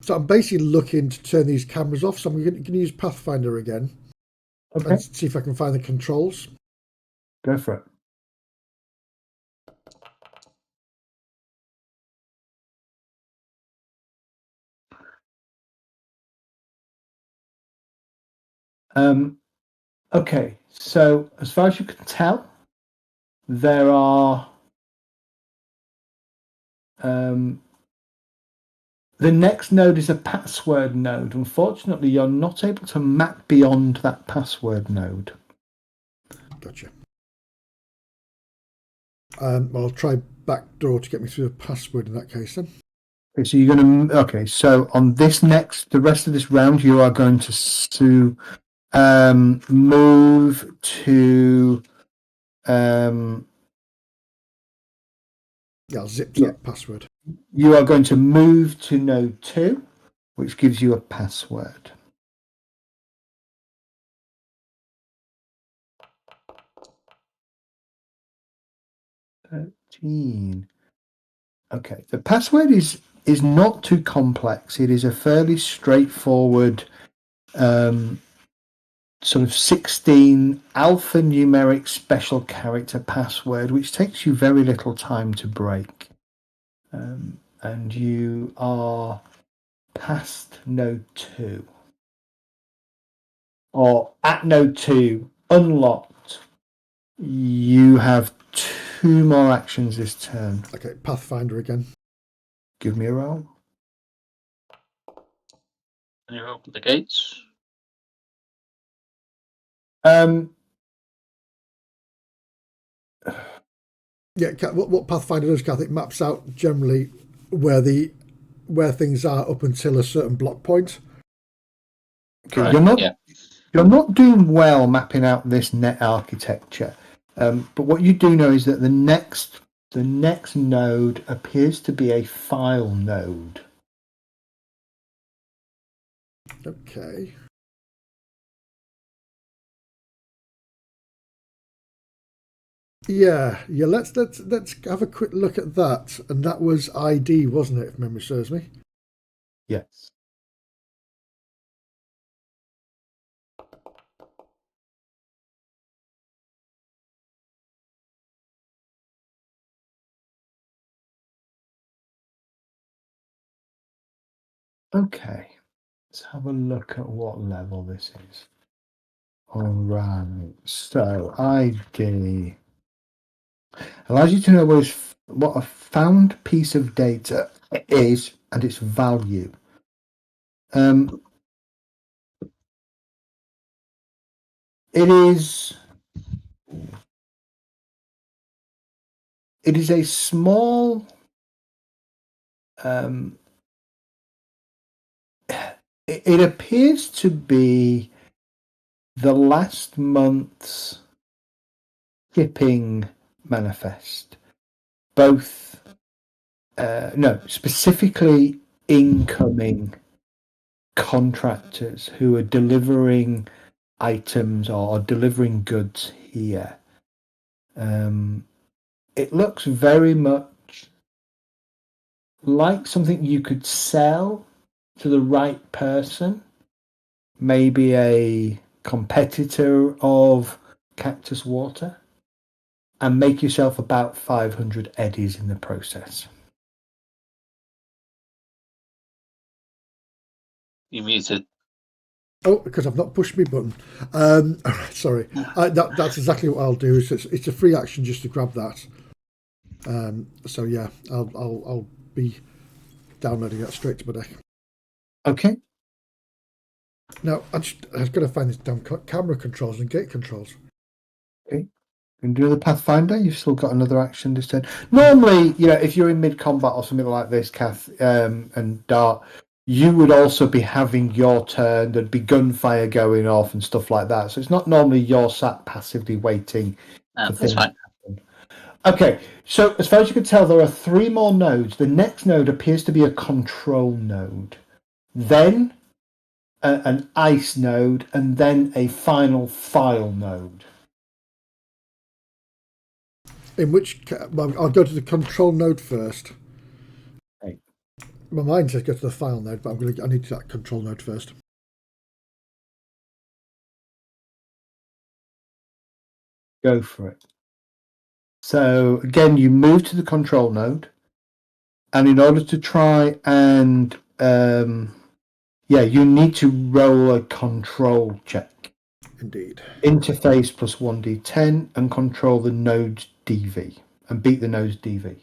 Speaker 4: So I'm basically looking to turn these cameras off, so I'm going to use Pathfinder again.
Speaker 1: Okay.
Speaker 4: And see if I can find the controls.
Speaker 1: Go for it. Okay, so as far as you can tell, there are the next node is a password node. Unfortunately, you're not able to map beyond that password node.
Speaker 4: Gotcha. I'll try backdoor to get me through the password in that case then.
Speaker 1: Okay, so you're going to. Okay, so on the rest of this round, you are going to move to.
Speaker 4: Yeah, I'll zip to that password.
Speaker 1: You are going to move to node 2, which gives you a password. machine. Okay, the password is not too complex. It is a fairly straightforward sort of 16 alphanumeric special character password, which takes you very little time to break. And you are past node 2. Or at node 2, unlocked. You have 2 more actions this turn.
Speaker 4: Okay, Pathfinder again.
Speaker 1: Give me a roll.
Speaker 2: Can you open the gates?
Speaker 4: Yeah, what Pathfinder does, Kath, it maps out generally where things are up until a certain block point.
Speaker 1: Okay,
Speaker 2: Right,
Speaker 1: you're not doing well mapping out this net architecture, but what you do know is that the next node appears to be a file node.
Speaker 4: Okay. Yeah. Let's have a quick look at that. And that was ID, wasn't it? If memory serves me.
Speaker 1: Yes. Okay. Let's have a look at what level this is. All right. So ID allows you to know what a found piece of data is and its value. It is a small it appears to be the last month's shipping manifest, both specifically incoming contractors who are delivering items or delivering goods here. It looks very much like something you could sell to the right person, maybe a competitor of Cactus Water, and make yourself about 500 eddies in the process.
Speaker 2: You muted.
Speaker 4: Oh, because I've not pushed my button. Sorry. That's exactly what I'll do. It's a free action just to grab that. So yeah, I'll be downloading that straight to my deck.
Speaker 1: Okay.
Speaker 4: Now I've got to find these damn camera controls and gate controls.
Speaker 1: Okay. You can do the Pathfinder. You've still got another action this turn. Normally, if you're in mid combat or something like this, Kath and Dart, you would also be having your turn. There'd be gunfire going off and stuff like that. So it's not normally you're sat passively waiting for things to happen. Okay, so as far as you can tell, there are 3 more nodes. The next node appears to be a control node, then an ice node, and then a final file node.
Speaker 4: I'll go to the control node first.
Speaker 1: Right.
Speaker 4: My mind says go to the file node, but I need that control node first.
Speaker 1: Go for it. So again, you move to the control node, and in order to try and you need to roll a control check.
Speaker 4: Indeed.
Speaker 1: Interface plus 1d10 and control the node's DV and beat the node's DV.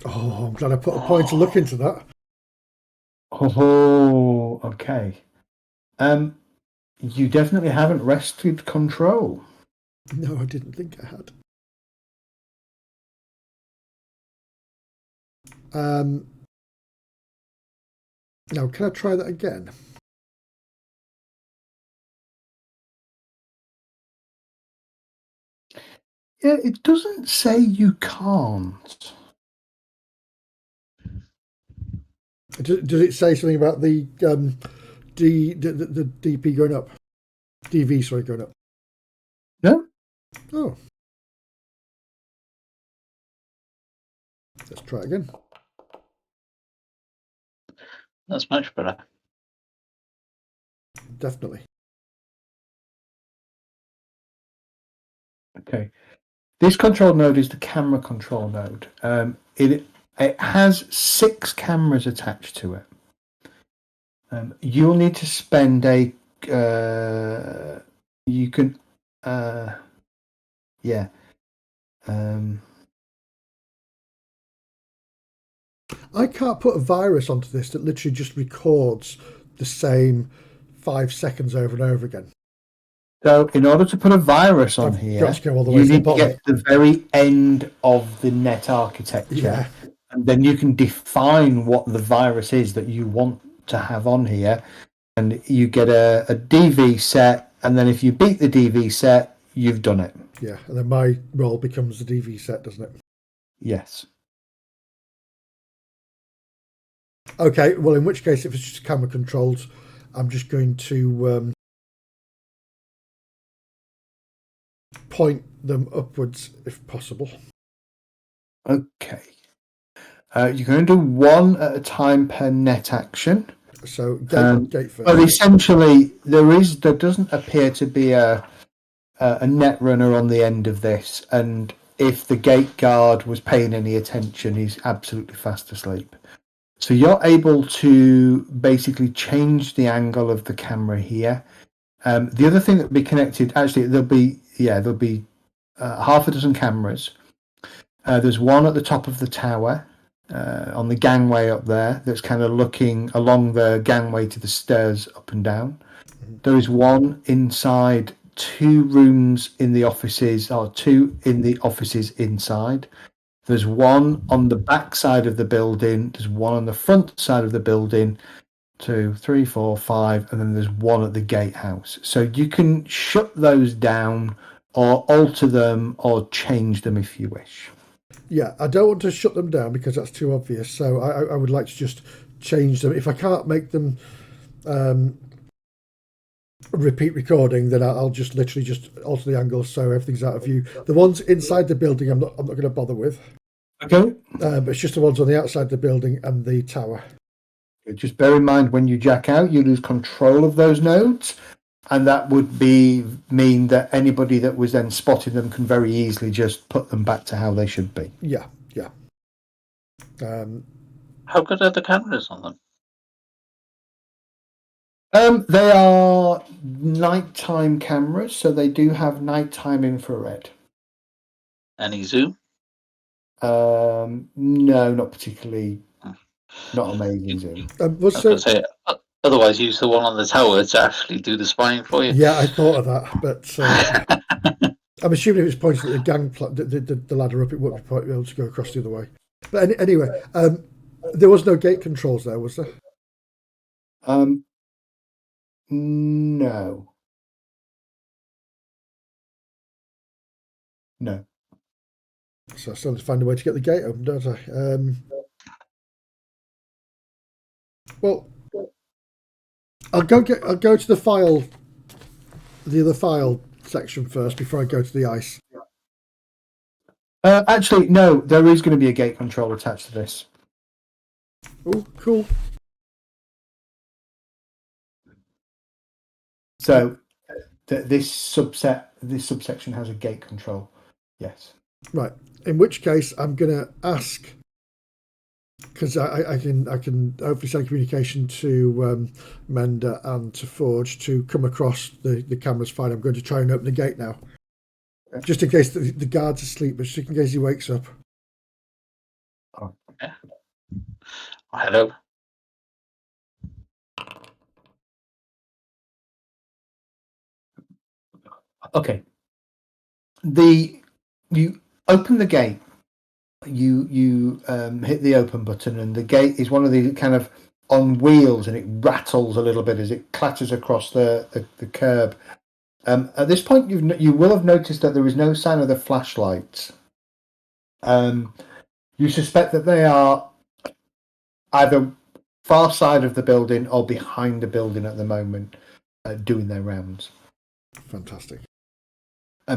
Speaker 4: Oh, I'm glad I put a point to look into that.
Speaker 1: Oh, okay. You definitely haven't wrested control.
Speaker 4: No, I didn't think I had. Now, can I try that again?
Speaker 1: Yeah, it doesn't say you can't.
Speaker 4: Does it say something about the DP going up? DV, sorry, going up.
Speaker 1: No,
Speaker 4: Oh. Let's try again.
Speaker 2: That's much better.
Speaker 4: Definitely.
Speaker 1: Okay. This control node is the camera control node. It has 6 cameras attached to it. You'll need to spend a. You can. Yeah.
Speaker 4: I can't put a virus onto this that literally just records the same 5 seconds over and over again.
Speaker 1: So, in order to put a virus on
Speaker 4: I've
Speaker 1: here,
Speaker 4: got to go all the way
Speaker 1: you
Speaker 4: to the
Speaker 1: need to
Speaker 4: bottom.
Speaker 1: get to the very end of the net architecture.
Speaker 4: Yeah.
Speaker 1: And then you can define what the virus is that you want to have on here. And you get a DV set. And then if you beat the DV set, you've done it.
Speaker 4: Yeah, and then my role becomes the DV set, doesn't it?
Speaker 1: Yes.
Speaker 4: Okay, well, in which case, if it's just camera controls, I'm just going to point them upwards if possible.
Speaker 1: Okay. You're going to do one at a time per net action.
Speaker 4: So gate first.
Speaker 1: But essentially, there doesn't appear to be a net runner on the end of this, and if the gate guard was paying any attention, he's absolutely fast asleep. So you're able to basically change the angle of the camera here. The other thing that will be connected, actually, there'll be half a dozen cameras. There's one at the top of the tower, on the gangway up there, that's kind of looking along the gangway to the stairs up and down. There is one inside 2 rooms in the offices, or 2 in the offices inside. There's one on the back side of the building. There's one on the front side of the building. 2, 3, 4, 5, and then there's one at the gatehouse. So you can shut those down or alter them or change them if you wish.
Speaker 4: Yeah, I don't want to shut them down because that's too obvious. So I would like to just change them. If I can't make them repeat recording, then I'll just literally just alter the angle so everything's out of view. The ones inside the building, I'm not going to bother with.
Speaker 1: Okay.
Speaker 4: But it's just the ones on the outside of the building and the tower.
Speaker 1: Just bear in mind when you jack out, you lose control of those nodes, and that would mean that anybody that was then spotting them can very easily just put them back to how they should be.
Speaker 4: Yeah.
Speaker 2: How good are the cameras on them?
Speaker 1: They are nighttime cameras, so they do have nighttime infrared.
Speaker 2: Any zoom?
Speaker 1: No, not particularly. Not amazing zoom.
Speaker 2: I was going to say, otherwise use the one on the tower to actually do the spying for you.
Speaker 4: Yeah, I thought of that, but I'm assuming if it's pointing at the gang, the ladder up, it won't be able to go across the other way. But anyway, there was no gate controls there, was there?
Speaker 1: No.
Speaker 4: So I still have to find a way to get the gate open, don't I? Well, I'll go to the other file section first before I go to the ice.
Speaker 1: Actually, no. There is going to be a gate control attached to this.
Speaker 4: Oh, cool.
Speaker 1: So this subsection has a gate control. Yes.
Speaker 4: Right. In which case, I'm going to ask, because I can hopefully send communication to Mender and to Forge to come across the camera's fine. I'm going to try and open the gate now, just in case the guard's asleep, but just in case he wakes up.
Speaker 2: Oh, yeah. Hello.
Speaker 1: Okay. You open the gate. You hit the open button, and the gate is one of these kind of on wheels, and it rattles a little bit as it clatters across the curb. At this point, you will have noticed that there is no sign of the flashlights. You suspect that they are either far side of the building or behind the building at the moment, doing their rounds.
Speaker 4: Fantastic.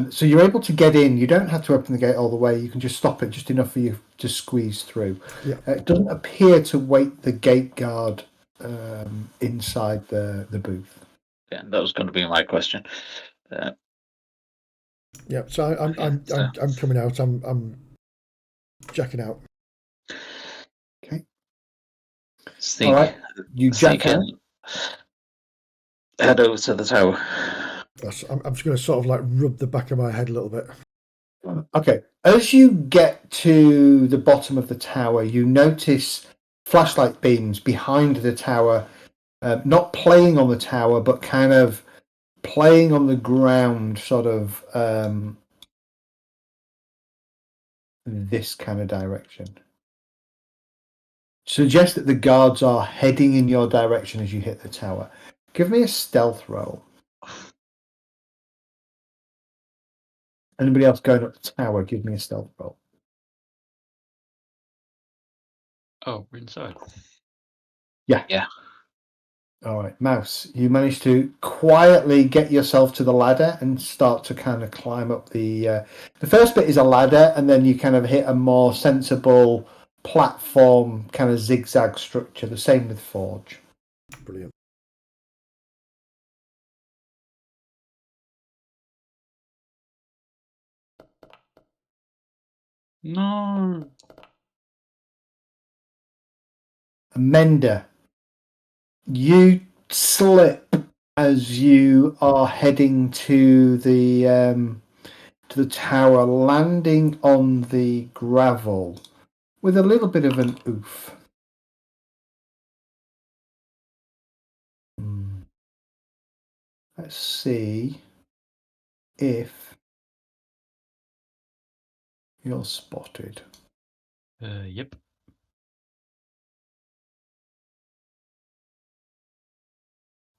Speaker 1: So you're able to get in. You don't have to open the gate all the way. You can just stop it just enough for you to squeeze through.
Speaker 4: Yeah.
Speaker 1: It doesn't appear to wait the gate guard inside the booth.
Speaker 2: Yeah, that was going to be my question.
Speaker 4: Yeah. So I'm coming out. I'm jacking out.
Speaker 1: Okay.
Speaker 2: Sneak,
Speaker 1: All right. You jack out.
Speaker 2: Head over to the tower.
Speaker 4: I'm just going to sort of like rub the back of my head a little bit.
Speaker 1: Okay. As you get to the bottom of the tower, you notice flashlight beams behind the tower, not playing on the tower, but kind of playing on the ground, sort of this kind of direction. Suggest that the guards are heading in your direction as you hit the tower. Give me a stealth roll. Anybody else going up the tower, give me a stealth roll.
Speaker 3: Oh, we're inside.
Speaker 1: Yeah.
Speaker 2: Yeah.
Speaker 1: All right, Mouse, you managed to quietly get yourself to the ladder and start to kind of climb up the first bit is a ladder, and then you kind of hit a more sensible platform kind of zigzag structure. The same with Forge.
Speaker 4: Brilliant.
Speaker 3: No.
Speaker 1: Amenda, you slip as you are heading to the tower, landing on the gravel with a little bit of an oof. Let's see if you're spotted.
Speaker 3: Yep.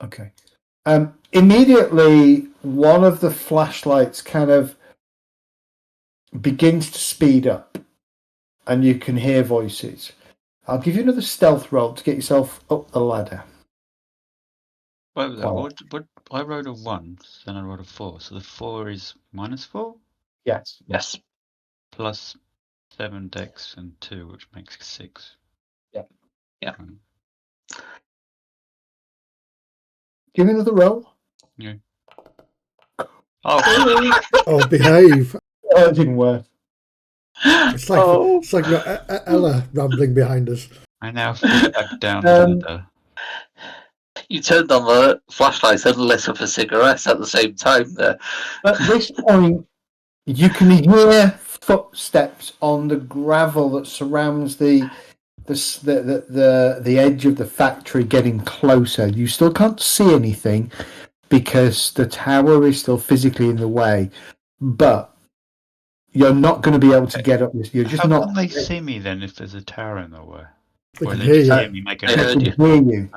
Speaker 1: Okay. Immediately, one of the flashlights kind of begins to speed up, and you can hear voices. I'll give you another stealth roll to get yourself up the ladder.
Speaker 3: What? I rolled a 1, then I rolled a 4. So the 4 is -4?
Speaker 1: Yes.
Speaker 2: Yes.
Speaker 3: Plus 7 dex and 2, which makes 6.
Speaker 2: Yeah.
Speaker 1: Give me another roll.
Speaker 3: Yeah. Oh.
Speaker 4: Oh, behave.
Speaker 1: Oh, it didn't work.
Speaker 4: It's like we've got Ella rambling behind us.
Speaker 3: I now fall back down the ladder.
Speaker 2: You turned on the flashlight and lit up a cigarette at the same time there.
Speaker 1: At this point, you can hear footsteps on the gravel that surrounds the edge of the factory getting closer. You still can't see anything because the tower is still physically in the way, but you're not going to be able to get up this. You're just
Speaker 3: How
Speaker 1: not.
Speaker 3: can they see me then if there's a tower in the way?
Speaker 4: They
Speaker 3: Or
Speaker 4: can
Speaker 3: they
Speaker 4: hear
Speaker 3: just
Speaker 4: you.
Speaker 3: hear me make a
Speaker 2: They
Speaker 1: They
Speaker 2: heard
Speaker 1: can hear you.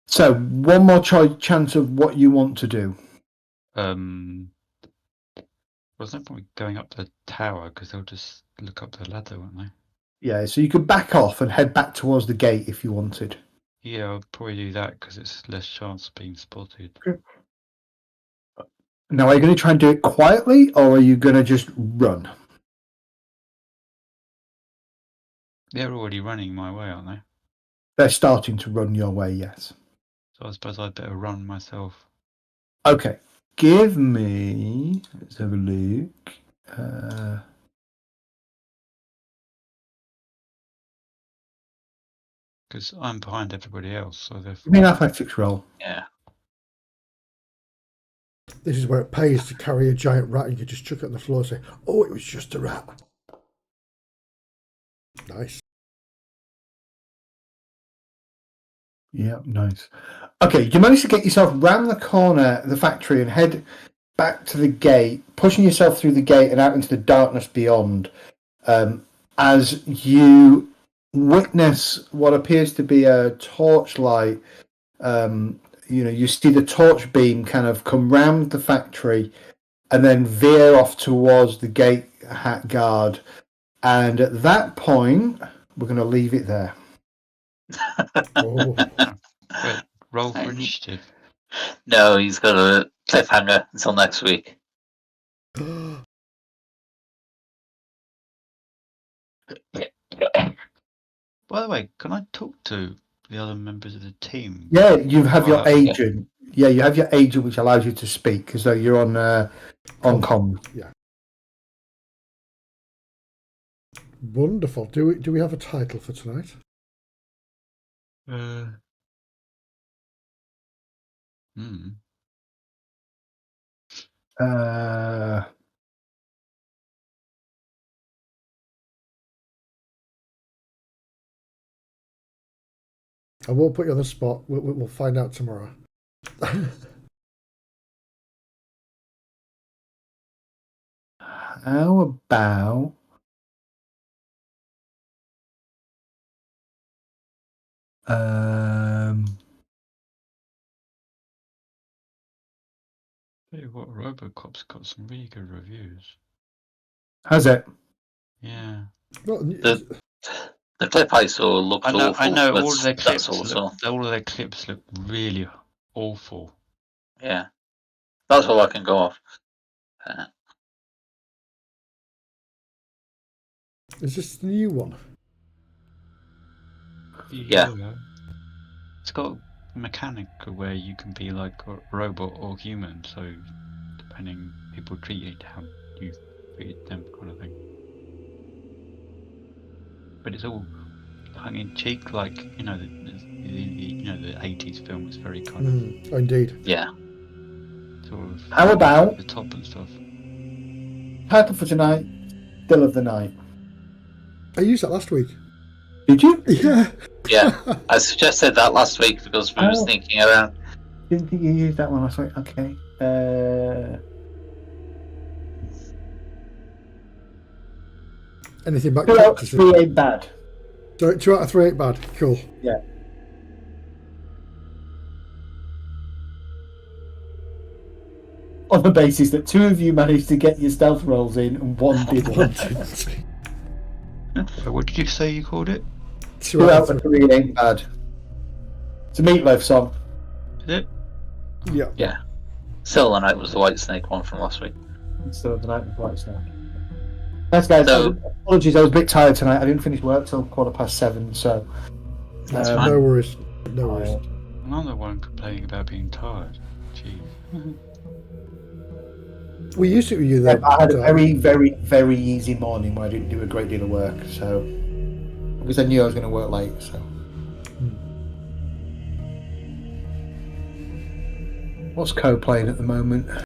Speaker 1: So one more chance of what you want to do.
Speaker 3: There's no point going up the tower because they'll just look up the ladder, won't they?
Speaker 1: Yeah, so you could back off and head back towards the gate if you wanted.
Speaker 3: Yeah, I'll probably do that because it's less chance of being spotted.
Speaker 1: Now, are you going to try and do it quietly, or are you going to just run?
Speaker 3: They're already running my way, aren't they?
Speaker 1: They're starting to run your way, yes.
Speaker 3: So I suppose I'd better run myself.
Speaker 1: Okay, give me. Let's have a look.
Speaker 3: Because I'm behind everybody else, so
Speaker 1: Give
Speaker 3: therefore.
Speaker 1: me an athletics roll.
Speaker 2: Yeah.
Speaker 4: This is where it pays to carry a giant rat and you can just chuck it on the floor and say, "Oh, it was just a rat." Nice.
Speaker 1: Yeah, nice. Okay, you managed to get yourself round the corner of the factory and head back to the gate, pushing yourself through the gate and out into the darkness beyond. As you witness what appears to be a torchlight, you see the torch beam kind of come round the factory and then veer off towards the gate hat guard. And at that point, we're going to leave it there.
Speaker 4: Oh.
Speaker 3: Wait, roll for initiative.
Speaker 2: No, he's got a cliffhanger until next week.
Speaker 3: By the way, can I talk to the other members of the team?
Speaker 1: Yeah, you have your
Speaker 3: yeah.
Speaker 1: agent. Yeah, you have your agent, which allows you to speak as though you're on comm.
Speaker 4: Yeah. Wonderful. Do we have a title for tonight? I won't put you on the spot. We'll find out tomorrow.
Speaker 1: How about
Speaker 3: Tell you what, RoboCop's got some really good reviews.
Speaker 1: has it?
Speaker 3: Yeah.
Speaker 4: Well,
Speaker 2: The clip I saw looked awful.
Speaker 3: I know.
Speaker 2: but
Speaker 3: All of their clips
Speaker 2: also,
Speaker 3: all of their clips look really awful.
Speaker 2: yeah, that's all I can go off.
Speaker 4: is this the new one?
Speaker 2: Yeah.
Speaker 3: It's got a mechanic where you can be like a robot or human, so depending people treat you how you treat them, kind of thing. But it's all tongue in cheek, like the 80s film was very kind of
Speaker 4: Oh, indeed.
Speaker 2: Yeah.
Speaker 3: sort of
Speaker 1: How about
Speaker 3: over the top and stuff.
Speaker 1: title for tonight? Still of the night.
Speaker 4: I used that last week.
Speaker 1: Did you?
Speaker 4: Yeah.
Speaker 2: Yeah. I suggested that last week because we were sneaking around.
Speaker 1: Didn't think you used that one last week. Okay.
Speaker 4: Anything back?
Speaker 1: 2 out of 3 ain't bad.
Speaker 4: Sorry, 2 out of 3 ain't bad. Cool.
Speaker 1: Yeah. On the basis that 2 of you managed to get your stealth rolls in and 1 didn't.
Speaker 3: What did you say you called it?
Speaker 1: 2 out of 3 ain't bad. It's a Meatloaf song.
Speaker 3: Is it?
Speaker 4: Yeah.
Speaker 2: Yeah. Still the Night was the White Snake one from last week.
Speaker 1: Still of the night with White Snake. Thanks, guys.
Speaker 2: So-
Speaker 1: Apologies, I was a bit tired tonight. I didn't finish work till 7:15, so.
Speaker 4: That's no worries. No worries.
Speaker 3: Another one complaining about being tired. Jeez.
Speaker 4: We used to with you though.
Speaker 1: I had a very, very, very easy morning where I didn't do a great deal of work, so. Because I knew I was going to work late, so. What's Co playing at the moment?